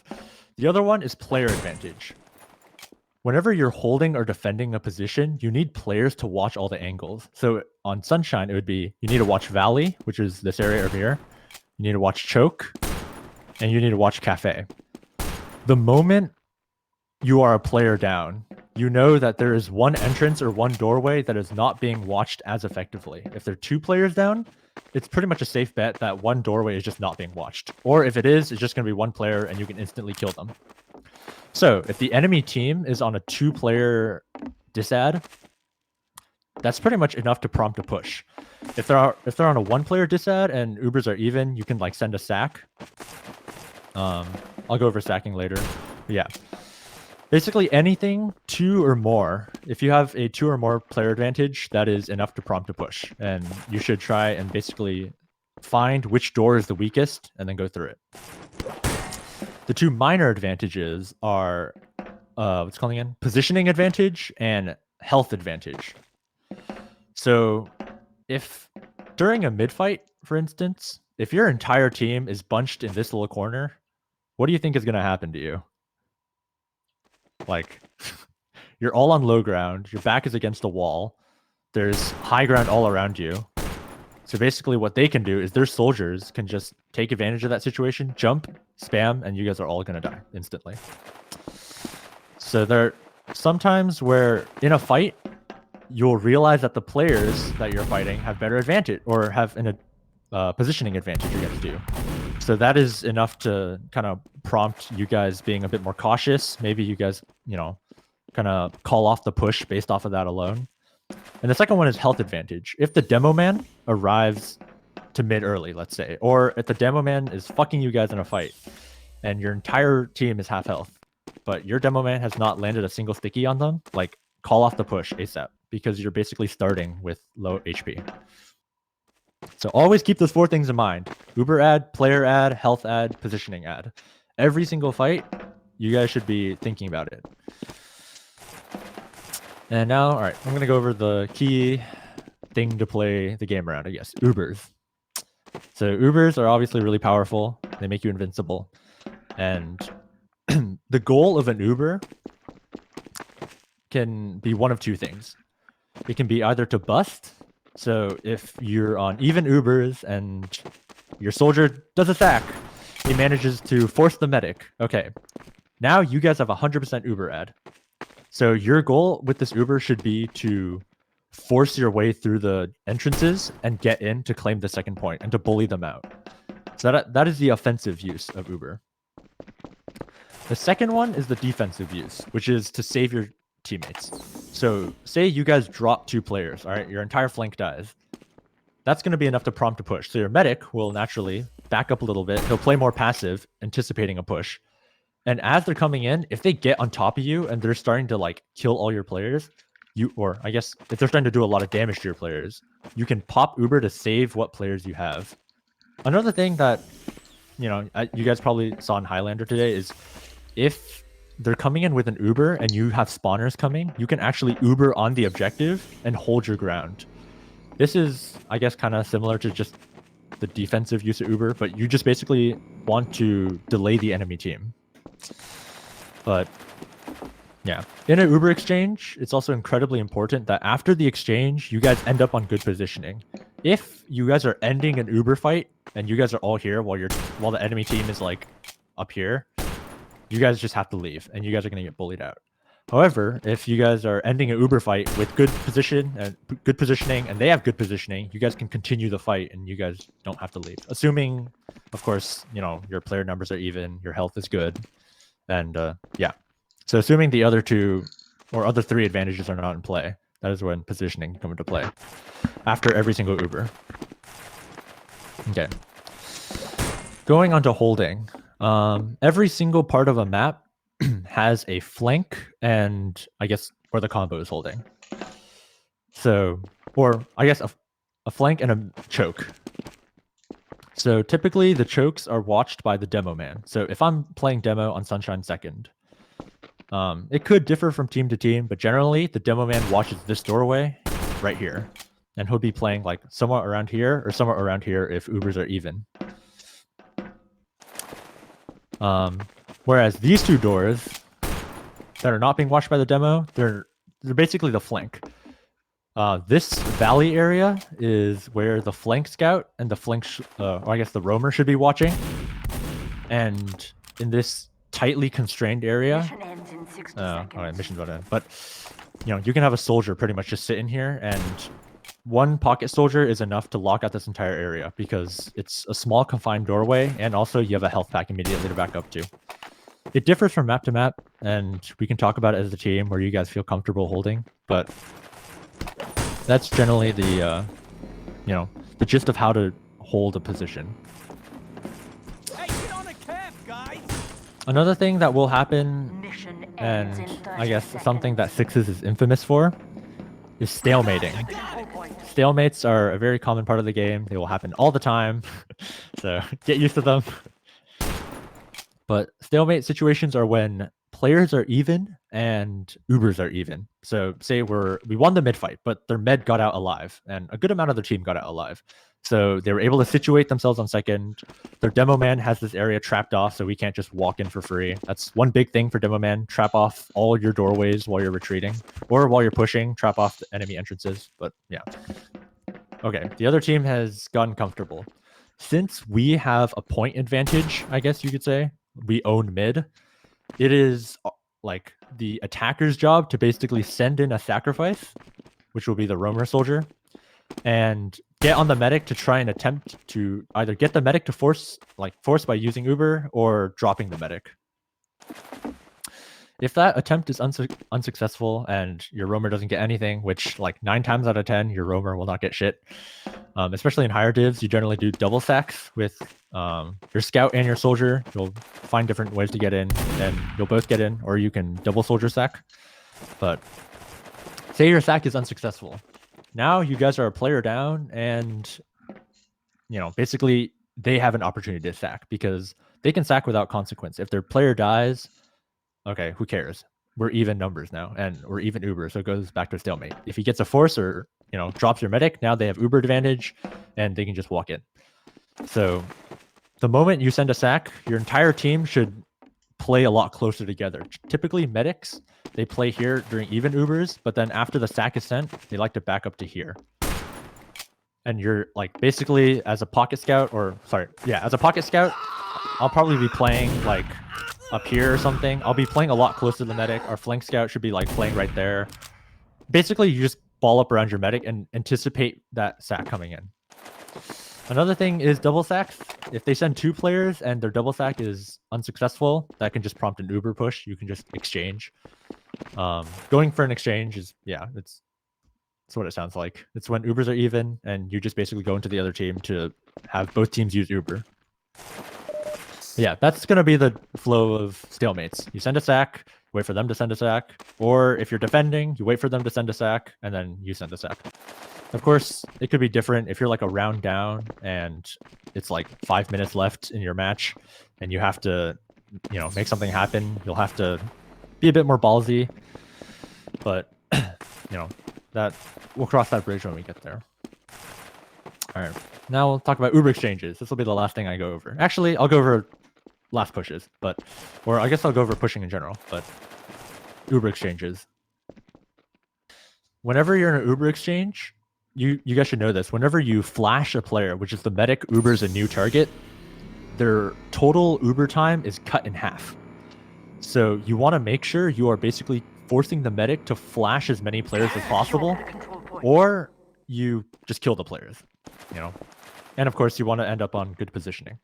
The other one is player advantage. Whenever you're holding or defending a position, you need players to watch all the angles. So on Sunshine, it would be, you need to watch Valley, which is this area over here. You need to watch Choke, and you need to watch Cafe. The moment you are a player down, you know that there is one entrance or one doorway that is not being watched as effectively. If there are 2 players down, it's pretty much a safe bet that one doorway is just not being watched. Or if it is, it's just going to be one player and you can instantly kill them. So if the enemy team is on a 2-player disad, that's pretty much enough to prompt a push. If they're on a 1-player disad and Ubers are even, you can like send a sack. I'll go over stacking later. But yeah. Basically anything 2 or more. If you have a 2 or more player advantage, that is enough to prompt a push. And you should try and basically find which door is the weakest and then go through it. The 2 minor advantages are what's it called again? Positioning advantage and health advantage. So if during a mid fight, for instance, if your entire team is bunched in this little corner, what do you think is going to happen to you? Like, you're all on low ground, your back is against a wall, there's high ground all around you. So basically what they can do is their soldiers can just take advantage of that situation, jump, spam, and you guys are all going to die instantly. So there are sometimes where in a fight, you'll realize that the players that you're fighting have better advantage or have a positioning advantage against you. So that is enough to kind of prompt you guys being a bit more cautious. Maybe you guys, kind of call off the push based off of that alone. And the second one is health advantage. If the demo man arrives to mid early, let's say, or if the demo man is fucking you guys in a fight and your entire team is half health, but your demo man has not landed a single sticky on them, like call off the push ASAP because you're basically starting with low HP. So always keep those 4 things in mind. Uber ad, player ad, health ad, positioning ad. Every single fight, you guys should be thinking about it. And now, all right, I'm going to go over the key thing to play the game around, I guess, Ubers. So Ubers are obviously really powerful. They make you invincible. And the goal of an Uber can be one of 2 things. It can be either to bust. So if you're on even Ubers and your soldier does a stack, he manages to force the medic. Okay, now you guys have 100% Uber ad. So your goal with this Uber should be to force your way through the entrances and get in to claim the second point and to bully them out. So that is the offensive use of Uber. The second one is the defensive use, which is to save your teammates. So say you guys drop 2 players, all right, your entire flank dies. That's going to be enough to prompt a push. So your medic will naturally back up a little bit. He'll play more passive, anticipating a push. And as they're coming in, if they get on top of you and they're starting to like kill all your players, or I guess if they're starting to do a lot of damage to your players, you can pop Uber to save what players you have. Another thing that, you guys probably saw in Highlander today is if they're coming in with an Uber and you have spawners coming, you can actually Uber on the objective and hold your ground. This is, I guess, kind of similar to just the defensive use of Uber, but you just basically want to delay the enemy team. But yeah, in an Uber exchange, it's also incredibly important that after the exchange, you guys end up on good positioning. If you guys are ending an Uber fight and you guys are all here while the enemy team is like up here, you guys just have to leave and you guys are going to get bullied out. However, if you guys are ending an Uber fight with good positioning and they have good positioning, you guys can continue the fight and you guys don't have to leave. Assuming, of course, your player numbers are even, your health is good. And yeah, so assuming the other 2 or other 3 advantages are not in play, that is when positioning come into play after every single Uber. Okay. Going on to holding. Every single part of a map has a flank and I guess where the combo is holding. So, or I guess a flank and a choke. So typically the chokes are watched by the demo man. So if I'm playing demo on Sunshine 2nd, it could differ from team to team, but generally the demo man watches this doorway right here. And he'll be playing like somewhere around here or somewhere around here if Ubers are even. Whereas these 2 doors that are not being watched by the demo, they're basically the flank. This valley area is where the flank scout and the flank, or I guess the roamer should be watching. And in this tightly constrained area, all right, mission's about to end. But you can have a soldier pretty much just sit in here, and 1 pocket soldier is enough to lock out this entire area because it's a small confined doorway, and also you have a health pack immediately to back up to. It differs from map to map, and we can talk about it as a team where you guys feel comfortable holding, but that's generally the the gist of how to hold a position. Hey, get on a cap, guys! Another thing that will happen, and I guess something that Sixes is infamous for, is stalemating. Stalemates are a very common part of the game. They will happen all the time, so get used to them. But stalemate situations are when players are even and Ubers are even. So say we won the mid fight, but their med got out alive, and a good amount of their team got out alive. So they were able to situate themselves on second. Their demo man has this area trapped off, so we can't just walk in for free. That's one big thing for demo man. Trap off all your doorways while you're retreating, or while you're pushing, trap off the enemy entrances. But yeah. Okay, the other team has gotten comfortable. Since we have a point advantage, I guess you could say, we own mid, it is like the attacker's job to basically send in a sacrifice, which will be the roamer soldier, and get on the medic to try and attempt to either get the medic to force by using Uber or dropping the medic. If that attempt is unsuccessful and your roamer doesn't get anything, which like 9 times out of 10 your roamer will not get shit, especially in higher divs, you generally do double sacks with your scout and your soldier. You'll find different ways to get in, and you'll both get in, or you can double soldier sack. But say your sack is unsuccessful. Now you guys are a player down, and basically they have an opportunity to sack because they can sack without consequence. If their player dies, okay, who cares? We're even numbers now, and we're even Uber, so it goes back to a stalemate. If he gets a force or drops your medic, now they have Uber advantage, and they can just walk in. So the moment you send a sack, your entire team should play a lot closer together. Typically, medics, they play here during even Ubers, but then after the sack is sent, they like to back up to here. And you're like basically as a pocket scout, as a pocket scout, I'll probably be playing like up here or something. I'll be playing a lot closer to the medic. Our flank scout should be like playing right there. Basically, you just ball up around your medic and anticipate that sack coming in. Another thing is double sacks. If they send 2 players and their double sack is unsuccessful, that can just prompt an Uber push. You can just exchange. Going for an exchange is, it's what it sounds like. It's when Ubers are even, and you just basically go into the other team to have both teams use Uber. Yeah, that's going to be the flow of stalemates. You send a sack, wait for them to send a sack, or if you're defending, you wait for them to send a sack, and then you send a sack. Of course, it could be different if you're like a round down and it's like 5 minutes left in your match and you have to, make something happen. You'll have to be a bit more ballsy, but that we'll cross that bridge when we get there. All right, now we'll talk about Uber exchanges. This will be the last thing I go over. Actually, I'll go over last pushes, or I guess I'll go over pushing in general, but Uber exchanges. Whenever you're in an Uber exchange, you guys should know this. Whenever you flash a player, which is the medic Ubers a new target, their total Uber time is cut in half. So you want to make sure you are basically forcing the medic to flash as many players as possible, or you just kill the players, And of course, you want to end up on good positioning.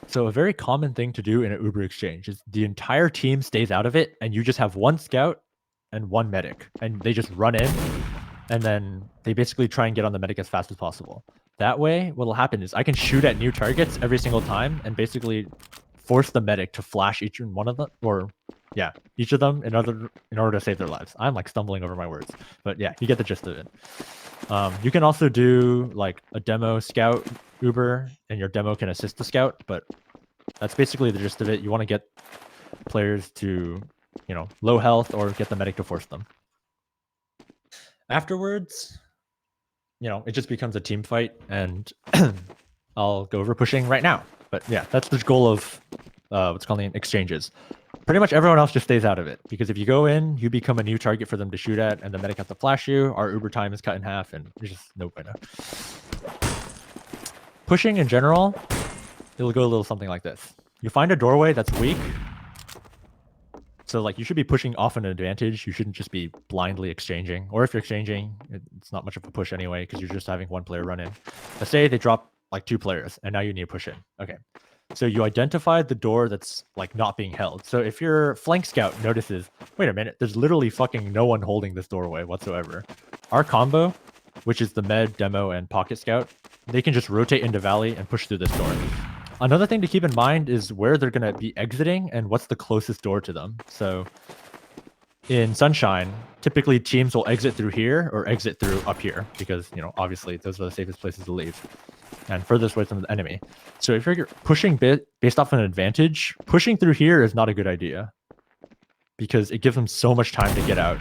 So a very common thing to do in an Uber exchange is the entire team stays out of it, and you just have 1 scout and 1 medic, and they just run in, and then they basically try and get on the medic as fast as possible. That way, what will happen is I can shoot at new targets every single time and basically force the medic to flash each one of them, each of them in order to save their lives. I'm like stumbling over my words, but yeah, you get the gist of it. You can also do like a demo scout Uber, and your demo can assist the scout, but that's basically the gist of it. You want to get players to, low health or get the medic to force them. Afterwards, it just becomes a team fight, and I'll go over pushing right now. But yeah, that's the goal of what's called exchanges. Pretty much everyone else just stays out of it, because if you go in, you become a new target for them to shoot at, and the medic has to flash you. Our Uber time is cut in half, and there's just no bueno. Pushing in general, it'll go a little something like this. You find a doorway that's weak. So like you should be pushing off an advantage. You shouldn't just be blindly exchanging. Or if you're exchanging, it's not much of a push anyway, because you're just having 1 player run in. Let's say they drop like 2 players, and now you need to push in. Okay. So you identified the door that's like not being held. So if your flank scout notices, wait a minute, there's literally fucking no one holding this doorway whatsoever. Our combo, which is the med, demo, and pocket scout, they can just rotate into valley and push through this door. Another thing to keep in mind is where they're going to be exiting and what's the closest door to them. So in Sunshine, typically teams will exit through here or exit through up here because, obviously those are the safest places to leave and furthest away from the enemy. So if you're pushing based off an advantage, pushing through here is not a good idea because it gives them so much time to get out.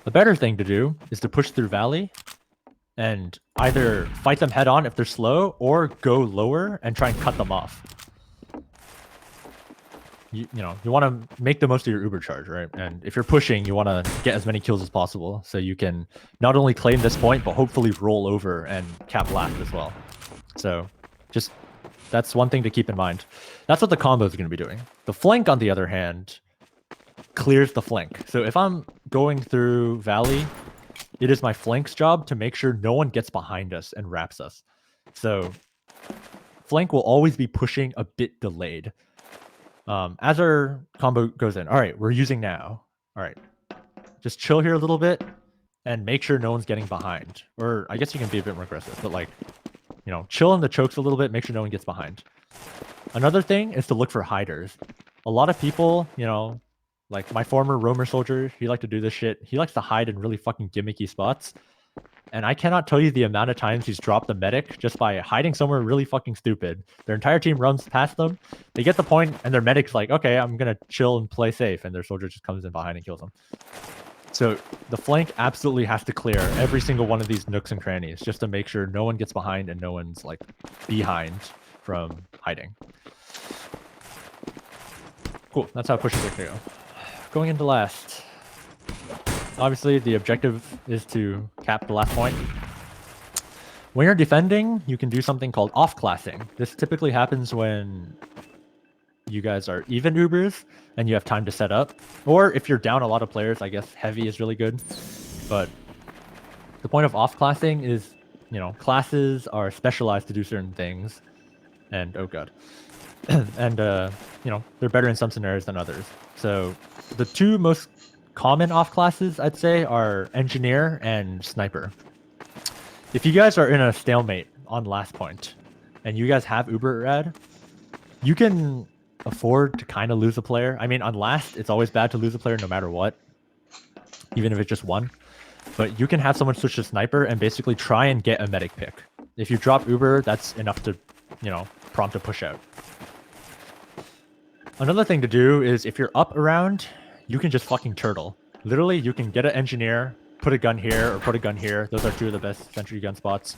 The better thing to do is to push through valley and either fight them head on if they're slow or go lower and try and cut them off. you want to make the most of your Uber charge, right? And if you're pushing, you want to get as many kills as possible, so you can not only claim this point, but hopefully roll over and cap last as well. So, just that's one thing to keep in mind. That's what the combo is going to be doing. The flank, on the other hand, clears the flank. So if I'm going through Valley, it is my flank's job to make sure no one gets behind us and wraps us. So flank will always be pushing a bit delayed. As our combo goes in, all right, we're using now. All right, just chill here a little bit and make sure no one's getting behind. Or I guess you can be a bit more aggressive, but like, chill in the chokes a little bit, make sure no one gets behind. Another thing is to look for hiders. A lot of people, like my former roamer soldier, he liked to do this shit. He likes to hide in really fucking gimmicky spots. And I cannot tell you the amount of times he's dropped the medic just by hiding somewhere really fucking stupid. Their entire team runs past them. They get the point, and their medic's like, okay, I'm going to chill and play safe. And their soldier just comes in behind and kills them. So the flank absolutely has to clear every single one of these nooks and crannies just to make sure no one gets behind and no one's like behind from hiding. Cool, that's how pushes are going to go. Going into last. Obviously, the objective is to cap the last point. When you're defending, you can do something called off-classing. This typically happens when you guys are even Ubers and you have time to set up. Or if you're down a lot of players, I guess heavy is really good. But the point of off-classing is, classes are specialized to do certain things. And, oh god. And, they're better in some scenarios than others. So the two most common off classes, I'd say, are engineer and sniper. If you guys are in a stalemate on last point and you guys have Uber rad, you can afford to kind of lose a player. I mean, on last, it's always bad to lose a player no matter what, even if it's just one. But you can have someone switch to sniper and basically try and get a medic pick. If you drop Uber, that's enough to, prompt a push out. Another thing to do is if you're up around, you can just fucking turtle. Literally, you can get an engineer, put a gun here or put a gun here. Those are two of the best sentry gun spots.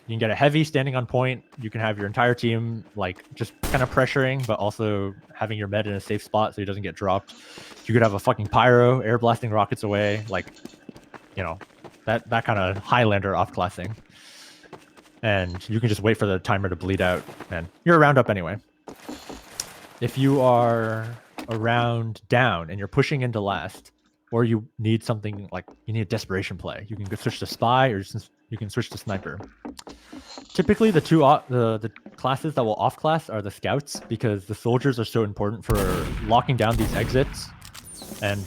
You can get a heavy standing on point. You can have your entire team like just kind of pressuring, but also having your med in a safe spot so he doesn't get dropped. You could have a fucking pyro air blasting rockets away, like, that kind of Highlander off classing. And you can just wait for the timer to bleed out, and you're a round up anyway. If you are around down and you're pushing into last, or you need something like you need a desperation play, you can go switch to spy or you can switch to sniper. Typically, the the classes that will off class are the scouts, because the soldiers are so important for locking down these exits and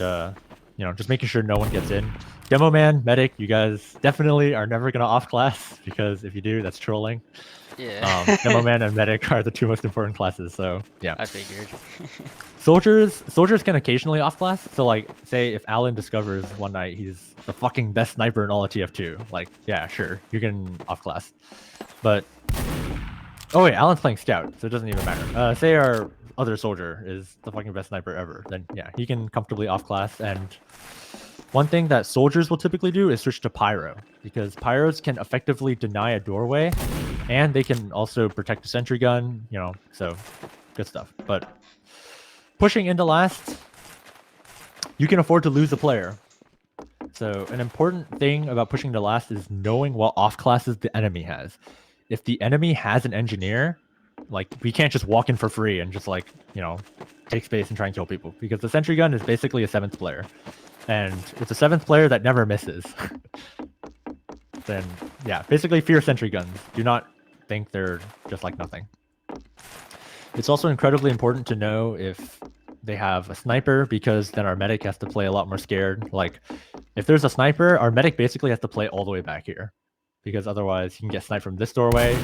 just making sure no one gets in. Demo man, medic, you guys definitely are never gonna off class, because if you do, that's trolling. Yeah. Demo man and medic are the two most important classes, so yeah. I figured. Soldiers can occasionally off class. So like, say if Alan discovers one night he's the fucking best sniper in all of TF2, like, yeah, sure, you can off class. But oh wait, Alan's playing scout, so it doesn't even matter. Say our other soldier is the fucking best sniper ever, then yeah, he can comfortably off class. And one thing that soldiers will typically do is switch to pyro, because pyros can effectively deny a doorway, and they can also protect a sentry gun, so good stuff. But pushing into last, you can afford to lose a player. So an important thing about pushing to last is knowing what off classes the enemy has. If the enemy has an engineer, like, we can't just walk in for free and just like, take space and try and kill people, because the sentry gun is basically a 7th player. And it's a 7th player that never misses. Then, yeah, basically fear sentry guns. Do not think they're just like nothing. It's also incredibly important to know if they have a sniper, because then our medic has to play a lot more scared. Like, if there's a sniper, our medic basically has to play all the way back here, because otherwise he can get sniped from this doorway.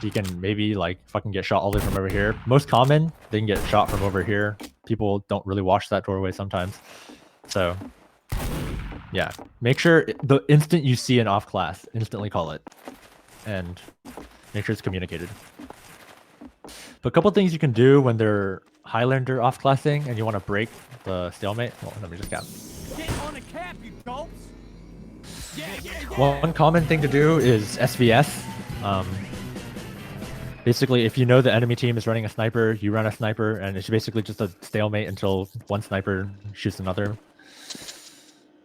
He can maybe like fucking get shot all the way from over here. Most common, they can get shot from over here. People don't really watch that doorway sometimes. So yeah, make sure the instant you see an off class, instantly call it, and make sure it's communicated. But a couple things you can do when they're Highlander off classing and you want to break the stalemate. Well, let me just cap. Get on a cap, you dopes! One common thing to do is SVS. Basically, if you know the enemy team is running a sniper, you run a sniper, and it's basically just a stalemate until one sniper shoots another.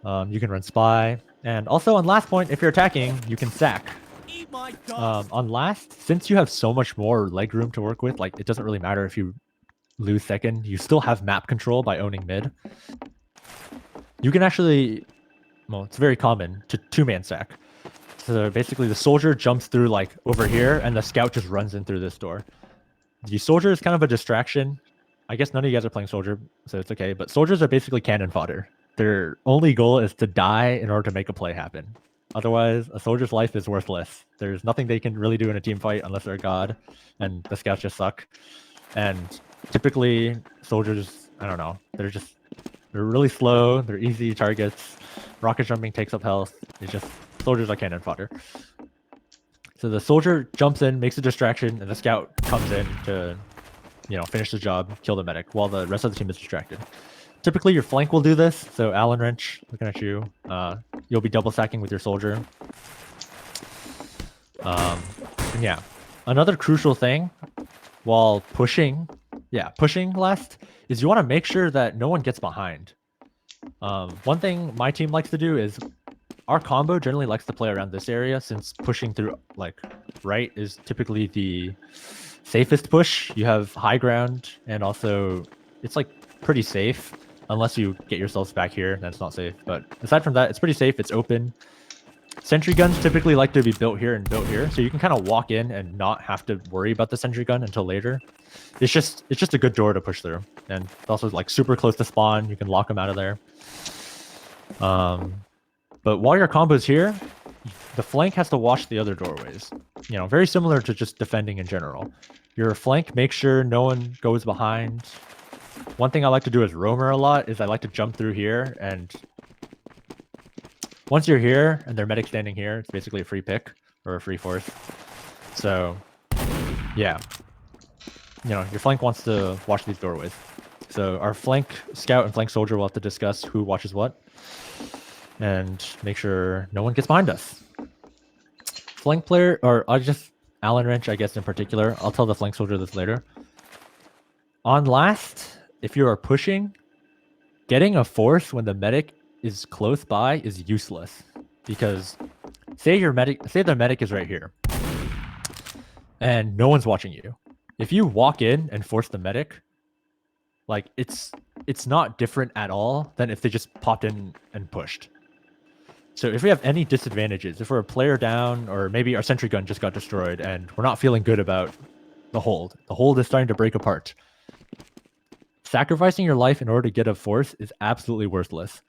You can run spy, and also on last point, if you're attacking, you can sack. On last, since you have so much more leg room to work with, like it doesn't really matter if you lose second, you still have map control by owning mid. You can actually, well, it's very common to two-man sack. So basically the soldier jumps through like over here and the scout just runs in through this door. The soldier is kind of a distraction. I guess none of you guys are playing soldier, so it's okay. But soldiers are basically cannon fodder. Their only goal is to die in order to make a play happen. Otherwise, a soldier's life is worthless. There's nothing they can really do in a team fight unless they're a god, and the scouts just suck. And typically, soldiers, I don't know, they're really slow, they're easy targets. Rocket jumping takes up health. It's just, soldiers are cannon fodder. So the soldier jumps in, makes a distraction, and the scout comes in to, you know, finish the job, kill the medic, while the rest of the team is distracted. Typically, your flank will do this. So Allen Wrench, looking at you, you'll be double stacking with your soldier. And yeah, another crucial thing while pushing last is you want to make sure that no one gets behind. One thing my team likes to do is our combo generally likes to play around this area, since pushing through like right is typically the safest push. You have high ground, and also it's like pretty safe unless you get yourselves back here, then it's not safe. But aside from that, it's pretty safe. It's open. Sentry guns typically like to be built here and built here, so you can kind of walk in and not have to worry about the sentry gun until later. It's just a good door to push through, and it's also like super close to spawn. You can lock them out of there. But while your combo's here, the flank has to watch the other doorways. You know, very similar to just defending in general. Your flank, make sure no one goes behind. One thing I like to do as roamer a lot is I like to jump through here, and once you're here and their medic standing here, it's basically a free pick or a free force. So yeah, you know, your flank wants to watch these doorways. So our flank scout and flank soldier will have to discuss who watches what and make sure no one gets behind us. Flank player, or I'll just Allen Wrench, I guess in particular, I'll tell the flank soldier this later. On last, if you are pushing, getting a force when the medic is close by is useless, because say the medic is right here and no one's watching you. If you walk in and force the medic, like it's not different at all than if they just popped in and pushed. So if we have any disadvantages, if we're a player down, or maybe our sentry gun just got destroyed and we're not feeling good about the hold is starting to break apart, sacrificing your life in order to get a force is absolutely worthless.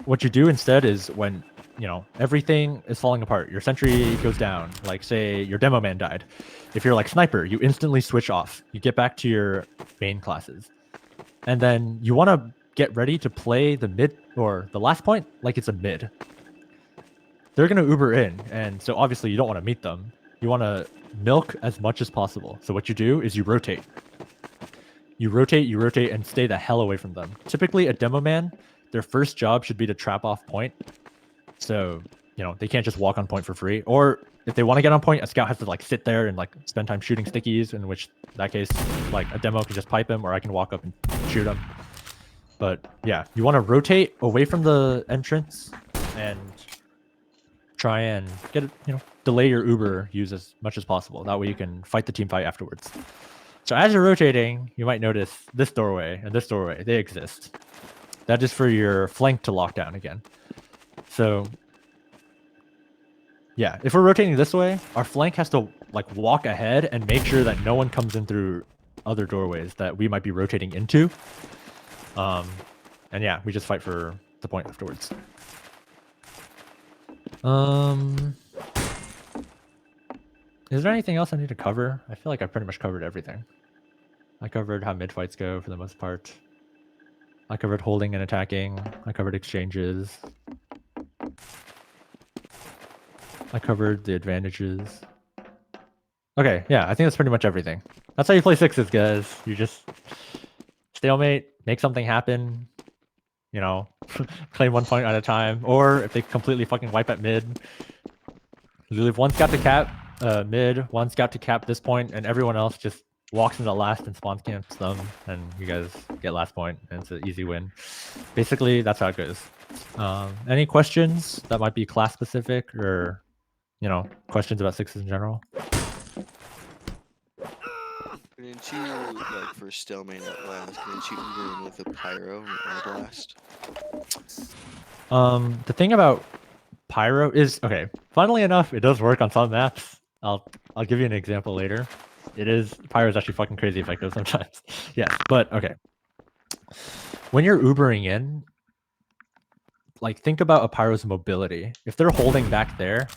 What you do instead is, when you know everything is falling apart, your sentry goes down, like say your demo man died, if you're like sniper, you instantly switch off, you get back to your main classes, and then you want to get ready to play the mid or the last point like it's a mid. They're going to Uber in, and so obviously you don't want to meet them. You want to milk as much as possible. So what you do is you rotate. You rotate, and stay the hell away from them. Typically, a demo man, their first job should be to trap off point. So, you know, they can't just walk on point for free. Or if they want to get on point, a scout has to like sit there and like spend time shooting stickies, in which that case, like a demo can just pipe him, or I can walk up and shoot him. But yeah, you want to rotate away from the entrance and try and get it, you know, delay your Uber use as much as possible. That way you can fight the team fight afterwards. So as you're rotating, you might notice this doorway and this doorway, they exist. That is for your flank to lock down again. So yeah, if we're rotating this way, our flank has to like walk ahead and make sure that no one comes in through other doorways that we might be rotating into. And yeah, we just fight for the point afterwards. Is there anything else I need to cover? I feel like I pretty much covered everything. I covered how mid fights go for the most part. I covered holding and attacking. I covered exchanges. I covered the advantages. Okay, yeah, I think that's pretty much everything. That's how you play sixes, guys. You just stalemate, make something happen, you know, claim 1 point at a time, or if they completely fucking wipe at mid, you leave one scout to cap, mid, one scout to cap this point, and everyone else just walks into last and spawn camps them, and you guys get last point, and it's an easy win. Basically, that's how it goes. Any questions that might be class specific, or questions about sixes in general? Couldn't you, like, for stalemate at last, couldn't you Uber in with a pyro and air blast? The thing about pyro is, okay, funnily enough, it does work on some maps. I'll give you an example later. Pyro is actually fucking crazy effective sometimes. Yes, but okay. When you're Ubering in, like, think about a pyro's mobility. If they're holding back there,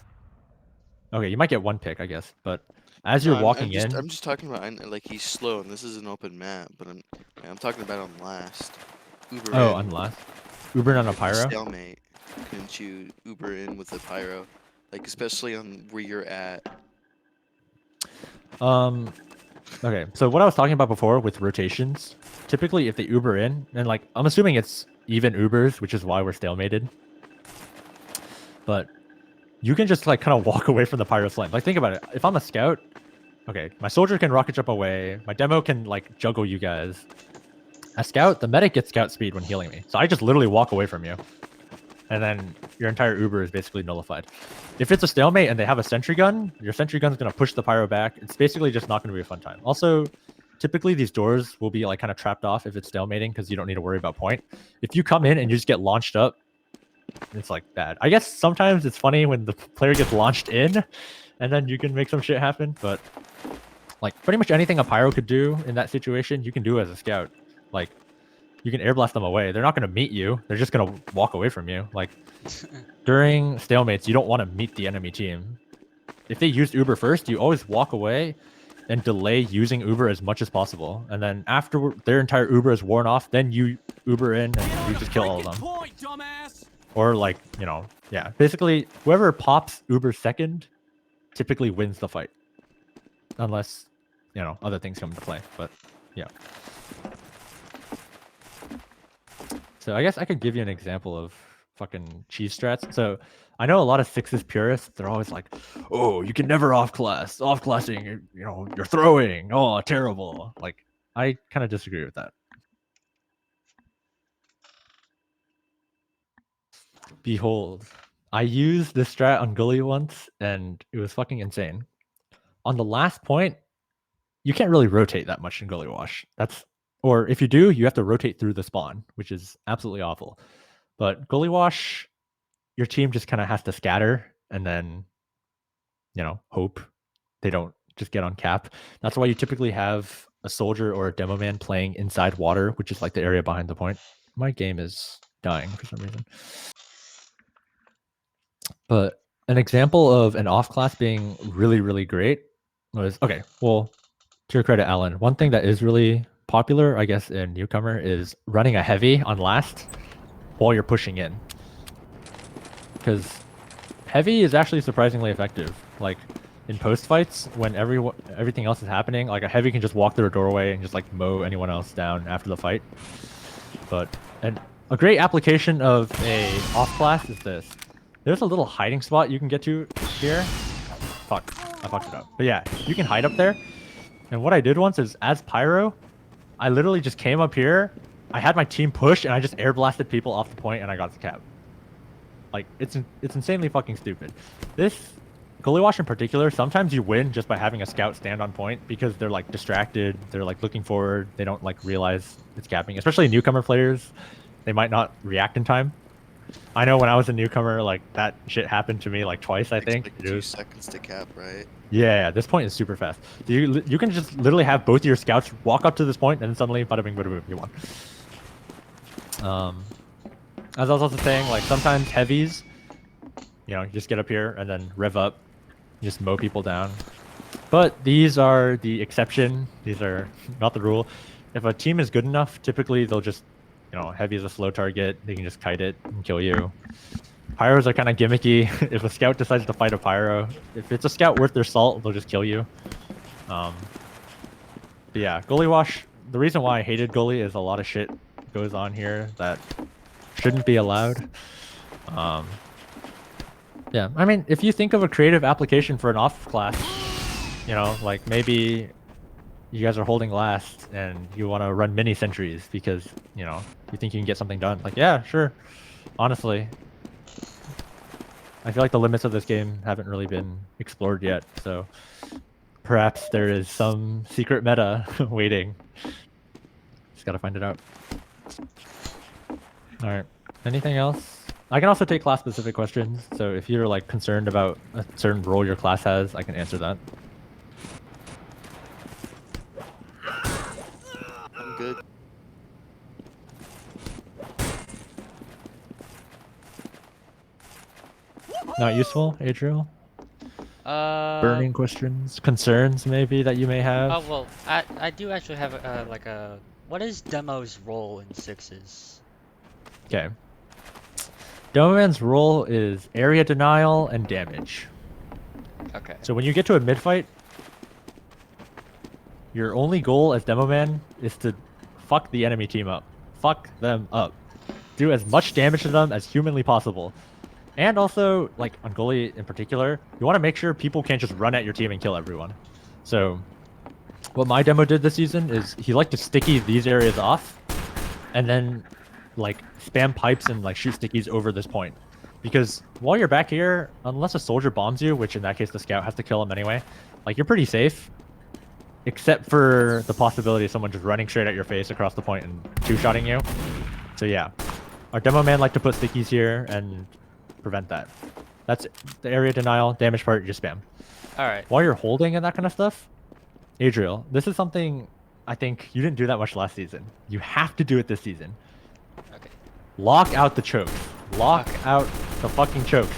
okay, you might get one pick, I guess, but as you're walking in, I'm just talking about, like, he's slow, and this is an open map, but I'm talking about on last. Uber on last. Uber on a pyro? Stalemate. Couldn't you Uber in with a pyro? Like, especially on where you're at. Okay, so what I was talking about before with rotations, typically if they Uber in, and like, I'm assuming it's even Ubers, which is why we're stalemated. But you can just like kind of walk away from the pyro slam. Like, think about it. If I'm a scout, okay, my soldier can rocket jump away. My demo can like juggle you guys. A scout, the medic gets scout speed when healing me. So I just literally walk away from you. And then your entire Uber is basically nullified. If it's a stalemate and they have a sentry gun, your sentry gun is going to push the pyro back. It's basically just not going to be a fun time. Also, typically these doors will be like kind of trapped off if it's stalemating because you don't need to worry about point. If you come in and you just get launched up, it's like bad. I guess sometimes it's funny when the player gets launched in and then you can make some shit happen. But like pretty much anything a pyro could do in that situation, you can do as a scout. Like, you can air blast them away. They're not going to meet you. They're just going to walk away from you. Like, during stalemates, you don't want to meet the enemy team. If they use Uber first, you always walk away and delay using Uber as much as possible. And then after their entire Uber is worn off, then you Uber in and you just kill all of them. Or like, yeah. Basically, whoever pops Uber second typically wins the fight. Unless, other things come into play. But, yeah. So I guess I could give you an example of fucking cheese strats. So I know a lot of sixes purists, they're always like, oh, you can never off-classing, you're throwing, oh, terrible. Like, I kind of disagree with that. Behold, I used this strat on Gully once, and it was fucking insane. On the last point, you can't really rotate that much in Gully Wash. Or if you do, you have to rotate through the spawn, which is absolutely awful. But Gully Wash, your team just kind of has to scatter and then, hope they don't just get on cap. That's why you typically have a soldier or a demo man playing inside water, which is like the area behind the point. My game is dying for some reason. But an example of an off class being really, really great was, okay, well, to your credit, Alan, one thing that is really popular, I guess, in newcomer is running a heavy on last while you're pushing in. Because heavy is actually surprisingly effective. Like, in post fights, when everything else is happening, like a heavy can just walk through a doorway and just like mow anyone else down after the fight. And a great application of a off class is this. There's a little hiding spot you can get to here. Fuck, I fucked it up. But yeah, you can hide up there. And what I did once is, as pyro, I literally just came up here, I had my team push, and I just air blasted people off the point, and I got the cap. Like, it's insanely fucking stupid. This Gully Wash in particular, sometimes you win just by having a scout stand on point because they're like distracted, they're like looking forward, they don't like realize it's capping. Especially newcomer players, they might not react in time. I know when I was a newcomer, like that shit happened to me like twice, I think. Like 2 seconds to cap, right? Yeah, this point is super fast. You can just literally have both of your scouts walk up to this point, and then suddenly, bada bing, bada boom, you won. As I was also saying, like sometimes heavies, you just get up here and then rev up, you just mow people down. But these are the exception. These are not the rule. If a team is good enough, typically they'll just, heavy is a slow target. They can just kite it and kill you. Pyros are kind of gimmicky. If a scout decides to fight a pyro, if it's a scout worth their salt, they'll just kill you. But yeah, Gully Wash, the reason why I hated Gully is a lot of shit goes on here that shouldn't be allowed. Yeah, I mean, if you think of a creative application for an off class, you know, like maybe you guys are holding last and you want to run mini sentries because, you know, you think you can get something done. Like, yeah, sure. Honestly, I feel like the limits of this game haven't really been explored yet, so perhaps there is some secret meta waiting. Just gotta find it out. Alright, anything else? I can also take class-specific questions, so if you're like concerned about a certain role your class has, I can answer that. I'm good. Not useful, Adriel? Burning questions? Concerns, maybe, that you may have? Oh, well, I do actually have like a... What is Demo's role in Sixes? Okay. Demoman's role is area denial and damage. Okay. So when you get to a mid-fight, your only goal as Demoman is to fuck the enemy team up. Fuck them up. Do as much damage to them as humanly possible. And also, like, on goalie in particular, you want to make sure people can't just run at your team and kill everyone. So, what my demo did this season is he liked to sticky these areas off, and then, like, spam pipes and, like, shoot stickies over this point. Because while you're back here, unless a soldier bombs you, which in that case the scout has to kill him anyway, like, you're pretty safe. Except for the possibility of someone just running straight at your face across the point and two-shotting you. So yeah, our demo man liked to put stickies here and prevent that. That's the area denial, damage part, you just spam. Alright. While you're holding and that kind of stuff, Adriel, this is something I think you didn't do that much last season. You have to do it this season. Okay. Lock out the chokes. Lock out the fucking chokes.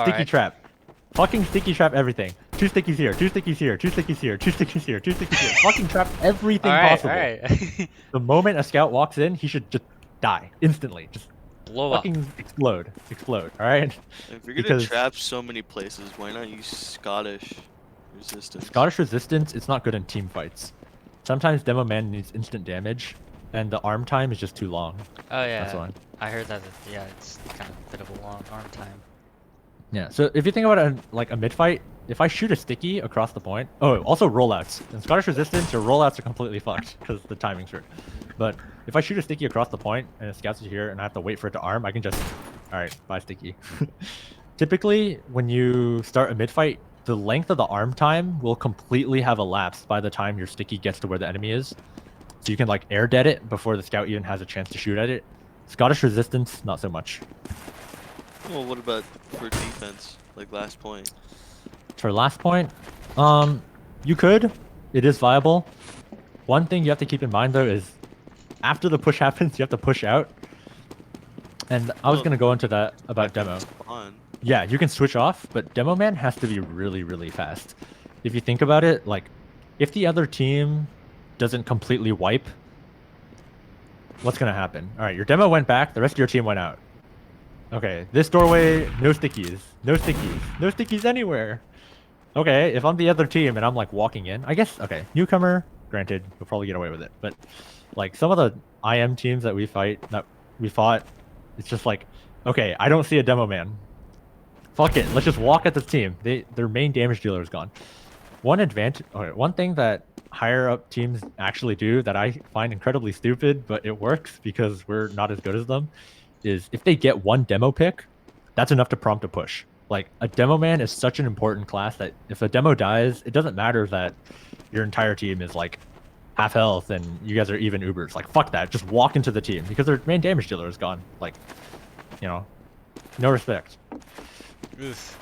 Sticky trap. Fucking sticky trap everything. 2 stickies here, 2 stickies here, 2 stickies here, 2 stickies here, 2 stickies here. Fucking trap everything possible. Alright. The moment a scout walks in, he should just die instantly. Just blow fucking up. Explode, alright? If you're gonna trap so many places, why not use Scottish resistance? Scottish resistance, it's not good in team fights. Sometimes Demo Man needs instant damage, and the arm time is just too long. Oh yeah, that's why. I heard that. Yeah, it's kind of a bit of a long arm time. Yeah, so if you think about it like a mid-fight, if I shoot a sticky across the point... Oh, also rollouts. In Scottish resistance, your rollouts are completely fucked because the timing's weird. But if I shoot a sticky across the point and it scouts it here and I have to wait for it to arm, I can just... Alright, bye sticky. Typically, when you start a mid-fight, the length of the arm time will completely have elapsed by the time your sticky gets to where the enemy is. So you can like air dead it before the scout even has a chance to shoot at it. Scottish resistance, not so much. Well, what about for defense, like last point? For last point, you could. It is viable. One thing you have to keep in mind though is, after the push happens, you have to push out. And I was gonna go into that about demo. Yeah, you can switch off, but Demo Man has to be really, really fast. If you think about it, like, if the other team doesn't completely wipe, what's gonna happen? All right, your demo went back, the rest of your team went out. Okay, this doorway, no stickies, no stickies, no stickies anywhere. Okay, if I'm the other team and I'm like walking in, I guess, okay, newcomer, granted, you'll probably get away with it, but like some of the IM teams that we fought, it's just like, okay, I don't see a Demo Man. Fuck it, let's just walk at this team. Their main damage dealer is gone. One thing that higher up teams actually do that I find incredibly stupid, but it works because we're not as good as them, is if they get one demo pick, that's enough to prompt a push. Like, a Demo Man is such an important class that if a demo dies, it doesn't matter that your entire team is like half health and you guys are even Ubers. Like, fuck that, just walk into the team because their main damage dealer is gone. Like, you know, no respect. Oof.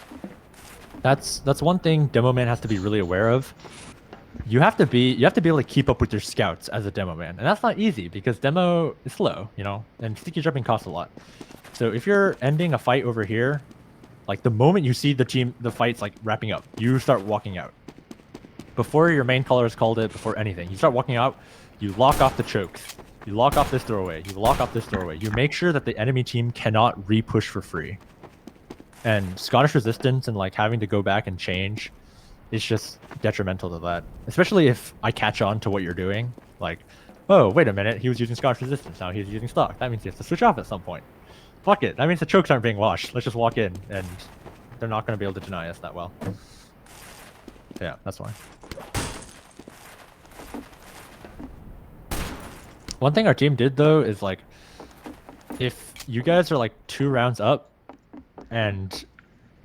That's one thing Demo Man has to be really aware of. You have to be able to keep up with your scouts as a Demo Man, and that's not easy because demo is slow, you know, and sticky jumping costs a lot. So if you're ending a fight over here, like the moment you see the fight's like wrapping up, you start walking out. Before your main color is called it, before anything, you start walking out, you lock off the chokes, you lock off this doorway, you lock off this doorway, you make sure that the enemy team cannot re-push for free. And Scottish resistance and like having to go back and change is just detrimental to that. Especially if I catch on to what you're doing. Like, oh, wait a minute, he was using Scottish resistance, now he's using stock. That means he has to switch off at some point. Fuck it, that means the chokes aren't being washed. Let's just walk in and they're not going to be able to deny us that well. Yeah, that's why. One thing our team did though is like, if you guys are like 2 rounds up and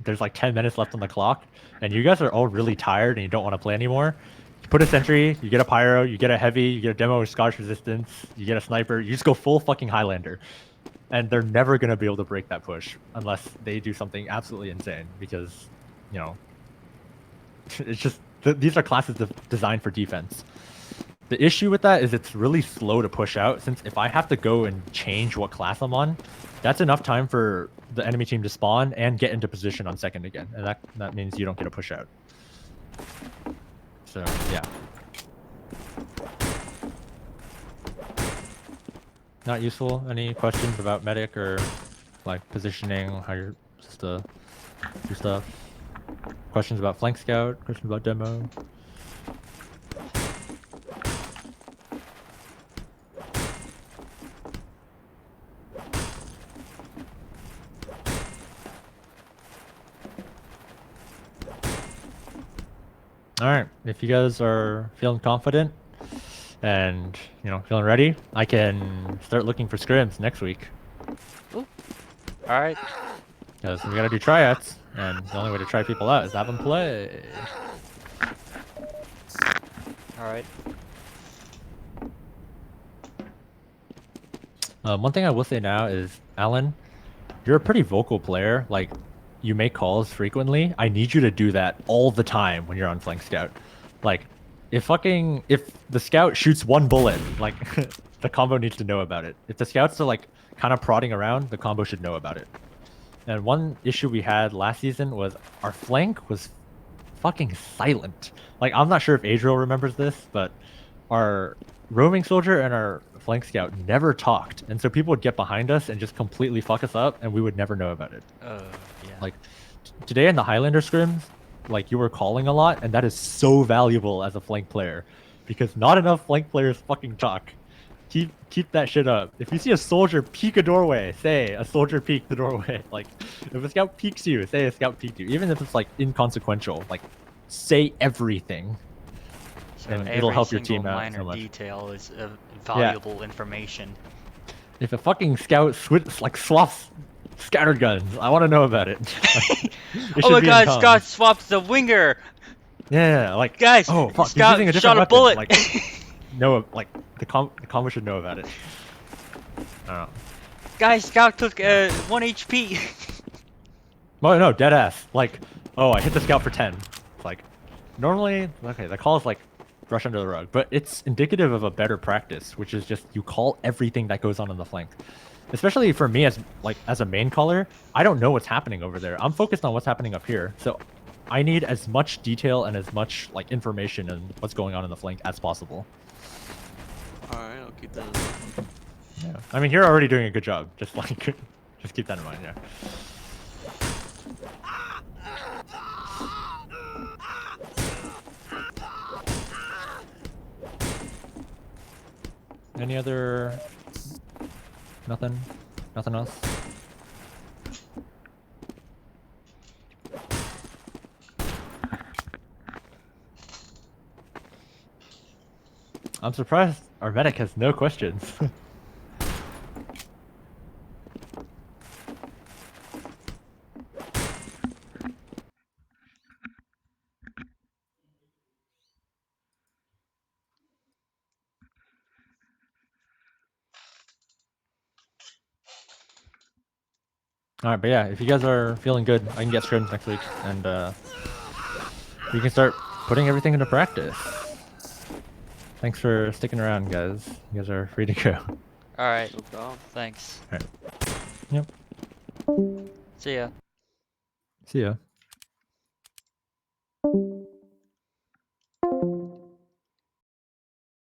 there's like 10 minutes left on the clock and you guys are all really tired and you don't want to play anymore, you put a sentry, you get a pyro, you get a heavy, you get a demo with Scotch resistance, you get a sniper, you just go full fucking Highlander. And they're never going to be able to break that push unless they do something absolutely insane because, you know, it's just, these are classes designed for defense. The issue with that is it's really slow to push out, since if I have to go and change what class I'm on, that's enough time for the enemy team to spawn and get into position on second again, and that means you don't get a push out. So, yeah. Not useful. Any questions about medic or like positioning, how you're supposed to do stuff? Questions about flank scout? Questions about demo? Alright, if you guys are feeling confident and, you know, feeling ready, I can start looking for scrims next week. Alright. Because we gotta do tryouts, and the only way to try people out is have them play. Alright. One thing I will say now is, Alan, you're a pretty vocal player. Like, you make calls frequently. I need you to do that all the time when you're on flank scout. Like, if the scout shoots 1 bullet, like, the combo needs to know about it. If the scouts are like kind of prodding around, the combo should know about it. And one issue we had last season was our flank was fucking silent. Like, I'm not sure if Adriel remembers this, but our roaming soldier and our flank scout never talked, and so people would get behind us and just completely fuck us up, and we would never know about it. Yeah. Like, today in the Highlander scrims, like, you were calling a lot, and that is so valuable as a flank player, because not enough flank players fucking talk. Keep that shit up. If you see a soldier peek a doorway, say a soldier peeked the doorway. Like, if a scout peeks you, say a scout peeked you. Even if it's like inconsequential, like, say everything. So and it'll help your team out minor so much. detail is valuable information. If a fucking scout swaps scattered guns, I want to know about it. Like, oh my god, Scott swaps the winger! Yeah, like, guys, oh fuck, he's Scott using a different shot a weapon. bullet! Like, no, like, the combo should know about it. I don't know. Guys, Scout took 1 HP. Well, no, dead ass. Like, oh, I hit the scout for 10. It's like, normally, okay, the call is like brush under the rug, but it's indicative of a better practice, which is just you call everything that goes on the flank. Especially for me as a main caller, I don't know what's happening over there. I'm focused on what's happening up here, so I need as much detail and as much like information and what's going on in the flank as possible. Alright, I'll keep that in mind. Yeah, I mean, you're already doing a good job. Just like, just keep that in mind. Yeah. Any other? Nothing? Nothing else? I'm surprised our medic has no questions. Alright, but yeah, if you guys are feeling good, I can get scrims next week, and we can start putting everything into practice. Thanks for sticking around, guys. You guys are free to go. Alright, thanks. Alright. Yep. See ya. See ya.